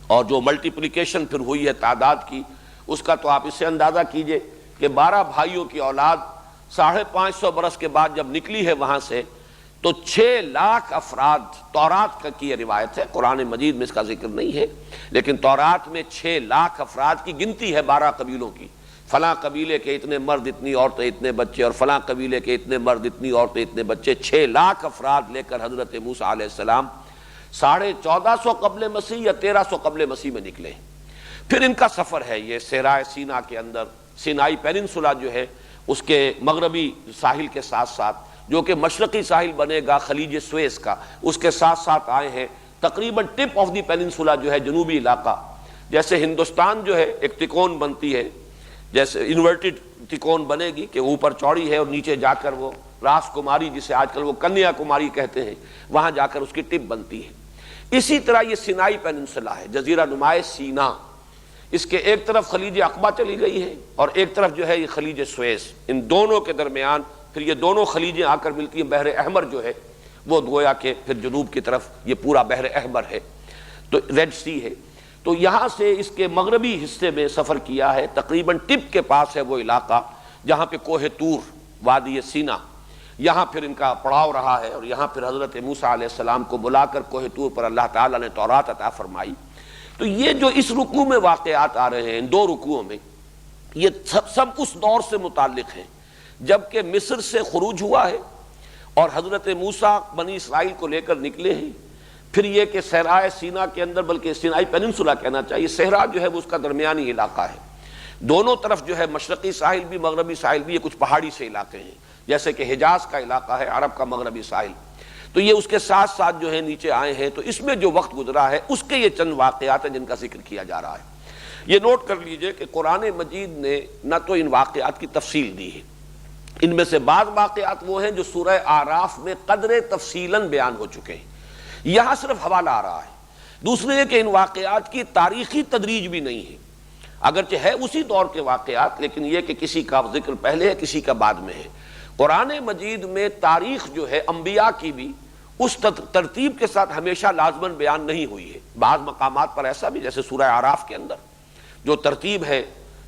اور جو ملٹیپلیکیشن پھر ہوئی ہے تعداد کی، اس کا تو آپ اس سے اندازہ کیجئے کہ 12 بھائیوں کی اولاد 550 برس کے بعد جب نکلی ہے وہاں سے، تو 6 لاکھ افراد، تورات کی یہ روایت ہے، قرآن مجید میں اس کا ذکر نہیں ہے، لیکن تورات میں 6 لاکھ افراد کی گنتی ہے 12 قبیلوں کی، فلاں قبیلے کے اتنے مرد اتنی عورتیں اتنے بچے، اور فلاں قبیلے کے اتنے مرد اتنی عورتیں اتنے بچے، 6 لاکھ افراد لے کر حضرت موسیٰ علیہ السلام 1450 قبل مسیح یا 1300 قبل مسیح میں نکلے۔ پھر ان کا سفر ہے یہ صحرائے سینا کے اندر، سینائی پیننسولا جو ہے اس کے مغربی ساحل کے ساتھ ساتھ، جو کہ مشرقی ساحل بنے گا خلیج سویس کا، اس کے ساتھ ساتھ آئے ہیں تقریباً ٹپ آف دی پیننسولا جو ہے جنوبی علاقہ، جیسے ہندوستان جو ہے ایک تکون بنتی ہے، جیسے انورٹڈ تکون بنے گی کہ اوپر چوڑی ہے اور نیچے جا کر وہ راس کماری، جسے آج کل وہ کنیا کماری کہتے ہیں، وہاں جا کر اس کی ٹپ بنتی ہے۔ اسی طرح یہ سینائی پیننسولا ہے، جزیرہ نمائے سینا، اس کے ایک طرف خلیج عقبہ چلی گئی ہے اور ایک طرف جو ہے یہ خلیج سویس، ان دونوں کے درمیان پھر یہ دونوں خلیجیں آ کر ملتی ہیں، بحر احمر جو ہے وہ گویا کہ پھر جنوب کی طرف یہ پورا بحر احمر ہے، تو ریڈ سی ہے۔ تو یہاں سے اس کے مغربی حصے میں سفر کیا ہے، تقریباً ٹپ کے پاس ہے وہ علاقہ جہاں پہ کوہ طور، وادی سینا، یہاں پھر ان کا پڑاؤ رہا ہے، اور یہاں پھر حضرت موسیٰ علیہ السلام کو بلا کر کوہ طور پر اللہ تعالیٰ نے تورات عطا فرمائی۔ تو یہ جو اس رکوع میں واقعات آ رہے ہیں، ان 2 رکوعوں میں، یہ سب اس دور سے متعلق ہیں جبکہ مصر سے خروج ہوا ہے اور حضرت موسیٰ بنی اسرائیل کو لے کر نکلے ہیں۔ پھر یہ کہ صحرائے سینا کے اندر، بلکہ سینائی پیننسولا کہنا چاہیے، صحرا جو ہے وہ اس کا درمیانی علاقہ ہے، دونوں طرف جو ہے مشرقی ساحل بھی مغربی ساحل بھی، یہ کچھ پہاڑی سے علاقے ہیں، جیسے کہ حجاز کا علاقہ ہے عرب کا مغربی ساحل، تو یہ اس کے ساتھ ساتھ جو ہے نیچے آئے ہیں۔ تو اس میں جو وقت گزرا ہے اس کے یہ چند واقعات ہیں جن کا ذکر کیا جا رہا ہے۔ یہ نوٹ کر لیجئے کہ قرآن مجید نے نہ تو ان واقعات کی تفصیل دی ہے، ان میں سے بعض واقعات وہ ہیں جو سورہ اعراف میں قدر تفصیلاً بیان ہو چکے ہیں، یہاں صرف حوالہ آ رہا ہے۔ دوسرے یہ کہ ان واقعات کی تاریخی تدریج بھی نہیں ہے، اگرچہ ہے اسی دور کے واقعات، لیکن یہ کہ کسی کا ذکر پہلے ہے کسی کا بعد میں ہے۔ قرآن مجید میں تاریخ جو ہے انبیاء کی بھی اس ترتیب کے ساتھ ہمیشہ لازماً بیان نہیں ہوئی ہے، بعض مقامات پر ایسا بھی، جیسے سورہ اعراف کے اندر جو ترتیب ہے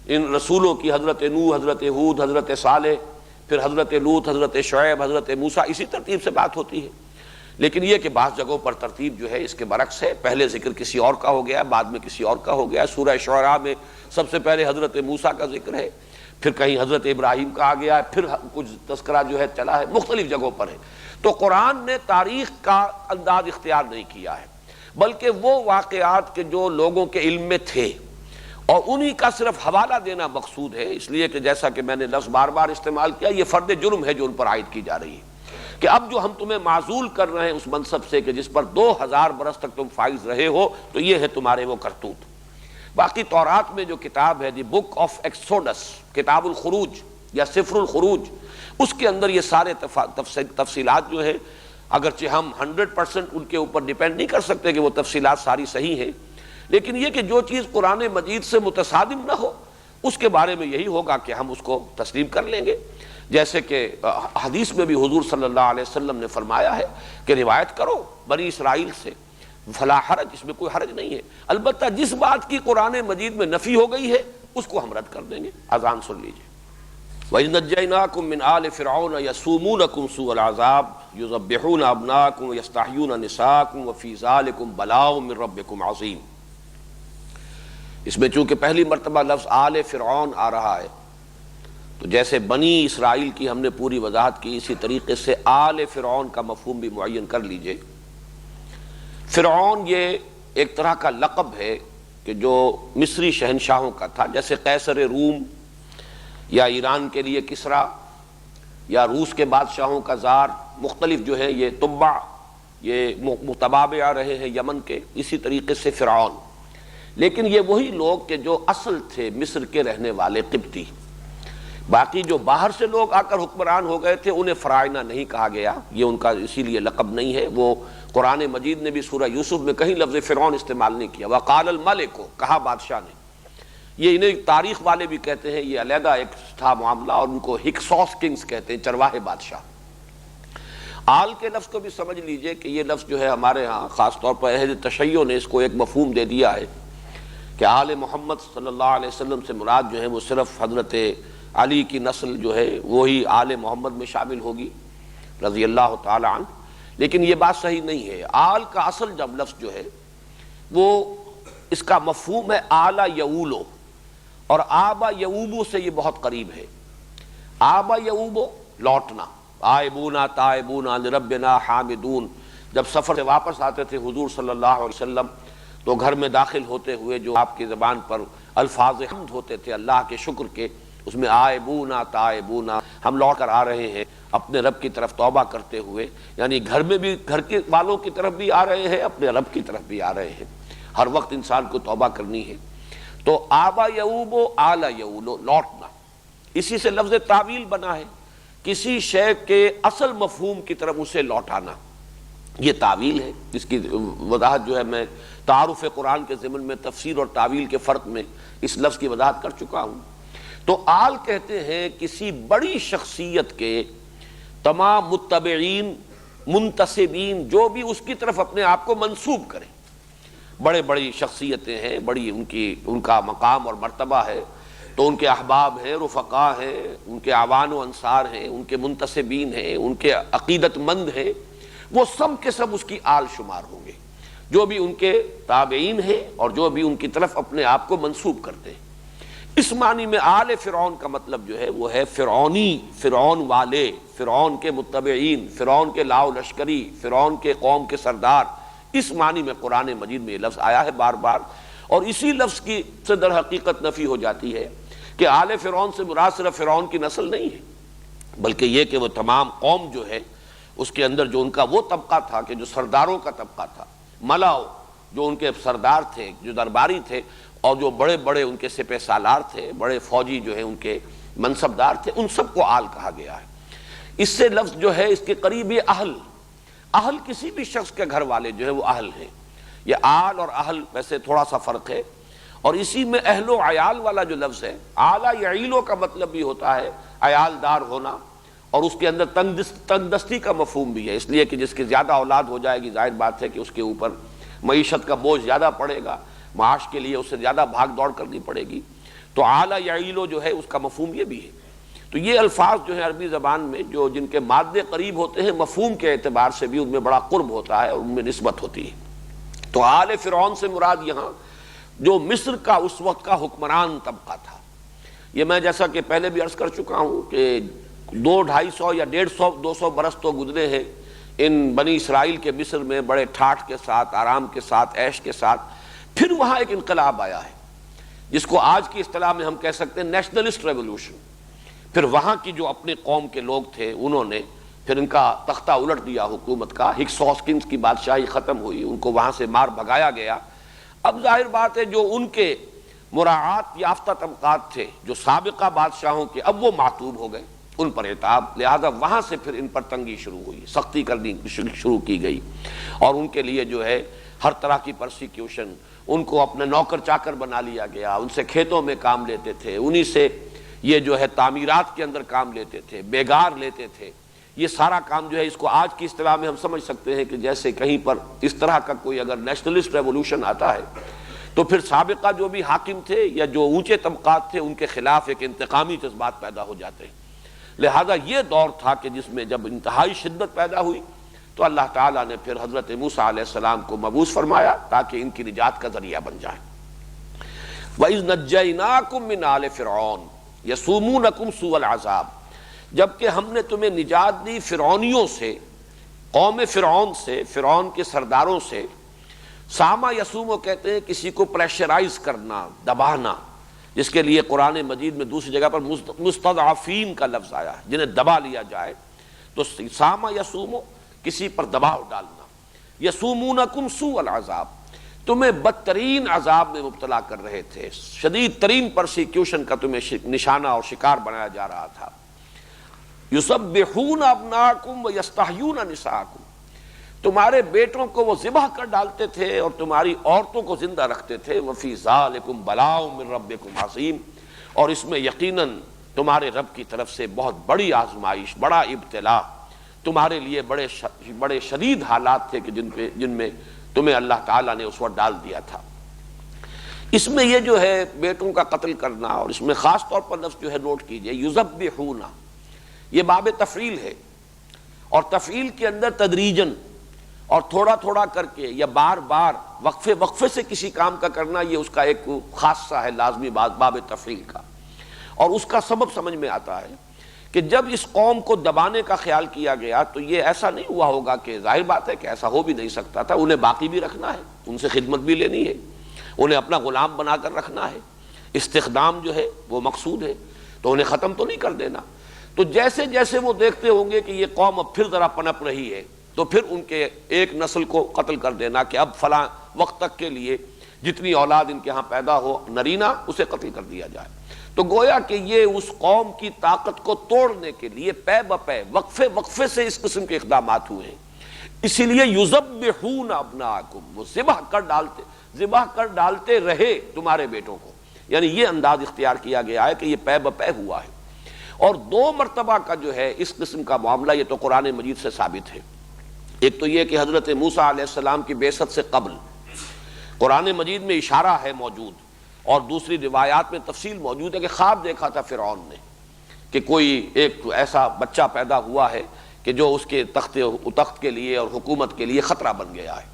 ان رسولوں کی، حضرت نوح، حضرت ہود، حضرت صالح، پھر حضرت لوط، حضرت شعیب، حضرت موسیٰ، اسی ترتیب سے بات ہوتی ہے۔ لیکن یہ کہ بعض جگہوں پر ترتیب جو ہے اس کے برعکس ہے، پہلے ذکر کسی اور کا ہو گیا، بعد میں کسی اور کا ہو گیا۔ سورہ شعراء میں سب سے پہلے حضرت موسیٰ کا ذکر ہے، پھر کہیں حضرت ابراہیم کا آ گیا ہے، پھر کچھ تذکرہ جو ہے چلا ہے، مختلف جگہوں پر ہے۔ تو قرآن نے تاریخ کا انداز اختیار نہیں کیا ہے، بلکہ وہ واقعات کے جو لوگوں کے علم میں تھے اور انہی کا صرف حوالہ دینا مقصود ہے، اس لیے کہ جیسا کہ میں نے لفظ بار بار استعمال کیا، یہ فرد جرم ہے جو ان پر عائد کی جا رہی ہے کہ اب جو ہم تمہیں معزول کر رہے ہیں اس منصب سے کہ جس پر 2000 برس تک تم فائز رہے ہو، تو یہ ہے تمہارے وہ کرتوت۔ باقی تورات میں جو کتاب ہے دی بک آف ایکسوڈس، کتاب الخروج یا سفر الخروج، اس کے اندر یہ سارے تفصیلات جو ہیں، اگرچہ ہم 100% ان کے اوپر ڈیپینڈ نہیں کر سکتے کہ وہ تفصیلات ساری صحیح ہیں، لیکن یہ کہ جو چیز قرآن مجید سے متصادم نہ ہو اس کے بارے میں یہی ہوگا کہ ہم اس کو تسلیم کر لیں گے۔ جیسے کہ حدیث میں بھی حضور صلی اللہ علیہ وسلم نے فرمایا ہے کہ روایت کرو بنی اسرائیل سے، فلا حرج، اس میں کوئی حرج نہیں ہے، البتہ جس بات کی قرآن مجید میں نفی ہو گئی ہے اس کو ہم رد کر دیں گے۔ اذان سن لیجیے۔ وَإِذْ نَجَّيْنَاكُمْ مِنْ آلِ فِرْعَوْنَ يَسُومُونَكُمْ سُوءَ الْعَذَابِ يُذَبِّحُونَ أَبْنَاءَكُمْ وَيَسْتَحْيُونَ نِسَاءَكُمْ وَفِي ذَلِكُمْ بَلَاءٌ مِّن رَبِّكُمْ عَظِيمٌ۔ اس میں چونکہ پہلی مرتبہ لفظ آل فرعون آ رہا ہے، تو جیسے بنی اسرائیل کی ہم نے پوری وضاحت کی، اسی طریقے سے آل فرعون کا مفہوم بھی معین کر لیجئے۔ فرعون یہ ایک طرح کا لقب ہے کہ جو مصری شہنشاہوں کا تھا، جیسے قیصر روم یا ایران کے لیے کسریٰ یا روس کے بادشاہوں کا زار مختلف جو ہے یہ تبع یہ متبابع رہے ہیں یمن کے، اسی طریقے سے فرعون، لیکن یہ وہی لوگ کہ جو اصل تھے مصر کے رہنے والے قبطی۔ باقی جو باہر سے لوگ آ کر حکمران ہو گئے تھے انہیں فراعنہ نہیں کہا گیا، یہ ان کا اسی لیے لقب نہیں ہے۔ وہ قرآن مجید نے بھی سورہ یوسف میں کہیں لفظ فرعون استعمال نہیں کیا، وقال الملک، کہا بادشاہ نے۔ یہ انہیں تاریخ والے بھی کہتے ہیں، یہ علیحدہ ایک تھا معاملہ، اور ان کو ہکسوس کنگز کہتے ہیں، چرواہے بادشاہ۔ آل کے لفظ کو بھی سمجھ لیجئے کہ یہ لفظ جو ہے ہمارے ہاں خاص طور پر اہل تشیع نے اس کو ایک مفہوم دے دیا ہے کہ آل محمد صلی اللہ علیہ وسلم سے مراد جو ہے وہ صرف حضرت علی کی نسل جو ہے وہی آل محمد میں شامل ہوگی رضی اللہ تعالی عنہ، لیکن یہ بات صحیح نہیں ہے۔ آل کا اصل جب لفظ جو ہے وہ اس کا مفہوم ہے آلا یعولو، اور آبا یعوبو سے یہ بہت قریب ہے۔ آبا یعوبو لوٹنا، آئبونا تائبونا لربنا حامدون، جب سفر سے واپس آتے تھے حضور صلی اللہ علیہ وسلم تو گھر میں داخل ہوتے ہوئے جو آپ کی زبان پر الفاظ حمد ہوتے تھے اللہ کے شکر کے، اس میں آئبونا تائبونا، ہم لوٹ کر آ رہے ہیں اپنے رب کی طرف توبہ کرتے ہوئے، یعنی گھر میں بھی گھر کے والوں کی طرف بھی آ رہے ہیں، اپنے رب کی طرف بھی آ رہے ہیں، ہر وقت انسان کو توبہ کرنی ہے۔ تو آبا یعوبو آلا یعولو، لوٹنا، اسی سے لفظ تعویل بنا ہے، کسی شے کے اصل مفہوم کی طرف اسے لوٹانا، یہ تعویل ہے۔ اس کی وضاحت جو ہے میں تعارف قرآن کے ضمن میں تفسیر اور تعویل کے فرق میں اس لفظ کی وضاحت کر چکا ہوں۔ تو آل کہتے ہیں کسی بڑی شخصیت کے تمام متبعین منتسبین جو بھی اس کی طرف اپنے آپ کو منسوب کریں، بڑے بڑی شخصیتیں ہیں، بڑی ان کا مقام اور مرتبہ ہے، تو ان کے احباب ہیں، رفقا ہیں، ان کے اعوان و انصار ہیں، ان کے منتسبین ہیں، ان کے عقیدت مند ہیں، وہ سب کے سب اس کی آل شمار ہوں گے، جو بھی ان کے تابعین ہیں اور جو بھی ان کی طرف اپنے آپ کو منسوب کرتے ہیں۔ اس معنی میں آل فرعون کا مطلب جو ہے وہ ہے فرعونی، فرعون والے، فرعون کے متبعین، فرعون کے لاؤ لشکری، فرعون کے قوم کے سردار، اس معنی میں قرآن مجید میں یہ لفظ آیا ہے بار بار، اور اسی لفظ کی سے در حقیقت نفی ہو جاتی ہے کہ آل فرعون سے مراد صرف فرعون کی نسل نہیں ہے، بلکہ یہ کہ وہ تمام قوم جو ہے اس کے اندر جو ان کا وہ طبقہ تھا کہ جو سرداروں کا طبقہ تھا، ملاؤ جو ان کے سردار تھے، جو درباری تھے، اور جو بڑے بڑے ان کے سپہ سالار تھے، بڑے فوجی جو ہیں ان کے منصبدار تھے، ان سب کو آل کہا گیا ہے۔ اس سے لفظ جو ہے اس کے قریب یہ اہل، اہل کسی بھی شخص کے گھر والے جو ہے وہ اہل ہیں۔ یہ آل اور اہل ویسے تھوڑا سا فرق ہے، اور اسی میں اہل و عیال والا جو لفظ ہے، آلا یعیلو کا مطلب بھی ہوتا ہے عیال دار ہونا، اور اس کے اندر تنگ دستی کا مفہوم بھی ہے، اس لیے کہ جس کی زیادہ اولاد ہو جائے گی ظاہر بات ہے کہ اس کے اوپر معیشت کا بوجھ زیادہ پڑے گا، معاش کے لیے اسے زیادہ بھاگ دوڑ کرنی پڑے گی، تو آلا یعیلو جو ہے اس کا مفہوم یہ بھی ہے۔ تو یہ الفاظ جو ہے عربی زبان میں جو جن کے مادے قریب ہوتے ہیں، مفہوم کے اعتبار سے بھی ان میں بڑا قرب ہوتا ہے اور ان میں نسبت ہوتی ہے۔ تو آل فرعون سے مراد یہاں جو مصر کا اس وقت کا حکمران طبقہ تھا، یہ میں جیسا کہ پہلے بھی عرض کر چکا ہوں کہ 200-250 یا 150-200 برس تو گزرے ہیں ان بنی اسرائیل کے مصر میں بڑے ٹھاٹھ کے ساتھ، آرام کے ساتھ، عیش کے ساتھ۔ پھر وہاں ایک انقلاب آیا ہے جس کو آج کی اصطلاح میں ہم کہہ سکتے ہیں نیشنلسٹ ریولوشن۔ پھر وہاں کی جو اپنے قوم کے لوگ تھے انہوں نے پھر ان کا تختہ الٹ دیا حکومت کا، ہکسوس کنگز کی بادشاہی ختم ہوئی، ان کو وہاں سے مار بھگایا گیا۔ اب ظاہر بات ہے جو ان کے مراعات یافتہ طبقات تھے جو سابقہ بادشاہوں کے، اب وہ معتوب ہو گئے، ان پر عتاب، لہذا وہاں سے پھر ان پر تنگی شروع ہوئی، سختی کرنی شروع کی گئی، اور ان کے لیے جو ہے ہر طرح کی پرسیکیوشن، ان کو اپنے نوکر چاکر بنا لیا گیا، ان سے کھیتوں میں کام لیتے تھے، انہی سے یہ جو ہے تعمیرات کے اندر کام لیتے تھے، بیگار لیتے تھے۔ یہ سارا کام جو ہے اس کو آج کی اصطلاح میں ہم سمجھ سکتے ہیں کہ جیسے کہیں پر اس طرح کا کوئی اگر نیشنلسٹ ریولوشن آتا ہے تو پھر سابقہ جو بھی حاکم تھے یا جو اونچے طبقات تھے ان کے خلاف ایک انتقامی جذبات پیدا ہو جاتے ہیں۔ لہذا یہ دور تھا کہ جس میں جب انتہائی شدت پیدا ہوئی تو اللہ تعالیٰ نے پھر حضرت موسیٰ علیہ السلام کو مبعوث فرمایا تاکہ ان کی نجات کا ذریعہ بن جائے۔ وَإِذْ نَجَّيْنَاكُمْ مِنْ آلِ فِرْعَوْنَ يَسُومُونَكُمْ سُوءَ الْعَذَابِ، جبکہ ہم نے تمہیں نجات دی فرعونیوں سے، قوم فرعون سے، فرعون کے سرداروں سے۔ ساما یسومو کہتے ہیں کسی کو پریشرائز کرنا، دبانا، جس کے لیے قرآن مجید میں دوسری جگہ پر مستضعفین کا لفظ آیا ہے، جنہیں دبا لیا جائے۔ تو ساما یسومو کسی پر دباؤ ڈالنا، یسومونکم سوء العذاب تمہیں بدترین عذاب میں مبتلا کر رہے تھے، شدید ترین پرسیکیوشن کا تمہیں نشانہ اور شکار بنایا جا رہا تھا۔ یذبحون ابناءکم ویستحیون نساءکم تمہارے بیٹوں کو وہ ذبح کر ڈالتے تھے اور تمہاری عورتوں کو زندہ رکھتے تھے۔ وفی ذالکم بلاء من ربکم عظیم اور اس میں یقیناً تمہارے رب کی طرف سے بہت بڑی آزمائش، بڑا ابتلا، تمہارے لیے بڑے شدید حالات تھے کہ جن میں تمہیں اللہ تعالیٰ نے اس وقت ڈال دیا تھا۔ اس میں یہ جو ہے بیٹوں کا قتل کرنا، اور اس میں خاص طور پر لفظ جو ہے نوٹ کیجئے یذبحون، یہ باب تفعیل ہے، اور تفعیل کے اندر تدریجن اور تھوڑا تھوڑا کر کے یا بار بار وقفے سے کسی کام کا کرنا، یہ اس کا ایک خاصہ ہے لازمی باب تفعیل کا۔ اور اس کا سبب سمجھ میں آتا ہے کہ جب اس قوم کو دبانے کا خیال کیا گیا تو یہ ایسا نہیں ہوا ہوگا کہ ظاہر بات ہے کہ ایسا ہو بھی نہیں سکتا تھا، انہیں باقی بھی رکھنا ہے، ان سے خدمت بھی لینی ہے، انہیں اپنا غلام بنا کر رکھنا ہے، استخدام جو ہے وہ مقصود ہے، تو انہیں ختم تو نہیں کر دینا۔ تو جیسے جیسے وہ دیکھتے ہوں گے کہ یہ قوم اب پھر ذرا پنپ رہی ہے تو پھر ان کے ایک نسل کو قتل کر دینا کہ اب فلاں وقت تک کے لیے جتنی اولاد ان کے ہاں پیدا ہو نرینہ اسے قتل کر دیا جائے۔ تو گویا کہ یہ اس قوم کی طاقت کو توڑنے کے لیے پے بپے وقفے سے اس قسم کے اقدامات ہوئے ہیں۔ اسی لیے یذبحون ابناءکم وہ ذبح کر ڈالتے رہے تمہارے بیٹوں کو، یعنی یہ انداز اختیار کیا گیا ہے کہ یہ پے بپے ہوا ہے۔ اور 2 مرتبہ کا جو ہے اس قسم کا معاملہ یہ تو قرآن مجید سے ثابت ہے۔ ایک تو یہ کہ حضرت موسیٰ علیہ السلام کی بعثت سے قبل قرآن مجید میں اشارہ ہے موجود، اور دوسری روایات میں تفصیل موجود ہے کہ خواب دیکھا تھا فرعون نے کہ کوئی ایک ایسا بچہ پیدا ہوا ہے کہ جو اس کے تخت کے لیے اور حکومت کے لیے خطرہ بن گیا ہے۔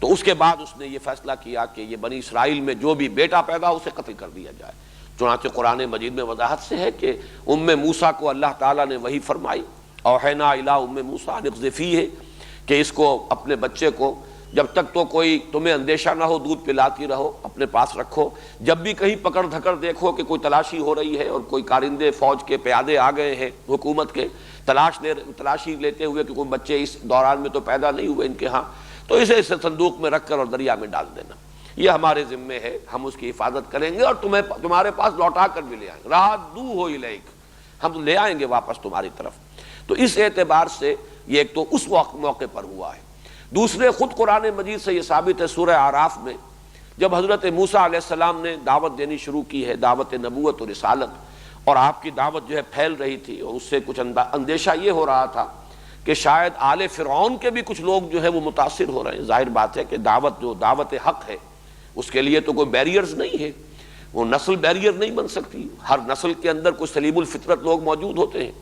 تو اس کے بعد اس نے یہ فیصلہ کیا کہ یہ بنی اسرائیل میں جو بھی بیٹا پیدا اسے قتل کر دیا جائے۔ چنانچہ قرآن مجید میں وضاحت سے ہے کہ موسیٰ کو اللہ تعالیٰ نے وحی فرمائی، اوحینا الی موسیٰ ان اقذفیہ، کہ اس کو اپنے بچے کو جب تک تو کوئی تمہیں اندیشہ نہ ہو دودھ پلاتی رہو، اپنے پاس رکھو، جب بھی کہیں پکڑ دھکڑ دیکھو کہ کوئی تلاشی ہو رہی ہے اور کوئی کارندے فوج کے پیادے آ گئے ہیں حکومت کے تلاشی لیتے ہوئے کہ کوئی بچے اس دوران میں تو پیدا نہیں ہوئے ان کے ہاں، تو اسے صندوق میں رکھ کر اور دریا میں ڈال دینا، یہ ہمارے ذمے ہے، ہم اس کی حفاظت کریں گے اور تمہارے پاس لوٹا کر بھی لے آئیں گے، رادوہ الیک، ہم لے آئیں گے واپس تمہاری طرف۔ تو اس اعتبار سے یہ ایک تو اس موقع پر ہوا ہے۔ دوسرے خود قرآن مجید سے یہ ثابت ہے سورہ اعراف میں جب حضرت موسیٰ علیہ السلام نے دعوت دینی شروع کی ہے، دعوت نبوت و رسالت، اور آپ کی دعوت جو ہے پھیل رہی تھی، اور اس سے کچھ اندیشہ یہ ہو رہا تھا کہ شاید آل فرعون کے بھی کچھ لوگ جو ہے وہ متاثر ہو رہے ہیں۔ ظاہر بات ہے کہ دعوت حق ہے اس کے لیے تو کوئی بیریئرز نہیں ہے، وہ نسل بیریئر نہیں بن سکتی، ہر نسل کے اندر کچھ سلیم الفطرت لوگ موجود ہوتے ہیں۔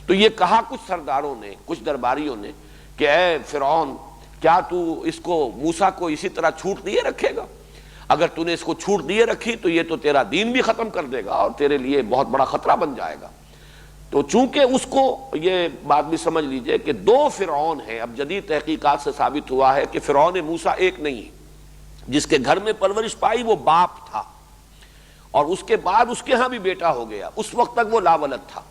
تو یہ کہا کچھ سرداروں نے، کچھ درباریوں نے کہ اے فرعون، کیا تو اس کو موسیٰ کو اسی طرح چھوٹ دیے رکھے گا؟ اگر تو نے اس کو چھوٹ دیے رکھی تو یہ تو تیرا دین بھی ختم کر دے گا اور تیرے لیے بہت بڑا خطرہ بن جائے گا۔ تو چونکہ اس کو یہ بات بھی سمجھ لیجئے کہ 2 فرعون ہیں، اب جدید تحقیقات سے ثابت ہوا ہے کہ فرعون موسیٰ ایک نہیں ہے، جس کے گھر میں پرورش پائی وہ باپ تھا، اور اس کے بعد اس کے ہاں بھی بیٹا ہو گیا، اس وقت تک وہ لاولد تھا،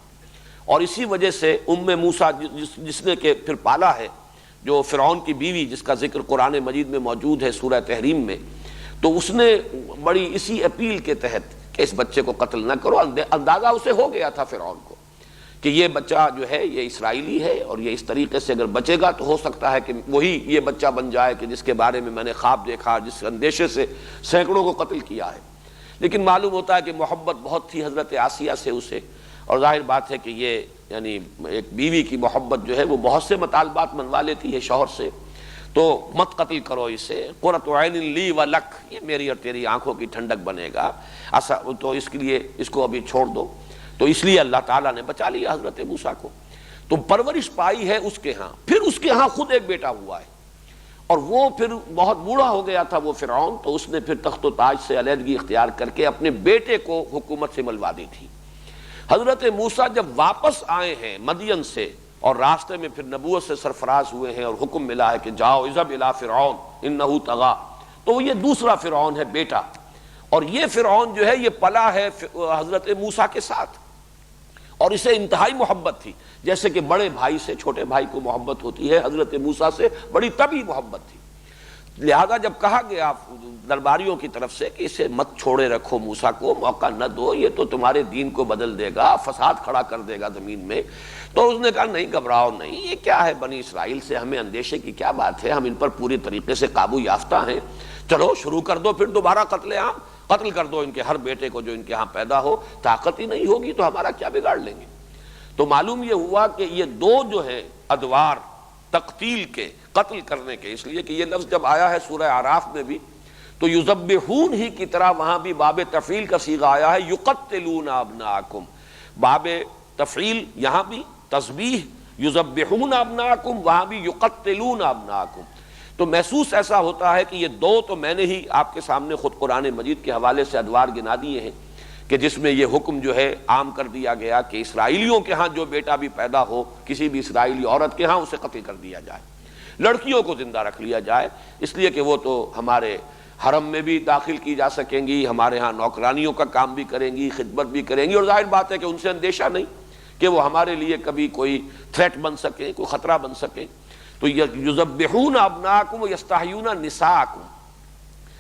اور اسی وجہ سے موسیٰ جس نے کہ پھر پالا ہے، جو فرعون کی بیوی جس کا ذکر قرآن مجید میں موجود ہے سورہ تحریم میں، تو اس نے بڑی اسی اپیل کے تحت کہ اس بچے کو قتل نہ کرو، اندازہ اسے ہو گیا تھا فرعون کو کہ یہ بچہ جو ہے یہ اسرائیلی ہے اور یہ اس طریقے سے اگر بچے گا تو ہو سکتا ہے کہ وہی یہ بچہ بن جائے کہ جس کے بارے میں میں نے خواب دیکھا، جس اندیشے سے سینکڑوں کو قتل کیا ہے۔ لیکن معلوم ہوتا ہے کہ محبت بہت تھی حضرت آسیہ سے اسے، اور ظاہر بات ہے کہ یہ یعنی ایک بیوی کی محبت جو ہے وہ بہت سے مطالبات منوا لیتی ہے شوہر سے، تو مت قتل کرو اسے، قرۃ عین لی و لک، یہ میری اور تیری آنکھوں کی ٹھنڈک بنے گا، تو اس کے لیے اس کو ابھی چھوڑ دو۔ تو اس لیے اللہ تعالیٰ نے بچا لیا حضرت موسیٰ کو، تو پرورش پائی ہے اس کے ہاں، پھر اس کے ہاں خود ایک بیٹا ہوا ہے، اور وہ پھر بہت بوڑھا ہو گیا تھا وہ فرعون، تو اس نے پھر تخت و تاج سے علیحدگی اختیار کر کے اپنے بیٹے کو حکومت سے ملوا دی تھی۔ حضرت موسیٰ جب واپس آئے ہیں مدین سے اور راستے میں پھر نبوت سے سرفراز ہوئے ہیں اور حکم ملا ہے کہ جاؤ اذهب الی فرعون انہ طغی، تو یہ دوسرا فرعون ہے بیٹا، اور یہ فرعون جو ہے یہ پلا ہے حضرت موسیٰ کے ساتھ، اور اسے انتہائی محبت تھی، جیسے کہ بڑے بھائی سے چھوٹے بھائی کو محبت ہوتی ہے، حضرت موسیٰ سے بڑی طبعی محبت تھی۔ لہذا جب کہا گیا درباریوں کی طرف سے کہ اسے مت چھوڑے رکھو، موسیٰ کو موقع نہ دو، یہ تو تمہارے دین کو بدل دے گا، فساد کھڑا کر دے گا زمین میں، تو اس نے کہا نہیں گھبراؤ نہیں، یہ کیا ہے بنی اسرائیل سے ہمیں اندیشے کی کیا بات ہے، ہم ان پر پوری طریقے سے قابو یافتہ ہیں، چلو شروع کر دو پھر دوبارہ قتل عام، قتل کر دو ان کے ہر بیٹے کو جو ان کے ہاں پیدا ہو، طاقت ہی نہیں ہوگی تو ہمارا کیا بگاڑ لیں گے۔ تو معلوم یہ ہوا کہ یہ دو جو ہے ادوار تقتیل کے، قتل کرنے کے، اس لیے کہ یہ لفظ جب آیا ہے سورہ اعراف میں بھی تو یذبحون ہی کی طرح وہاں بھی باب تفعیل کا صیغہ آیا ہے، یقتلون ابناءکم، باب تفعیل یہاں بھی تسبیح، یذبحون ابناءکم، وہاں بھی یقتلون ابناءکم۔ تو محسوس ایسا ہوتا ہے کہ یہ دو تو میں نے ہی آپ کے سامنے خود قرآن مجید کے حوالے سے ادوار گنا دیے ہیں کہ جس میں یہ حکم جو ہے عام کر دیا گیا کہ اسرائیلیوں کے ہاں جو بیٹا بھی پیدا ہو کسی بھی اسرائیلی عورت کے ہاں اسے قتل کر دیا جائے، لڑکیوں کو زندہ رکھ لیا جائے، اس لیے کہ وہ تو ہمارے حرم میں بھی داخل کی جا سکیں گی، ہمارے ہاں نوکرانیوں کا کام بھی کریں گی، خدمت بھی کریں گی، اور ظاہر بات ہے کہ ان سے اندیشہ نہیں کہ وہ ہمارے لیے کبھی کوئی تھریٹ بن سکیں، کوئی خطرہ بن سکیں۔ تو یذبحون ابناءکم ویستحیون نساءکم،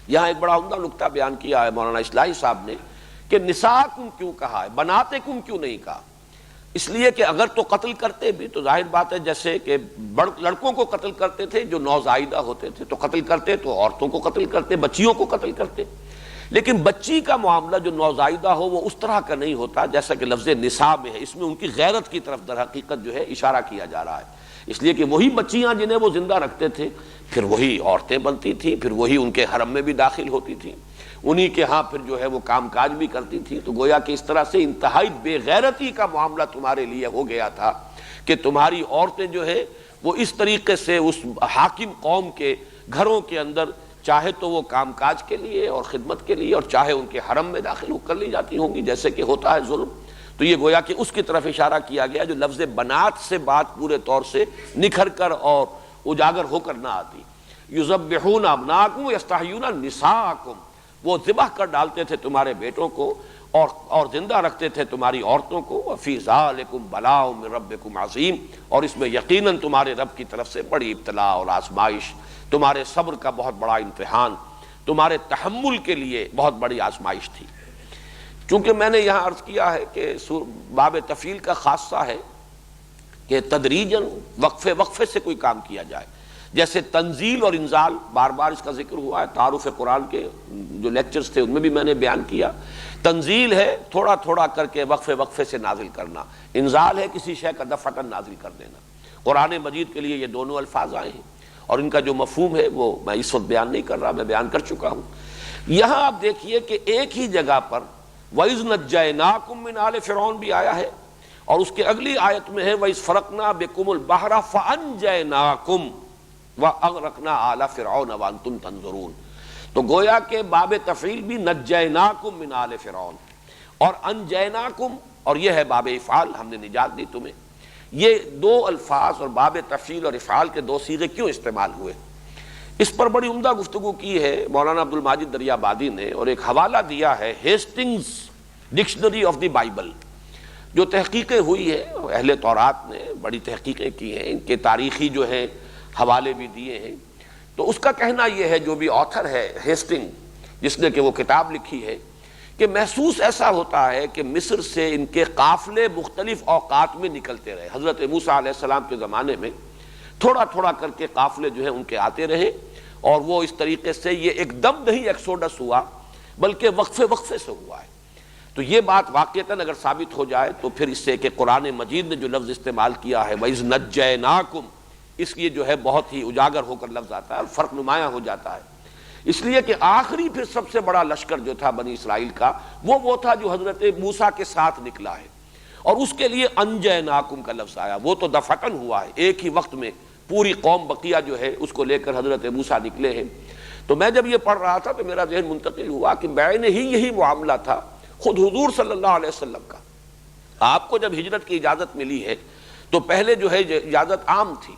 یہاں ایک بڑا عمدہ نکتہ بیان کیا ہے مولانا اصلاحی صاحب نے کہ نساءکم کیوں کہا ہے، بناتکم کیوں نہیں کہا؟ اس لیے کہ اگر تو قتل کرتے بھی تو ظاہر بات ہے جیسے کہ لڑکوں کو قتل کرتے تھے جو نوزائیدہ ہوتے تھے تو قتل کرتے، تو عورتوں کو قتل کرتے، بچیوں کو قتل کرتے، لیکن بچی کا معاملہ جو نوزائیدہ ہو وہ اس طرح کا نہیں ہوتا جیسا کہ لفظ نساء میں ہے، اس میں ان کی غیرت کی طرف در حقیقت جو ہے اشارہ کیا جا رہا ہے، اس لیے کہ وہی بچیاں جنہیں وہ زندہ رکھتے تھے پھر وہی عورتیں بنتی تھیں، پھر وہی ان کے حرم میں بھی داخل ہوتی تھیں، انہی کے ہاں پھر جو ہے وہ کام کاج بھی کرتی تھی، تو گویا کہ اس طرح سے انتہائی بے غیرتی کا معاملہ تمہارے لیے ہو گیا تھا کہ تمہاری عورتیں جو ہے وہ اس طریقے سے اس حاکم قوم کے گھروں کے اندر چاہے تو وہ کام کاج کے لیے اور خدمت کے لیے اور چاہے ان کے حرم میں داخل کر لی جاتی ہوں گی جیسے کہ ہوتا ہے ظلم۔ تو یہ گویا کہ اس کی طرف اشارہ کیا گیا جو لفظ بنات سے بات پورے طور سے نکھر کر اور اجاگر ہو کر نہ آتی۔ یذبحون ابناءکم ویستحیون نساءکم، وہ ذبح کر ڈالتے تھے تمہارے بیٹوں کو اور زندہ رکھتے تھے تمہاری عورتوں کو، وفی ذالکم بلاء من ربکم عظیم، اور اس میں یقیناً تمہارے رب کی طرف سے بڑی ابتلاء اور آزمائش، تمہارے صبر کا بہت بڑا امتحان، تمہارے تحمل کے لیے بہت بڑی آزمائش تھی۔ چونکہ میں نے یہاں عرض کیا ہے کہ باب تفعیل کا خاصہ ہے کہ تدریجاً وقفے وقفے سے کوئی کام کیا جائے، جیسے تنزیل اور انزال بار بار اس کا ذکر ہوا ہے، تعارف قرآن کے جو لیکچرز تھے ان میں بھی میں نے بیان کیا۔ تنزیل ہے تھوڑا تھوڑا کر کے وقفے وقفے سے نازل کرنا، انزال ہے کسی شے کا دفعتاً نازل کر دینا۔ قرآن مجید کے لیے یہ دونوں الفاظ آئے ہیں اور ان کا جو مفہوم ہے وہ میں اس وقت بیان نہیں کر رہا، میں بیان کر چکا ہوں۔ یہاں آپ دیکھیے کہ ایک ہی جگہ پر وَإِذْ نَجَّيْنَاكُمْ مِنْ آلِ فِرْعَوْنَ بھی آیا ہے، اور اس کے اگلی آیت میں ہے وَإِذْ فَرَقْنَا بِكُمُ الْبَحْرَ فَأَنْجَيْنَاكُمْ وَأَغْرَقْنَا آلَ فِرْعَوْنَ وَأَنْتُمْ تَنْظُرُونَ۔ تو گویا کہ باب تفعیل بھی نجیناکم من آل فرعون، اور انجیناکم، اور یہ ہے باب افعال، ہم نے نجات دی تمہیں۔ یہ دو الفاظ اور باب تفعیل اور افعال کے دو صیغے کیوں استعمال ہوئے، اس پر بڑی عمدہ گفتگو کی ہے مولانا عبد الماجد دریابادی نے، اور ایک حوالہ دیا ہے Hastings dictionary of the Bible, جو تحقیقیں ہوئی ہے اہل تورات نے بڑی تحقیقیں کی ہیں، ان کے تاریخی جو ہے حوالے بھی دیے ہیں۔ تو اس کا کہنا یہ ہے، جو بھی آتھر ہے ہیسٹنگ جس نے کہ وہ کتاب لکھی ہے، کہ محسوس ایسا ہوتا ہے کہ مصر سے ان کے قافلے مختلف اوقات میں نکلتے رہے۔ حضرت موسیٰ علیہ السلام کے زمانے میں تھوڑا تھوڑا کر کے قافلے جو ہیں ان کے آتے رہے، اور وہ اس طریقے سے یہ ایک دم نہیں ایکسوڈس ہوا بلکہ وقفے وقفے سے ہوا ہے۔ تو یہ بات واقعتاً اگر ثابت ہو جائے تو پھر اس سے کہ قرآن مجید نے جو لفظ استعمال کیا ہے وَإِذْ نَجَّيْنَاكُمْ، اس لیے جو ہے بہت ہی اجاگر ہو کر لفظ آتا ہے اور فرق نمایاں ہو جاتا ہے، اس لیے کہ آخری پھر سب سے بڑا لشکر جو تھا بنی اسرائیل کا وہ تھا جو حضرت موسیٰ کے ساتھ نکلا ہے، اور اس کے لیے انجیناکم کا لفظ آیا، وہ تو دفعتاً ہوا ہے، ایک ہی وقت میں پوری قوم بقیہ جو ہے اس کو لے کر حضرت موسیٰ نکلے ہیں۔ تو میں جب یہ پڑھ رہا تھا تو میرا ذہن منتقل ہوا کہ بعین ہی یہی معاملہ تھا خود حضور صلی اللہ علیہ وسلم کا۔ آپ کو جب ہجرت کی اجازت ملی ہے تو پہلے جو ہے اجازت عام تھی،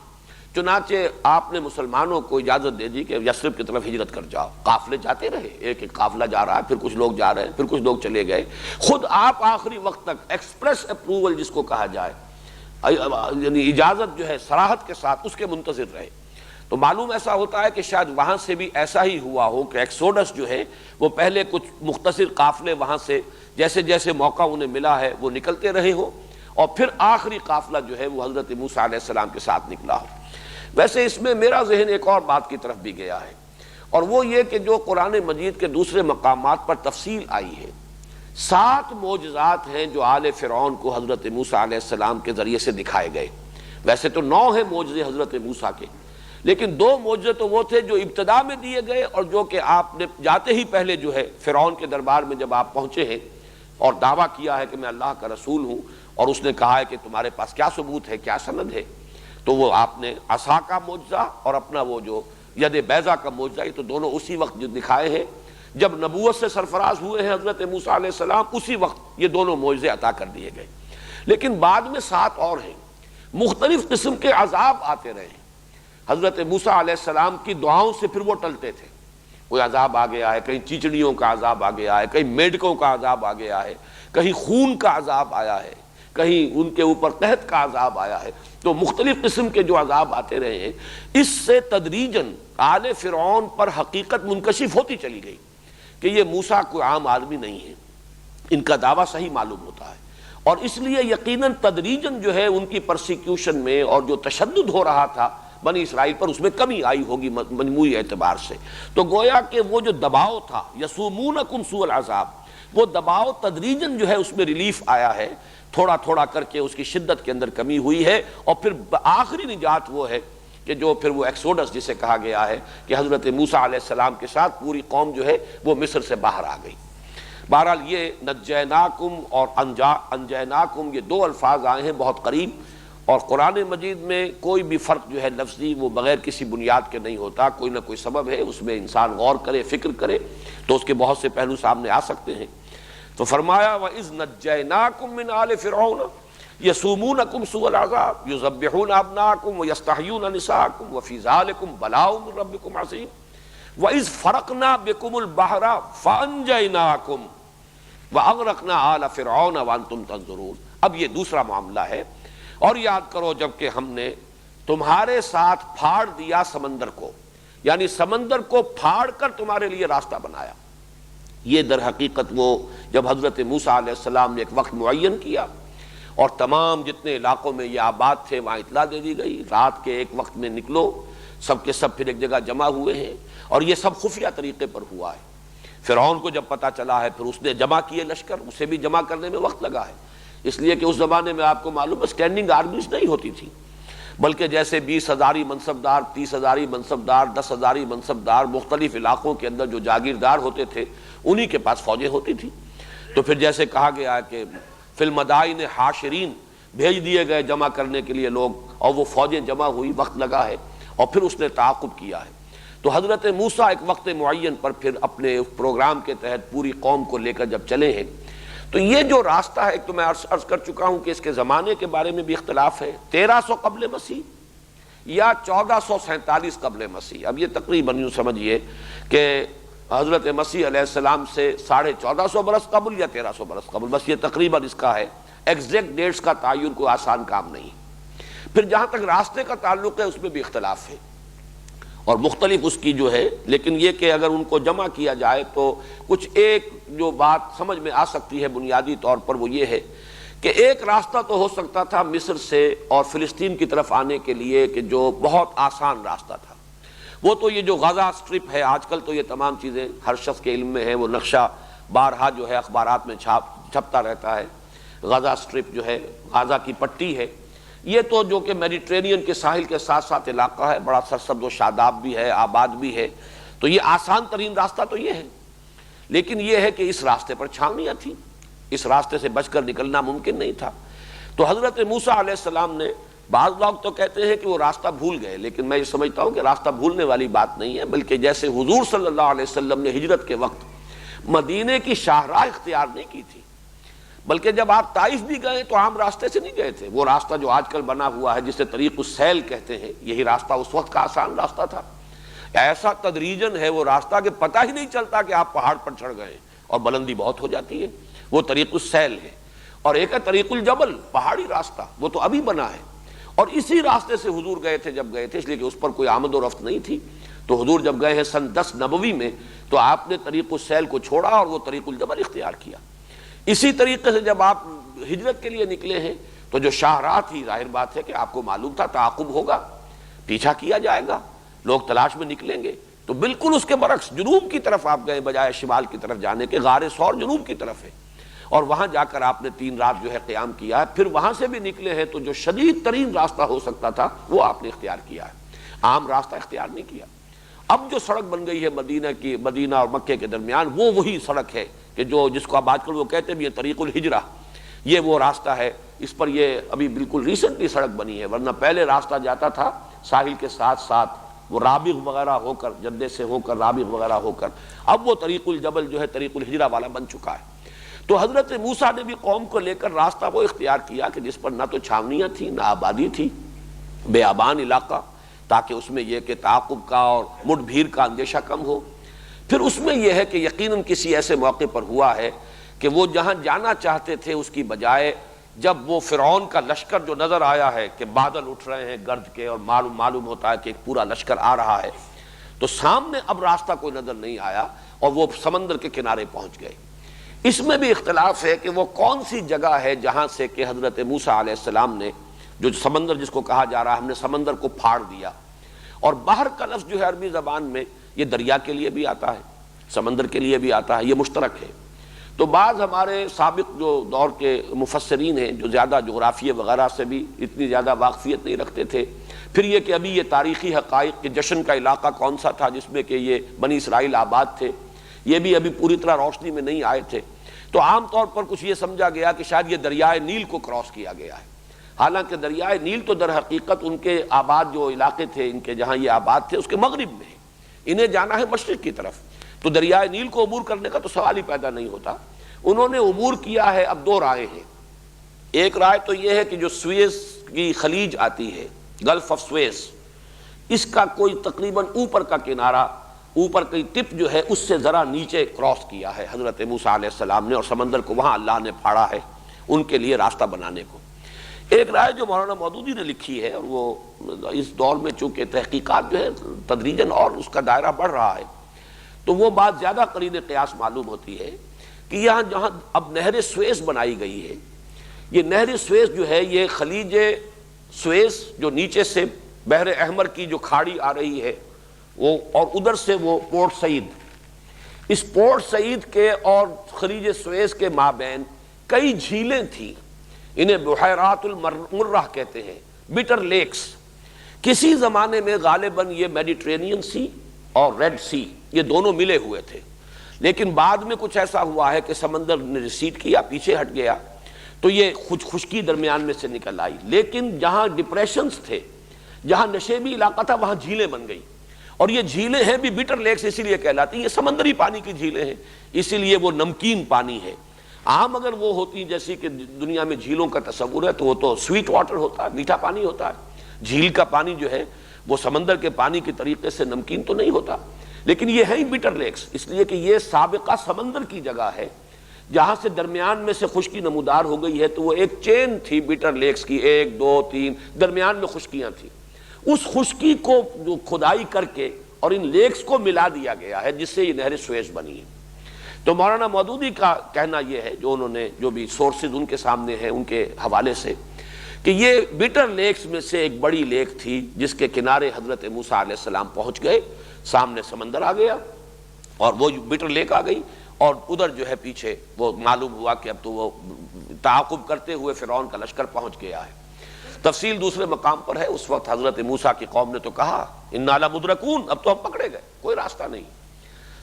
چنانچہ آپ نے مسلمانوں کو اجازت دے دی کہ یثرب کی طرف ہجرت کر جاؤ. قافلے جاتے رہے، ایک ایک قافلہ جا رہا ہے، پھر کچھ لوگ جا رہے ہیں، پھر کچھ لوگ چلے گئے. خود آپ آخری وقت تک ایکسپریس اپروول جس کو کہا جائے، یعنی اجازت جو ہے صراحت کے ساتھ، اس کے منتظر رہے. تو معلوم ایسا ہوتا ہے کہ شاید وہاں سے بھی ایسا ہی ہوا ہو کہ ایکسوڈس جو ہے وہ پہلے کچھ مختصر قافلے وہاں سے جیسے جیسے موقع انہیں ملا ہے وہ نکلتے رہے ہو، اور پھر آخری قافلہ جو ہے وہ حضرت موسیٰ علیہ السلام کے ساتھ نکلا ہو. ویسے اس میں میرا ذہن ایک اور بات کی طرف بھی گیا ہے، اور وہ یہ کہ جو قرآن مجید کے دوسرے مقامات پر تفصیل آئی ہے، 7 معجزات ہیں جو آل فرعون کو حضرت موسیٰ علیہ السلام کے ذریعے سے دکھائے گئے. ویسے تو 9 ہیں معجزے حضرت موسیٰ کے، لیکن 2 معجزے تو وہ تھے جو ابتدا میں دیے گئے، اور جو کہ آپ نے جاتے ہی پہلے جو ہے فرعون کے دربار میں جب آپ پہنچے ہیں اور دعویٰ کیا ہے کہ میں اللہ کا رسول ہوں، اور اس نے کہا ہے کہ تمہارے پاس کیا ثبوت ہے، کیا سند ہے، تو وہ آپ نے عصا کا معجزہ اور اپنا وہ جو ید بیضا کا معجزہ، یہ تو دونوں اسی وقت جو دکھائے ہیں جب نبوت سے سرفراز ہوئے ہیں حضرت موسیٰ علیہ السلام، اسی وقت یہ دونوں معجزے عطا کر دیے گئے. لیکن بعد میں 7 اور ہیں. مختلف قسم کے عذاب آتے رہے ہیں. حضرت موسیٰ علیہ السلام کی دعاؤں سے پھر وہ ٹلتے تھے. کوئی عذاب آ گیا ہے، کہیں چیچڑیوں کا عذاب آ گیا ہے، کہیں میڈکوں کا عذاب آ گیا ہے، کہیں خون کا عذاب آیا ہے، کہیں ان کے اوپر قحط کا عذاب آیا ہے. تو مختلف قسم کے جو عذاب آتے رہے ہیں، اس سے تدریجاً آل فرعون پر حقیقت منکشف ہوتی چلی گئی کہ یہ موسیٰ کوئی عام آدمی نہیں ہے. ان کا دعویٰ صحیح معلوم ہوتا ہے، اور اس لیے یقیناً تدریجاً جو ہے ان کی پرسیکیوشن میں اور جو تشدد ہو رہا تھا بنی اسرائیل پر، اس میں کمی آئی ہوگی مجموعی اعتبار سے. تو گویا کہ وہ جو دباؤ تھا، یسومونکم سوء العذاب، وہ دباؤ تدریجاً جو ہے اس میں ریلیف آیا ہے، تھوڑا تھوڑا کر کے اس کی شدت کے اندر کمی ہوئی ہے. اور پھر آخری نجات وہ ہے کہ جو پھر وہ ایکسوڈس جسے کہا گیا ہے کہ حضرت موسیٰ علیہ السلام کے ساتھ پوری قوم جو ہے وہ مصر سے باہر آ گئی. بہرحال یہ نجیناکم اور انجیناکم، یہ 2 الفاظ آئے ہیں بہت قریب، اور قرآن مجید میں کوئی بھی فرق جو ہے لفظی وہ بغیر کسی بنیاد کے نہیں ہوتا. کوئی نہ کوئی سبب ہے، اس میں انسان غور کرے، فکر کرے تو اس کے بہت سے پہلو سامنے آ سکتے ہیں. تو فرمایا وَإِذْ نَجَّيْنَاكُمْ مِنْ آلِ فِرْعَوْنَ يَسُومُونَكُمْ سُوءَ الْعَذَابِ يُذَبِّحُونَ أَبْنَاءَكُمْ وَيَسْتَحْيُونَ نِسَاءَكُمْ وَفِي ذَلِكُمْ بَلَاءٌ مِّن رَّبِّكُمْ عَظِيمٌ وَإِذْ فَرَقْنَا بِكُمُ الْبَحْرَ فَأَنجَيْنَاكُمْ وَأَغْرَقْنَا آلَ فِرْعَوْنَ وَأَنْتُمْ تَنظُرُونَ. اب یہ دوسرا معاملہ ہے. اور یاد کرو جب کہ ہم نے تمہارے ساتھ پھاڑ دیا سمندر کو، یعنی سمندر کو پھاڑ کر تمہارے لیے راستہ بنایا. یہ در حقیقت وہ جب حضرت موسیٰ علیہ السلام نے ایک وقت معین کیا اور تمام جتنے علاقوں میں یہ آباد تھے وہاں اطلاع دے دی گئی، رات کے ایک وقت میں نکلو، سب کے سب پھر ایک جگہ جمع ہوئے ہیں. اور یہ سب خفیہ طریقے پر ہوا ہے. فرعون کو جب پتہ چلا ہے پھر اس نے جمع کیے لشکر، اسے بھی جمع کرنے میں وقت لگا ہے، اس لیے کہ اس زمانے میں آپ کو معلوم ہے اسٹینڈنگ آرمیز نہیں ہوتی تھی، بلکہ جیسے 20,000 منصبدار، 30,000 منصبدار، 10,000 منصبدار مختلف علاقوں کے اندر جو جاگیردار ہوتے تھے انہی کے پاس فوجیں ہوتی تھی. تو پھر جیسے کہا گیا کہ فی المدائن حاشرین، بھیج دیے گئے جمع کرنے کے لیے لوگ، اور وہ فوجیں جمع ہوئی، وقت لگا ہے، اور پھر اس نے تعاقب کیا ہے. تو حضرت موسیٰ ایک وقت معین پر پھر اپنے پروگرام کے تحت پوری قوم کو لے کر جب چلے ہیں، تو یہ جو راستہ ہے، ایک تو میں عرض کر چکا ہوں کہ اس کے زمانے کے بارے میں بھی اختلاف ہے، 1300 قبل مسیح یا 1447 قبل مسیح. اب یہ تقریباً یوں سمجھیے کہ حضرت مسیح علیہ السلام سے 1450 برس قبل یا 1300 برس قبل، بس یہ تقریباً اس کا ہے. ایگزیکٹ ڈیٹس کا تعین کوئی آسان کام نہیں. پھر جہاں تک راستے کا تعلق ہے اس میں بھی اختلاف ہے اور مختلف اس کی جو ہے، لیکن یہ کہ اگر ان کو جمع کیا جائے تو کچھ ایک جو بات سمجھ میں آ سکتی ہے بنیادی طور پر، وہ یہ ہے کہ ایک راستہ تو ہو سکتا تھا مصر سے اور فلسطین کی طرف آنے کے لیے کہ جو بہت آسان راستہ تھا، وہ تو یہ جو غزہ سٹرپ ہے، آج کل تو یہ تمام چیزیں ہر شخص کے علم میں ہیں، وہ نقشہ بارہا جو ہے اخبارات میں چھپتا رہتا ہے. غزہ سٹرپ جو ہے غزہ کی پٹی ہے، یہ تو جو کہ میڈیٹرینین کے ساحل کے ساتھ ساتھ علاقہ ہے، بڑا سرسبز و شاداب بھی ہے، آباد بھی ہے، تو یہ آسان ترین راستہ تو یہ ہے. لیکن یہ ہے کہ اس راستے پر چھاؤنیاں تھیں، اس راستے سے بچ کر نکلنا ممکن نہیں تھا. تو حضرت موسیٰ علیہ السلام نے، بعض لوگ تو کہتے ہیں کہ وہ راستہ بھول گئے، لیکن میں یہ سمجھتا ہوں کہ راستہ بھولنے والی بات نہیں ہے، بلکہ جیسے حضور صلی اللہ علیہ وسلم نے ہجرت کے وقت مدینے کی شاہراہ اختیار نہیں کی تھی، بلکہ جب آپ طائف بھی گئے تو عام راستے سے نہیں گئے تھے، وہ راستہ جو آج کل بنا ہوا ہے جسے طریق السیل کہتے ہیں، یہی راستہ اس وقت کا آسان راستہ تھا۔ ایسا تدریجن ہے وہ راستہ کہ پتہ ہی نہیں چلتا کہ آپ پہاڑ پر چڑھ گئے اور بلندی بہت ہو جاتی ہے، وہ طریق السیل ہے۔ اور ایک ہے طریق الجبل، پہاڑی راستہ، وہ تو ابھی بنا ہے، اور اسی راستے سے حضور گئے تھے جب گئے تھے، اس لیے کہ اس پر کوئی آمد و رفت نہیں تھی۔ تو حضور جب گئے ہیں سن 10 نبوی میں تو آپ نے طریق السیل کو چھوڑا اور وہ طریق الجبل اختیار کیا۔ اسی طریقے سے جب آپ ہجرت کے لیے نکلے ہیں تو جو شاہراہ تھی، ظاہر بات ہے کہ آپ کو معلوم تھا تعاقب ہوگا، پیچھا کیا جائے گا، لوگ تلاش میں نکلیں گے، تو بالکل اس کے برعکس جنوب کی طرف آپ گئے بجائے شمال کی طرف جانے کے۔ غار ثور جنوب کی طرف ہے، اور وہاں جا کر آپ نے 3 رات جو ہے قیام کیا ہے۔ پھر وہاں سے بھی نکلے ہیں تو جو شدید ترین راستہ ہو سکتا تھا وہ آپ نے اختیار کیا ہے، عام راستہ اختیار نہیں کیا۔ اب جو سڑک بن گئی ہے مدینہ اور مکے کے درمیان، وہ وہی سڑک ہے کہ جس کو اب آج کل وہ کہتے بھی ہیں طریق الہجرہ، یہ وہ راستہ ہے۔ اس پر یہ ابھی بالکل ریسنٹلی سڑک بنی ہے، ورنہ پہلے راستہ جاتا تھا ساحل کے ساتھ ساتھ، وہ رابغ وغیرہ ہو کر، جدے سے ہو کر رابغ وغیرہ ہو کر، اب وہ طریق الجبل جو ہے طریق الہجرہ والا بن چکا ہے۔ تو حضرت موسیٰ نے بھی قوم کو لے کر راستہ وہ اختیار کیا کہ جس پر نہ تو چھاونیاں تھیں نہ آبادی تھی، بیابان علاقہ، تاکہ اس میں یہ کہ تعاقب کا اور مٹ بھیڑ کا اندیشہ کم ہو۔ پھر اس میں یہ ہے کہ یقیناً کسی ایسے موقع پر ہوا ہے کہ وہ جہاں جانا چاہتے تھے اس کی بجائے جب وہ فرعون کا لشکر جو نظر آیا ہے کہ بادل اٹھ رہے ہیں گرج کے، اور معلوم ہوتا ہے کہ ایک پورا لشکر آ رہا ہے، تو سامنے اب راستہ کوئی نظر نہیں آیا اور وہ سمندر کے کنارے پہنچ گئے۔ اس میں بھی اختلاف ہے کہ وہ کون سی جگہ ہے جہاں سے کہ حضرت موسیٰ علیہ السلام نے جو سمندر جس کو کہا جا رہا ہے ہم نے سمندر کو پھاڑ دیا، اور بحر کا لفظ جو ہے عربی زبان میں یہ دریا کے لیے بھی آتا ہے، سمندر کے لیے بھی آتا ہے، یہ مشترک ہے۔ تو بعض ہمارے سابق جو دور کے مفسرین ہیں جو زیادہ جغرافیے وغیرہ سے بھی اتنی زیادہ واقفیت نہیں رکھتے تھے، پھر یہ کہ ابھی یہ تاریخی حقائق کہ جشن کا علاقہ کون سا تھا جس میں کہ یہ بنی اسرائیل آباد تھے، یہ بھی ابھی پوری طرح روشنی میں نہیں آئے تھے، تو عام طور پر کچھ یہ سمجھا گیا کہ شاید یہ دریائے نیل کو کراس کیا گیا ہے۔ حالانکہ دریائے نیل تو در حقیقت ان کے آباد جو علاقے تھے، ان کے جہاں یہ آباد تھے اس کے مغرب میں ہے، انہیں جانا ہے مشرق کی طرف، تو دریائے نیل کو عبور کرنے کا تو سوال ہی پیدا نہیں ہوتا۔ انہوں نے عبور کیا ہے۔ اب 2 رائے ہیں، ایک رائے تو یہ ہے کہ جو سویز کی خلیج آتی ہے، گلف آف سویز، اس کا کوئی تقریباً اوپر کا کنارہ، اوپر کی ٹپ جو ہے اس سے ذرا نیچے کراس کیا ہے حضرت موسیٰ علیہ السلام نے، اور سمندر کو وہاں اللہ نے پھاڑا ہے ان کے لیے راستہ بنانے کو۔ ایک رائے جو مولانا مودودی نے لکھی ہے، اور وہ اس دور میں چونکہ تحقیقات جو ہے تدریجاً اور اس کا دائرہ بڑھ رہا ہے، تو وہ بات زیادہ قرین قیاس معلوم ہوتی ہے کہ یہاں جہاں اب نہر سویز بنائی گئی ہے، یہ نہر سویز جو ہے یہ خلیج سویز جو نیچے سے بحر احمر کی جو کھاڑی آ رہی ہے وہ، اور ادھر سے وہ پورٹ سعید، اس پورٹ سعید کے اور خلیج سویز کے مابین کئی جھیلیں تھیں، انہیں بحیرات المرہ کہتے ہیں، بٹر لیکس۔ کسی زمانے میں غالباً یہ میڈیٹرینین سی اور ریڈ سی یہ دونوں ملے ہوئے تھے، لیکن بعد میں کچھ ایسا ہوا ہے کہ سمندر نے ریسیڈ کیا، پیچھے ہٹ گیا، تو یہ خشکی درمیان میں سے نکل آئی، لیکن جہاں ڈپریشنز تھے، جہاں نشیبی علاقہ تھا، وہاں جھیلیں بن گئی، اور یہ جھیلیں ہیں بھی بٹر لیکس اسی لیے کہلاتی ہیں، یہ سمندری پانی کی جھیلیں ہیں، اسی لیے وہ نمکین پانی ہے۔ عام اگر وہ ہوتی جیسی کہ دنیا میں جھیلوں کا تصور ہے تو وہ تو سویٹ واٹر ہوتا ہے، میٹھا پانی ہوتا ہے، جھیل کا پانی جو ہے وہ سمندر کے پانی کی طریقے سے نمکین تو نہیں ہوتا، لیکن یہ ہے ہی بٹر لیکس، اس لیے کہ یہ سابقہ سمندر کی جگہ ہے جہاں سے درمیان میں سے خشکی نمودار ہو گئی ہے، تو وہ ایک چین تھی بٹر لیکس کی، 1 2 3 درمیان میں خشکیاں تھیں، اس خشکی کو جو کھدائی کر کے اور ان لیکس کو ملا دیا گیا ہے جس سے یہ نہر سویز بنی ہے۔ تو مولانا مودودی کا کہنا یہ ہے، جو انہوں نے جو بھی سورسز ان کے سامنے ہیں ان کے حوالے سے، کہ یہ بٹر لیکس میں سے ایک بڑی لیک تھی جس کے کنارے حضرت موسیٰ علیہ السلام پہنچ گئے، سامنے سمندر آ گیا اور وہ بٹر لیک آ گئی، اور ادھر جو ہے پیچھے وہ معلوم ہوا کہ اب تو وہ تعاقب کرتے ہوئے فرعون کا لشکر پہنچ گیا ہے۔ تفصیل دوسرے مقام پر ہے، اس وقت حضرت موسیٰ کی قوم نے تو کہا انا لمدرکون، اب تو ہم پکڑے گئے، کوئی راستہ نہیں،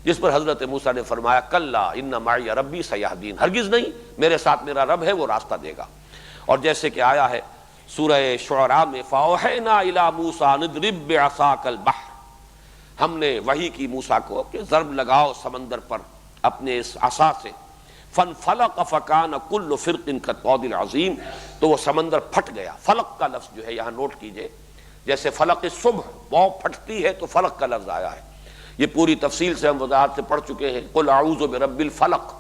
جس پر حضرت موسیٰ نے فرمایا کلا ان معی ربی سیہدین، ہرگز نہیں، میرے ساتھ میرا رب ہے وہ راستہ دے گا۔ اور جیسے کہ آیا ہے سورہ شعراء میں فاوحینا الی موسیٰ ان اضرب بعصاک البحر، ہم نے وحی کی موسیٰ کو کہ ضرب لگاؤ سمندر پر اپنے اس عصا سے، فانفلق فکان کل فرق کالطود العظیم، تو وہ سمندر پھٹ گیا۔ فلق کا لفظ جو ہے یہاں نوٹ کیجئے، جیسے فلق صبح وہ پھٹتی ہے تو فلق کا لفظ آیا ہے، یہ پوری تفصیل سے ہم وضاحت سے پڑھ چکے ہیں، قل اعوذ برب الفلق۔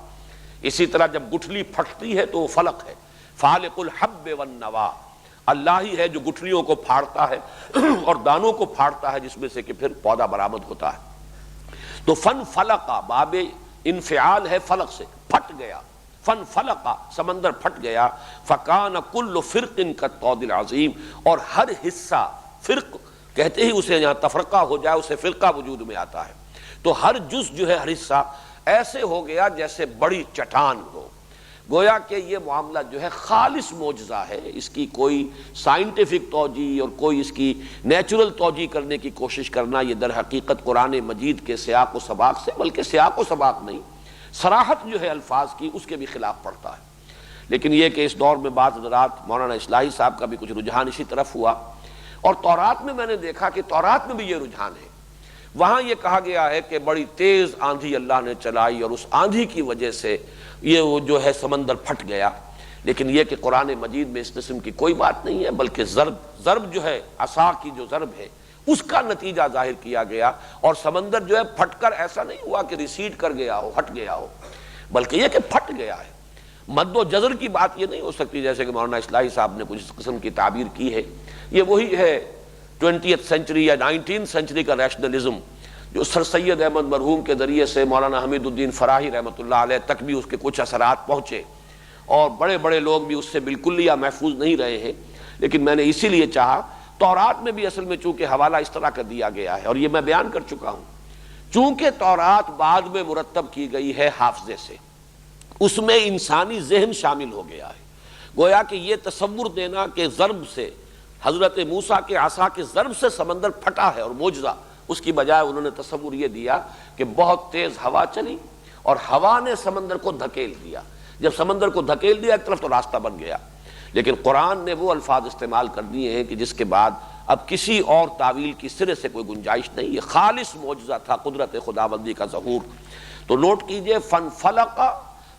اسی طرح جب گٹھلی پھٹتی ہے تو وہ فلق ہے، فالق الحب والنوا، اللہ ہی ہے جو گٹھلیوں کو پھاڑتا ہے اور دانوں کو پھاڑتا ہے جس میں سے کہ پھر پودا برآمد ہوتا ہے۔ تو فن فلقا باب انفعال ہے فلق سے، پھٹ گیا، فن فلقا سمندر پھٹ گیا، فکان کل فرق کالطود العظیم، اور ہر حصہ، فرق کہتے ہی اسے یہاں تفرقہ ہو جائے اسے فرقہ وجود میں آتا ہے، تو ہر جز جو ہے ہر حصہ ایسے ہو گیا جیسے بڑی چٹان ہو۔ گویا کہ یہ معاملہ جو ہے خالص معجزہ ہے، اس کی کوئی سائنٹیفک توجیہ اور کوئی اس کی نیچرل توجیہ کرنے کی کوشش کرنا یہ در حقیقت قرآن مجید کے سیاق و سباق سے، بلکہ سیاق و سباق نہیں، صراحت جو ہے الفاظ کی اس کے بھی خلاف پڑتا ہے۔ لیکن یہ کہ اس دور میں بعض حضرات، مولانا اصلاحی صاحب کا بھی کچھ رجحان اسی طرف ہوا، اور تورات میں نے دیکھا کہ تورات میں بھی یہ رجحان ہے۔ وہاں یہ کہا گیا ہے کہ بڑی تیز آندھی اللہ نے چلائی اور اس آندھی کی وجہ سے یہ وہ جو ہے سمندر پھٹ گیا، لیکن یہ کہ قرآن مجید میں اس قسم کی کوئی بات نہیں ہے، بلکہ ضرب جو ہے عصا کی جو ضرب ہے اس کا نتیجہ ظاہر کیا گیا، اور سمندر جو ہے پھٹ کر ایسا نہیں ہوا کہ ریسیڈ کر گیا ہو، ہٹ گیا ہو، بلکہ یہ کہ پھٹ گیا ہے۔ مد و جزر کی بات یہ نہیں ہو سکتی جیسے کہ مولانا اصلاحی صاحب نے کچھ اس قسم کی تعبیر کی ہے، یہ وہی ہے 20th سینچری یا 19th سینچری کا ریشنلزم جو سر سید احمد مرحوم کے ذریعے سے مولانا حمید الدین فراہی رحمۃ اللہ علیہ تک بھی اس کے کچھ اثرات پہنچے، اور بڑے بڑے لوگ بھی اس سے بالکل یا محفوظ نہیں رہے ہیں، لیکن میں نے اسی لیے چاہا، تورات میں بھی اصل میں چونکہ حوالہ اس طرح کا دیا گیا ہے، اور یہ میں بیان کر چکا ہوں، چونکہ تورات بعد میں مرتب کی گئی ہے حافظے سے، اس میں انسانی ذہن شامل ہو گیا ہے۔ گویا کہ یہ تصور دینا کہ ضرب سے، حضرت موسیٰ کے عصا کے ضرب سے سمندر پھٹا ہے اور معجزہ، اس کی بجائے انہوں نے تصور یہ دیا کہ بہت تیز ہوا چلی اور ہوا نے سمندر کو دھکیل دیا، جب سمندر کو دھکیل دیا ایک طرف تو راستہ بن گیا۔ لیکن قرآن نے وہ الفاظ استعمال کر دیے ہیں کہ جس کے بعد اب کسی اور تعویل کی سرے سے کوئی گنجائش نہیں، یہ خالص معجزہ تھا، قدرت خداوندی کا ظہور۔ تو نوٹ کیجئے، فن فلق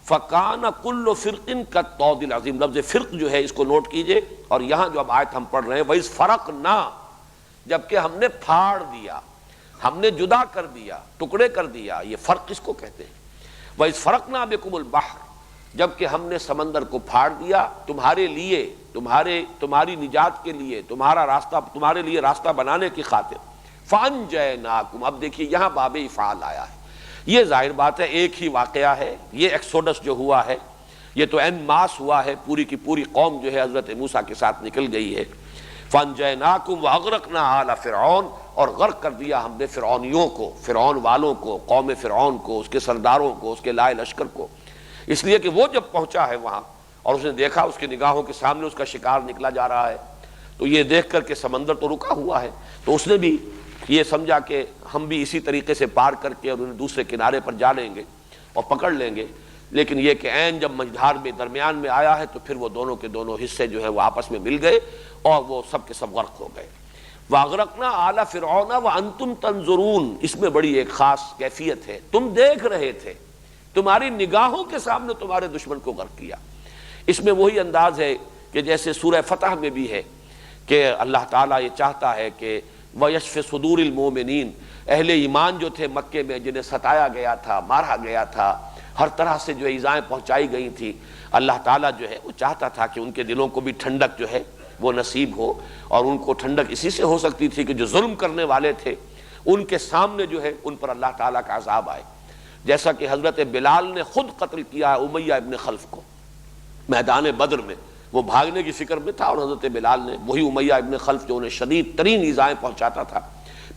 فکان کل فرق کالطود العظیم، لفظ فرق جو ہے اس کو نوٹ کیجئے، اور یہاں جو اب آیت ہم پڑھ رہے ہیں وَإِذْ فَرَقْنَا، جبکہ ہم نے پھاڑ دیا، ہم نے جدا کر دیا، ٹکڑے کر دیا، یہ فرق اس کو کہتے ہیں۔ وَإِذْ فَرَقْنَا بِكُمُ الْبَحْرَ، جبکہ ہم نے سمندر کو پھاڑ دیا تمہارے لیے، تمہاری نجات کے لیے، تمہارے لیے راستہ بنانے کی خاطر۔ فَأَنْجَيْنَاكُمْ، اب دیکھیے یہاں باب افعال آیا ہے، یہ ظاہر بات ہے ایک ہی واقعہ ہے، یہ ایکسوڈس جو ہوا ہے یہ تو این ماس ہوا ہے، پوری کی پوری قوم جو ہے حضرت موسیٰ کے ساتھ نکل گئی ہے۔ فَأَنْجَيْنَاكُمْ وَأَغْرَقْنَا آلَ فِرْعَوْنَ، اور غرق کر دیا ہم نے فرعونیوں کو، فرعون والوں کو، قوم فرعون کو، اس کے سرداروں کو، اس کے لائے لشکر کو، اس لیے کہ وہ جب پہنچا ہے وہاں اور اس نے دیکھا اس کی نگاہوں کے سامنے اس کا شکار نکلا جا رہا ہے، تو یہ دیکھ کر کہ سمندر تو رکا ہوا ہے، تو اس نے بھی یہ سمجھا کہ ہم بھی اسی طریقے سے پار کر کے اور انہیں دوسرے کنارے پر جا لیں گے اور پکڑ لیں گے، لیکن یہ کہ عین جب مجھار میں درمیان میں آیا ہے تو پھر وہ دونوں کے دونوں حصے جو ہے وہ آپس میں مل گئے اور وہ سب کے سب غرق ہو گئے۔ وَأَغْرَقْنَا آلَ فِرْعَوْنَ وَأَنْتُمْ تَنظُرُونَ، اس میں بڑی ایک خاص کیفیت ہے، تم دیکھ رہے تھے، تمہاری نگاہوں کے سامنے تمہارے دشمن کو غرق کیا۔ اس میں وہی انداز ہے کہ جیسے سورہ فتح میں بھی ہے کہ اللہ تعالیٰ یہ چاہتا ہے کہ وَيَشْفِ صُدُورِ الْمُؤْمِنِينَ، اہل ایمان جو تھے مکے میں جنہیں ستایا گیا تھا، مارا گیا تھا، ہر طرح سے جو ایذائیں پہنچائی گئی تھی، اللہ تعالیٰ جو ہے وہ چاہتا تھا کہ ان کے دلوں کو بھی ٹھنڈک جو ہے وہ نصیب ہو، اور ان کو ٹھنڈک اسی سے ہو سکتی تھی کہ جو ظلم کرنے والے تھے ان کے سامنے جو ہے ان پر اللہ تعالیٰ کا عذاب آئے، جیسا کہ حضرت بلال نے خود قتل کیا امیہ ابن خلف کو میدان بدر میں، وہ بھاگنے کی فکر میں تھا اور حضرت بلال نے، وہی امیہ ابن خلف جو انہیں شدید ترین ایذائیں پہنچاتا تھا،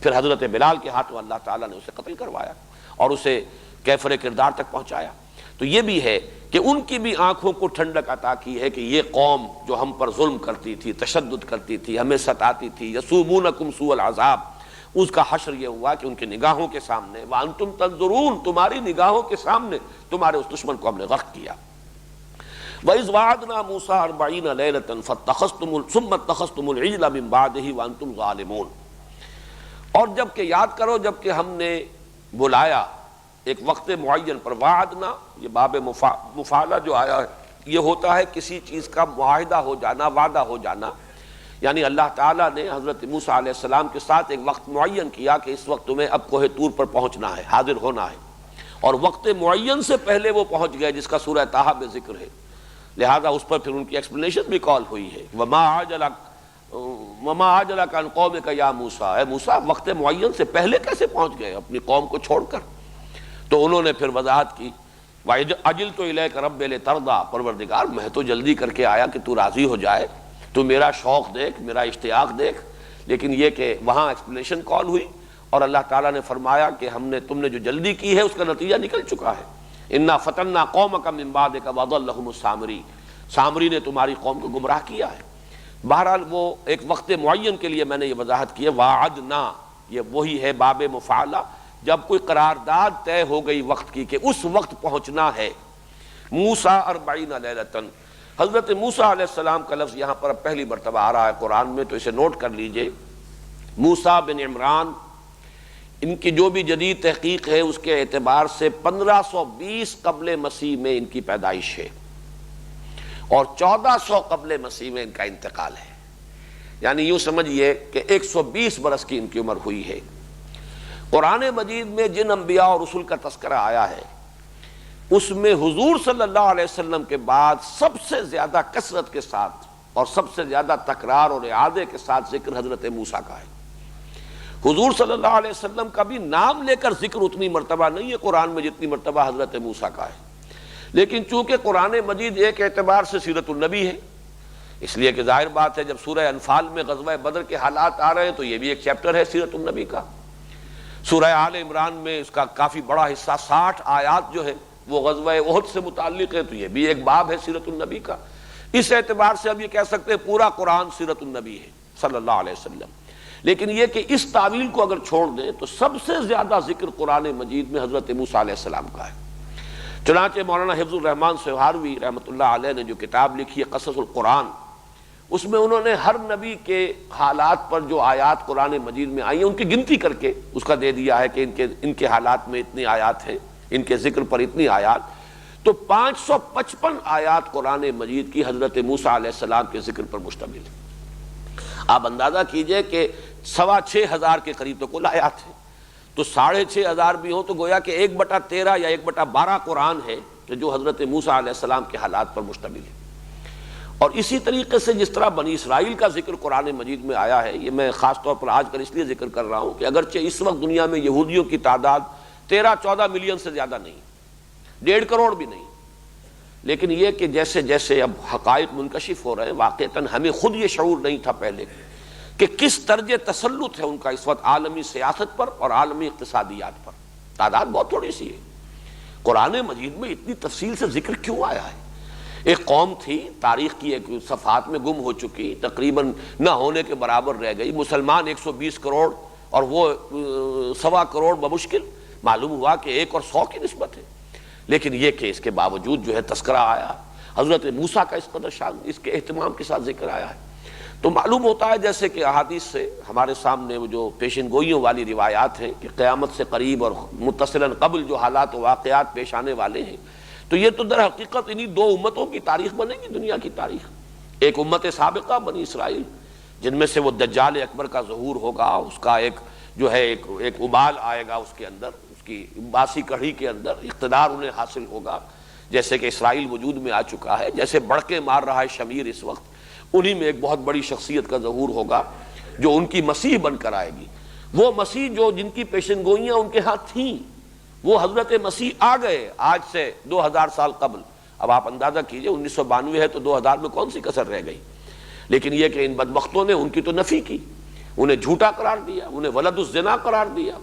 پھر حضرت بلال کے ہاتھوں اللہ تعالیٰ نے اسے قتل کروایا اور اسے کیفر کردار تک پہنچایا۔ تو یہ بھی ہے کہ ان کی بھی آنکھوں کو ٹھنڈک عطا کی ہے کہ یہ قوم جو ہم پر ظلم کرتی تھی، تشدد کرتی تھی، ہمیں ستاتی تھی، یسومونکم سوء العذاب، اس کا حشر یہ ہوا کہ ان کی نگاہوں کے سامنے وانتم تنظرون، تمہاری نگاہوں کے سامنے تمہارے اس دشمن کو ہم نے غرق کیا۔ وَإِذْ وَعَدْنَا مُوسَىٰ 40 لَيْلَةً ثُمَّ اتَّخَذْتُمُ الْعِجْلَ مِن بَعْدِهِ وَأَنْتُمْ ظَالِمُونَ، اور جب کہ یاد کرو جب کہ ہم نے بلایا ایک وقت معین پر. وعدنا یہ باب مفعلہ جو آیا ہے یہ ہوتا ہے کسی چیز کا معاہدہ ہو جانا، وعدہ ہو جانا. یعنی اللہ تعالیٰ نے حضرت موسیٰ علیہ السلام کے ساتھ ایک وقت معین کیا کہ اس وقت تمہیں اب کوہ طور پر پہنچنا ہے، حاضر ہونا ہے، اور وقت معین سے پہلے وہ پہنچ گئے جس کا سورہ طٰہٰ میں ذکر ہے. لہذا اس پر پھر ان کی ایکسپلینیشن بھی کال ہوئی ہے. وما عجلک عن قومک یا موسیٰ، اے موسیٰ وقت معین سے پہلے کیسے پہنچ گئے اپنی قوم کو چھوڑ کر؟ تو انہوں نے پھر وضاحت کی وَعَجِلْتُ إِلَيْكَ رَبِّ لِتَرْضَىٰ، پروردگار میں تو جلدی کر کے آیا کہ تو راضی ہو جائے، تو میرا شوق دیکھ، میرا اشتیاق دیکھ. لیکن یہ کہ وہاں ایکسپلینیشن کال ہوئی اور اللہ تعالیٰ نے فرمایا کہ تم نے جو جلدی کی ہے اس کا نتیجہ نکل چکا ہے. اِنَّا فَتَنَّا قَوْمَكَ مِن بَعْدِكَ وَأَضَلَّهُمُ السَّامِرِي، سامری نے تمہاری قوم کو گمراہ کیا ہے. بہرحال وہ ایک وقت معین کے لیے میں نے یہ وضاحت کی ہے. وعدنا یہ وہی ہے باب مفعلہ، جب کوئی قرارداد طے ہو گئی وقت کی کہ اس وقت پہنچنا ہے. موسیٰ 40 لیلۃ، حضرت موسیٰ علیہ السلام کا لفظ یہاں پر پہلی مرتبہ آ رہا ہے قرآن میں، تو اسے نوٹ کر لیجئے. موسیٰ بن عمران، ان کی جو بھی جدید تحقیق ہے اس کے اعتبار سے 1520 قبل مسیح میں ان کی پیدائش ہے اور 1400 قبل مسیح میں ان کا انتقال ہے. یعنی یوں سمجھئے کہ 120 برس کی ان کی عمر ہوئی ہے. قرآن مجید میں جن انبیاء اور رسول کا تذکرہ آیا ہے اس میں حضور صلی اللہ علیہ وسلم کے بعد سب سے زیادہ کثرت کے ساتھ اور سب سے زیادہ تکرار اور اعادے کے ساتھ ذکر حضرت موسیٰ کا ہے. حضور صلی اللہ علیہ وسلم کا بھی نام لے کر ذکر اتنی مرتبہ نہیں ہے قرآن میں جتنی مرتبہ حضرت موسیٰ کا ہے. لیکن چونکہ قرآن مجید ایک اعتبار سے سیرت النبی ہے، اس لیے کہ ظاہر بات ہے جب سورہ انفال میں غزوہ بدر کے حالات آ رہے ہیں تو یہ بھی ایک چیپٹر ہے سیرت النبی کا. سورہ آل عمران میں اس کا کافی بڑا حصہ 60 آیات جو ہے وہ غزوہ احد سے متعلق ہے، تو یہ بھی ایک باب ہے سیرت النبی کا. اس اعتبار سے اب یہ کہہ سکتے ہیں پورا قرآن سیرت النبی ہے صلی اللہ علیہ وسلم. لیکن یہ کہ اس تعویل کو اگر چھوڑ دیں تو سب سے زیادہ ذکر قرآن مجید میں حضرت موسیٰ علیہ السلام کا ہے. چنانچہ مولانا حفظ الرحمن سہاروی رحمۃ اللہ علیہ نے جو کتاب لکھی ہے قصص القرآن، اس میں انہوں نے ہر نبی کے حالات پر جو آیات قرآن مجید میں آئی ہیں ان کی گنتی کر کے اس کا دے دیا ہے کہ ان کے حالات میں اتنی آیات ہیں، ان کے ذکر پر اتنی آیات. تو 555 آیات قرآن مجید کی حضرت موسیٰ علیہ السلام کے ذکر پر مشتمل ہے. آپ اندازہ کیجئے کہ 6,500 کے قریب تو کل آیات ہیں، تو 6,500 بھی ہوں تو گویا کہ 1/13 یا 1/12 قرآن ہے کہ جو حضرت موسیٰ علیہ السلام کے حالات پر مشتمل ہے. اور اسی طریقے سے جس طرح بنی اسرائیل کا ذکر قرآن مجید میں آیا ہے، یہ میں خاص طور پر آج کل اس لیے ذکر کر رہا ہوں کہ اگرچہ اس وقت دنیا میں یہودیوں کی تعداد 13-14 ملین سے زیادہ نہیں، 1.5 کروڑ بھی نہیں، لیکن یہ کہ جیسے جیسے اب حقائق منکشف ہو رہے ہیں واقعتاً ہمیں خود یہ شعور نہیں تھا پہلے کہ کس درجے تسلط ہے ان کا اس وقت عالمی سیاست پر اور عالمی اقتصادیات پر. تعداد بہت تھوڑی سی ہے. قرآن مجید میں اتنی تفصیل سے ذکر کیوں آیا ہے؟ ایک قوم تھی، تاریخ کی ایک صفحات میں گم ہو چکی، تقریباً نہ ہونے کے برابر رہ گئی. مسلمان 120 کروڑ اور وہ 1.25 کروڑ بمشکل. معلوم ہوا کہ 1 اور 100 کی نسبت ہے. لیکن یہ کہ اس کے باوجود جو ہے تذکرہ آیا، حضرت موسیٰ کا اس قدر شان اس کے اہتمام کے ساتھ ذکر آیا ہے. تو معلوم ہوتا ہے جیسے کہ احادیث سے ہمارے سامنے وہ جو پیشن گوئیوں والی روایات ہیں کہ قیامت سے قریب اور متصلاً قبل جو حالات و واقعات پیش آنے والے ہیں، تو یہ تو در حقیقت انہی 2 امتوں کی تاریخ بنے گی دنیا کی تاریخ. ایک امت سابقہ بنی اسرائیل جن میں سے وہ دجال اکبر کا ظہور ہوگا، اس کا ایک جو ہے ایک ابال آئے گا اس کے اندر، اس کی باسی کڑھی کے اندر اقتدار انہیں حاصل ہوگا، جیسے کہ اسرائیل وجود میں آ چکا ہے، جیسے بڑکے مار رہا ہے شمیر اس وقت، انہی میں ایک بہت بڑی شخصیت کا ظہور ہوگا جو ان کی مسیح بن کر آئے گی. وہ مسیح جو جن کی پیشن گوئیاں ان کے ہاتھ تھیں، وہ حضرت مسیح آ گئے آج سے 2000 سال قبل. اب آپ اندازہ کیجئے 1992 ہے تو 2000 میں کون سی کسر رہ گئی. لیکن یہ کہ ان بدبختوں نے ان کی تو نفی کی، انہیں جھوٹا قرار دیا، انہیں ولد الزنا قرار دیا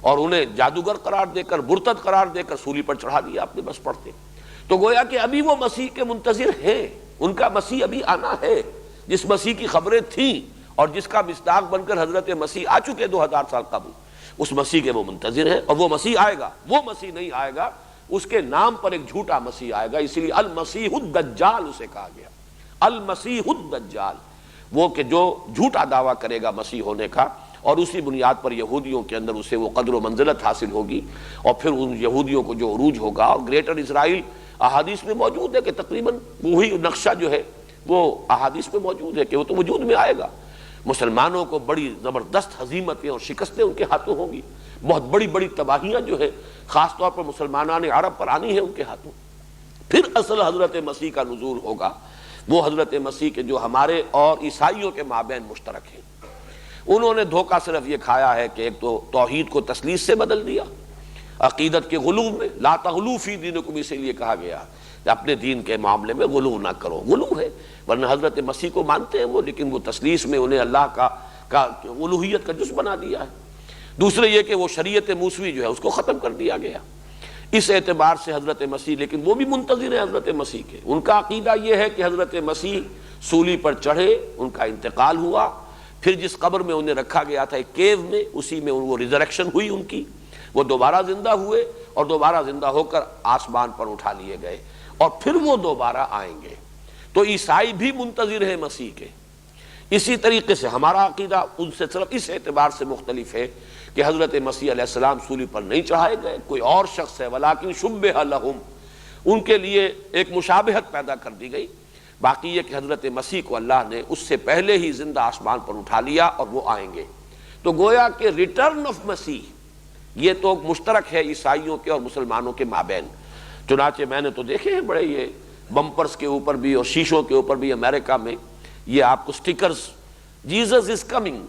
اور انہیں جادوگر قرار دے کر، مرتد قرار دے کر سولی پر چڑھا دیا اپنے بس پڑتے. تو گویا کہ ابھی وہ مسیح کے منتظر ہیں، ان کا مسیح ابھی آنا ہے، جس مسیح کی خبریں تھیں اور جس کا مصداق بن کر حضرت مسیح آ چکے 2000 سال قبل، اس مسیح کے وہ منتظر ہیں. اور وہ مسیح آئے گا، وہ مسیح نہیں آئے گا، اس کے نام پر ایک جھوٹا مسیح آئے گا، اسی لیے المسیح الدجال اسے کہا گیا. المسیح الدجال، وہ کہ جو جھوٹا دعویٰ کرے گا مسیح ہونے کا اور اسی بنیاد پر یہودیوں کے اندر اسے وہ قدر و منزلت حاصل ہوگی، اور پھر ان یہودیوں کو جو عروج ہوگا۔ اور گریٹر اسرائیل احادیث میں موجود ہے کہ تقریباً وہی نقشہ جو ہے وہ احادیث میں موجود ہے کہ وہ تو وجود میں آئے گا۔ مسلمانوں کو بڑی زبردست ہزیمتیں اور شکستیں ان کے ہاتھوں ہوں گی، بہت بڑی بڑی تباہیاں جو ہے خاص طور پر مسلمانان عرب پر آنی ہے ان کے ہاتھوں۔ پھر اصل حضرت مسیح کا نزول ہوگا، وہ حضرت مسیح کے جو ہمارے اور عیسائیوں کے مابین مشترک ہیں۔ انہوں نے دھوکہ صرف یہ کھایا ہے کہ ایک تو توحید کو تثلیث سے بدل دیا، عقیدت کے غلو میں، لا تغلو فی دینکم اسے لیے کہا گیا کہ اپنے دین کے معاملے میں غلو نہ کرو، غلو ہے، ورنہ حضرت مسیح کو مانتے ہیں وہ، لیکن وہ تثلیث میں انہیں اللہ کا الوہیت کا جز بنا دیا ہے۔ دوسرے یہ کہ وہ شریعت موسوی جو ہے اس کو ختم کر دیا گیا۔ اس اعتبار سے حضرت مسیح، لیکن وہ بھی منتظر ہیں حضرت مسیح کے، ان کا عقیدہ یہ ہے کہ حضرت مسیح سولی پر چڑھے، ان کا انتقال ہوا، پھر جس قبر میں انہیں رکھا گیا تھا ایک کیو میں، اسی میں وہ ریزریکشن ہوئی ان کی، وہ دوبارہ زندہ ہوئے اور دوبارہ زندہ ہو کر آسمان پر اٹھا لیے گئے، اور پھر وہ دوبارہ آئیں گے۔ تو عیسائی بھی منتظر ہیں مسیح کے۔ اسی طریقے سے ہمارا عقیدہ ان سے صرف اس اعتبار سے مختلف ہے کہ حضرت مسیح علیہ السلام سولی پر نہیں چڑھائے گئے، کوئی اور شخص ہے، ولیکن شبہ لہم، ان کے لیے ایک مشابہت پیدا کر دی گئی۔ باقی یہ کہ حضرت مسیح کو اللہ نے اس سے پہلے ہی زندہ آسمان پر اٹھا لیا اور وہ آئیں گے۔ تو گویا کہ ریٹرن آف مسیح یہ تو مشترک ہے عیسائیوں کے اور مسلمانوں کے مابین۔ چنانچہ میں نے تو دیکھے ہیں بڑے یہ بمپرز کے اوپر بھی اور شیشوں کے اوپر بھی امریکہ میں یہ آپ کو سٹیکرز، جیزس از کمنگ۔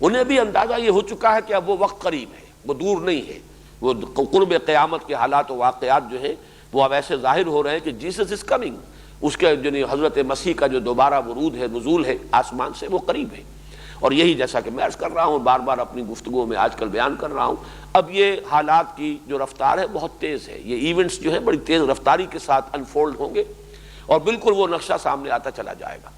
انہیں بھی اندازہ یہ ہو چکا ہے کہ اب وہ وقت قریب ہے، وہ دور نہیں ہے، وہ قرب قیامت کے حالات و واقعات جو ہیں وہ اب ایسے ظاہر ہو رہے ہیں کہ جیسس از کمنگ، اس کے جو حضرت مسیح کا جو دوبارہ ورود ہے، نزول ہے آسمان سے، وہ قریب ہے۔ اور یہی جیسا کہ میں عرض کر رہا ہوں، بار بار اپنی گفتگو میں آج کل بیان کر رہا ہوں، اب یہ حالات کی جو رفتار ہے بہت تیز ہے، یہ ایونٹس جو ہیں بڑی تیز رفتاری کے ساتھ انفولڈ ہوں گے اور بالکل وہ نقشہ سامنے آتا چلا جائے گا۔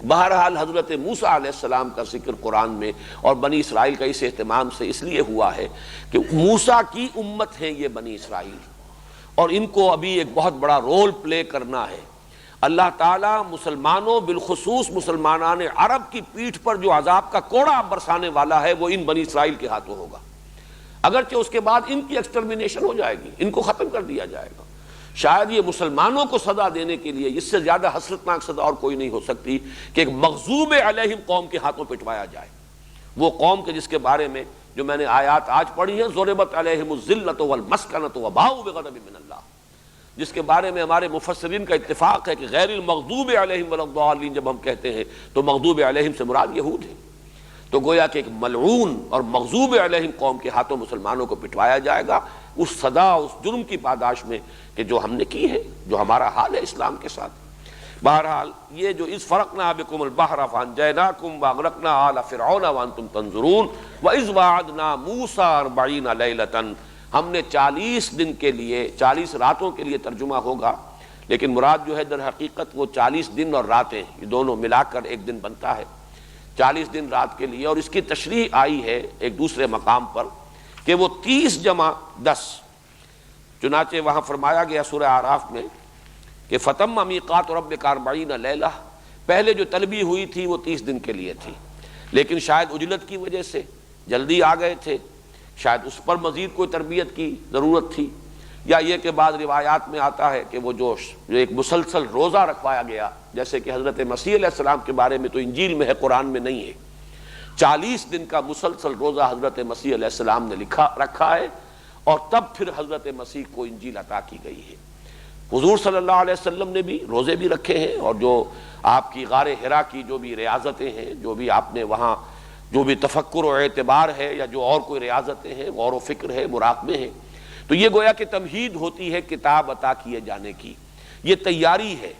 بہرحال حضرت موسیٰ علیہ السلام کا ذکر قرآن میں اور بنی اسرائیل کا اس اہتمام سے اس لیے ہوا ہے کہ موسیٰ کی امت ہے یہ بنی اسرائیل، اور ان کو ابھی ایک بہت بڑا رول پلے کرنا ہے۔ اللہ تعالیٰ مسلمانوں بالخصوص مسلمانان عرب کی پیٹھ پر جو عذاب کا کوڑا برسانے والا ہے وہ ان بنی اسرائیل کے ہاتھوں ہوگا، اگرچہ اس کے بعد ان کی ایکسٹرمینیشن ہو جائے گی، ان کو ختم کر دیا جائے گا۔ شاید یہ مسلمانوں کو سزا دینے کے لیے اس سے زیادہ حسرتناک سزا اور کوئی نہیں ہو سکتی کہ ایک مغضوب علیہم قوم کے ہاتھوں پٹوایا جائے، وہ قوم کے جس کے بارے میں جو میں نے آیات آج پڑھی ہیں، ضربت علیہم الذلۃ والمسکنۃ وباؤوا بغضب من اللہ، جس کے بارے میں ہمارے مفسرین کا اتفاق ہے کہ غیر المغضوب علیہم ولا الضالین جب ہم کہتے ہیں تو مغضوب علیہم سے مراد یہود ہے۔ تو گویا کہ ایک ملعون اور مغضوب علیہم قوم کے ہاتھوں مسلمانوں کو پٹوایا جائے گا، اس سزا، اس جرم کی پاداش میں کہ جو ہم نے کی ہے، جو ہمارا حال ہے اسلام کے ساتھ۔ بہرحال یہ جو اذ فرقنا بکم البحر فانجیناکم واغرقنا آل فرعون وانتم تنظرون واذ وعدنا موسیٰ 40 لیلۃ، ہم نے 40 دن کے لیے، 40 راتوں کے لیے ترجمہ ہوگا، لیکن مراد جو ہے در حقیقت وہ 40 دن اور راتیں، یہ دونوں ملا کر ایک دن بنتا ہے، 40 دن رات کے لیے۔ اور اس کی تشریح آئی ہے ایک دوسرے مقام پر کہ وہ 30 جمع 10، چنانچہ وہاں فرمایا گیا سورہ اعراف میں کہ فتم میقات ربک 40 لیلہ، پہلے جو طلبی ہوئی تھی وہ 30 دن کے لیے تھی، لیکن شاید عجلت کی وجہ سے جلدی آ گئے تھے، شاید اس پر مزید کوئی تربیت کی ضرورت تھی، یا یہ کہ بعض روایات میں آتا ہے کہ وہ جو ایک مسلسل روزہ رکھوایا گیا، جیسے کہ حضرت مسیح علیہ السلام کے بارے میں تو انجیل میں ہے، قرآن میں نہیں ہے، 40 دن کا مسلسل روزہ حضرت مسیح علیہ السلام نے رکھا ہے، اور تب پھر حضرت مسیح کو انجیل عطا کی گئی ہے۔ حضور صلی اللہ علیہ وسلم نے بھی روزے بھی رکھے ہیں، اور جو آپ کی غار حرا کی جو بھی ریاضتیں ہیں، جو بھی آپ نے وہاں جو بھی تفکر و اعتبار ہے یا جو اور کوئی ریاضتیں ہیں، غور و فکر ہے، مراقبے ہیں، تو یہ گویا کہ تمہید ہوتی ہے کتاب عطا کیے جانے کی، یہ تیاری ہے،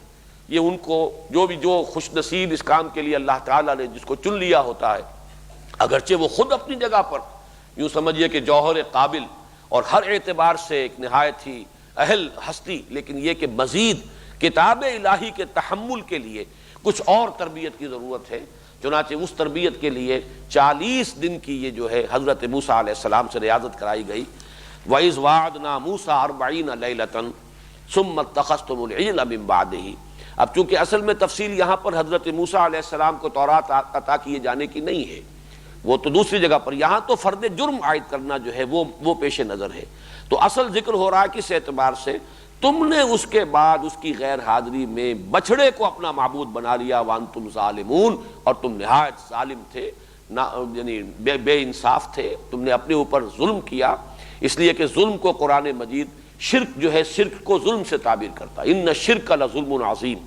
یہ ان کو جو خوش نصیب اس کام کے لیے اللہ تعالیٰ نے جس کو چن لیا ہوتا ہے، اگرچہ وہ خود اپنی جگہ پر یوں سمجھیے کہ جوہر قابل اور ہر اعتبار سے ایک نہایت ہی اہل ہستی، لیکن یہ کہ مزید کتاب الہی کے تحمل کے لیے کچھ اور تربیت کی ضرورت ہے۔ چنانچہ اس تربیت کے لیے 40 دن کی یہ جو ہے حضرت موسیٰ علیہ السلام سے ریاضت کرائی گئی۔ وَإِذْ وَعَدْنَا مُوسَىٰ 40 لیلۃ ثُمَّ اتَّخَذْتُمُ الْعِجْلَ مِن بَعْدِهِ۔ اب چونکہ اصل میں تفصیل یہاں پر حضرت موسیٰ علیہ السلام کو تورات عطا کیے جانے کی نہیں ہے، وہ تو دوسری جگہ پر، یہاں تو فرد جرم عائد کرنا جو ہے وہ پیش نظر ہے۔ تو اصل ذکر ہو رہا ہے کس اعتبار سے، تم نے اس کے بعد اس کی غیر حاضری میں بچھڑے کو اپنا معبود بنا لیا، وانتم ظالمون، اور تم نہایت ظالم تھے، یعنی بے انصاف تھے، تم نے اپنے اوپر ظلم کیا۔ اس لیے کہ ظلم کو قرآن مجید شرک جو ہے، شرک کو ظلم سے تعبیر کرتا ہے، ان الشرک لظلم عظیم،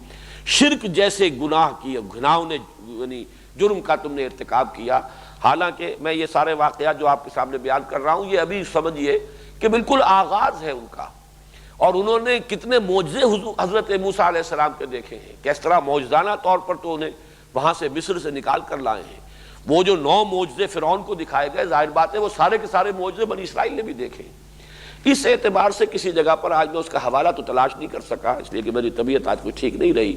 شرک جیسے گناہ کی گھناؤنے یعنی جرم کا تم نے ارتکاب کیا۔ حالانکہ میں یہ سارے واقعات جو آپ کے سامنے بیان کر رہا ہوں، یہ ابھی سمجھیے کہ بالکل آغاز ہے ان کا، اور انہوں نے کتنے معجزے حضرت موسیٰ علیہ السلام کے دیکھے ہیں، کس طرح معجزانہ طور پر تو انہیں وہاں سے مصر سے نکال کر لائے ہیں۔ وہ جو 9 معجزے فرعون کو دکھائے گئے، ظاہر بات ہے وہ سارے کے سارے معجزے بنی اسرائیل نے بھی دیکھے۔ اس اعتبار سے کسی جگہ پر آج میں اس کا حوالہ تو تلاش نہیں کر سکا، اس لیے کہ میری طبیعت آج کوئی ٹھیک نہیں رہی،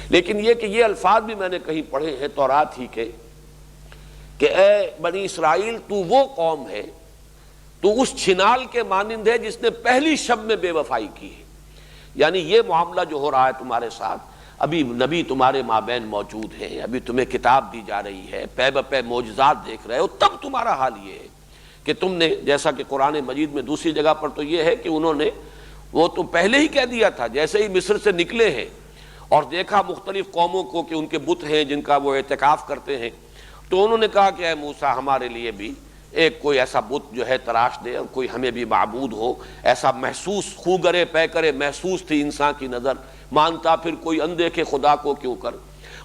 لیکن یہ کہ یہ الفاظ بھی میں نے کہیں پڑھے ہیں تورات ہی کے، کہ اے بنی اسرائیل تو وہ قوم ہے، تو اس چھنال کے مانند ہے جس نے پہلی شب میں بے وفائی کی ہے۔ یعنی یہ معاملہ جو ہو رہا ہے تمہارے ساتھ، ابھی نبی تمہارے مابین موجود ہیں، ابھی تمہیں کتاب دی جا رہی ہے، پے بپے معجزات دیکھ رہے ہو، تب تمہارا حال یہ ہے کہ تم نے، جیسا کہ قرآن مجید میں دوسری جگہ پر تو یہ ہے کہ انہوں نے، وہ تو پہلے ہی کہہ دیا تھا جیسے ہی مصر سے نکلے ہیں اور دیکھا مختلف قوموں کو کہ ان کے بت ہیں جن کا وہ اعتکاف کرتے ہیں، تو انہوں نے کہا کہ اے موسیٰ ہمارے لیے بھی ایک کوئی ایسا بت جو ہے تراش دے، اور کوئی ہمیں بھی معبود ہو، ایسا محسوس خو گرے پے کرے محسوس تھی انسان کی نظر، مانتا پھر کوئی اندیکھے خدا کو کیوں کر۔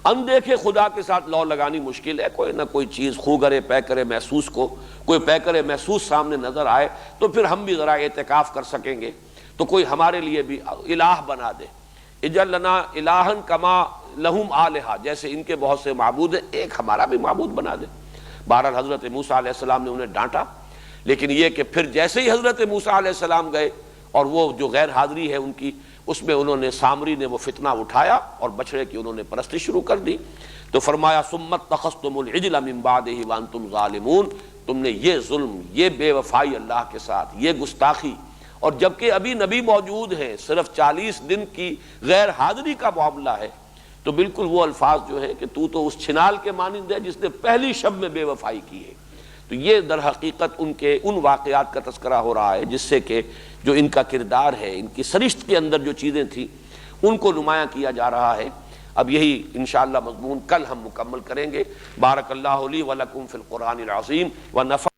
اندیکھے خدا کے ساتھ لو لگانی مشکل ہے، کوئی نہ کوئی چیز خو گرے پے کرے محسوس کو، کوئی پے کرے محسوس سامنے نظر آئے تو پھر ہم بھی ذرا اعتکاف کر سکیں گے، تو کوئی ہمارے لیے بھی الہ بنا دے، اجعل لنا الہن کما لہم آلہہ، جیسے ان کے بہت سے معبود ہیں ایک ہمارا بھی معبود بنا دے۔ بہرحال حضرت موسیٰ علیہ السلام نے انہیں ڈانٹا، لیکن یہ کہ پھر جیسے ہی حضرت موسیٰ علیہ السلام گئے اور وہ جو غیر حاضری ہے ان کی، اس میں انہوں نے سامری نے وہ فتنہ اٹھایا اور بچڑے کی انہوں نے پرستی شروع کر دی۔ تو فرمایا ثم اتخذتم العجل من بعدہ وانتم ظالمون، تم نے یہ ظلم، یہ بے وفائی اللہ کے ساتھ، یہ گستاخی، اور جبکہ ابھی نبی موجود ہیں، صرف 40 دن کی غیر حاضری کا معاملہ ہے، تو بالکل وہ الفاظ جو ہے کہ تو اس چھنال کے مانند ہے جس نے پہلی شب میں بے وفائی کی ہے۔ تو یہ در حقیقت ان واقعات کا تذکرہ ہو رہا ہے جس سے کہ جو ان کا کردار ہے، ان کی سرشت کے اندر جو چیزیں تھیں ان کو نمایاں کیا جا رہا ہے۔ اب یہی انشاءاللہ مضمون کل ہم مکمل کریں گے۔ بارک اللہ لی و لکم فی القرآن العظیم و نفع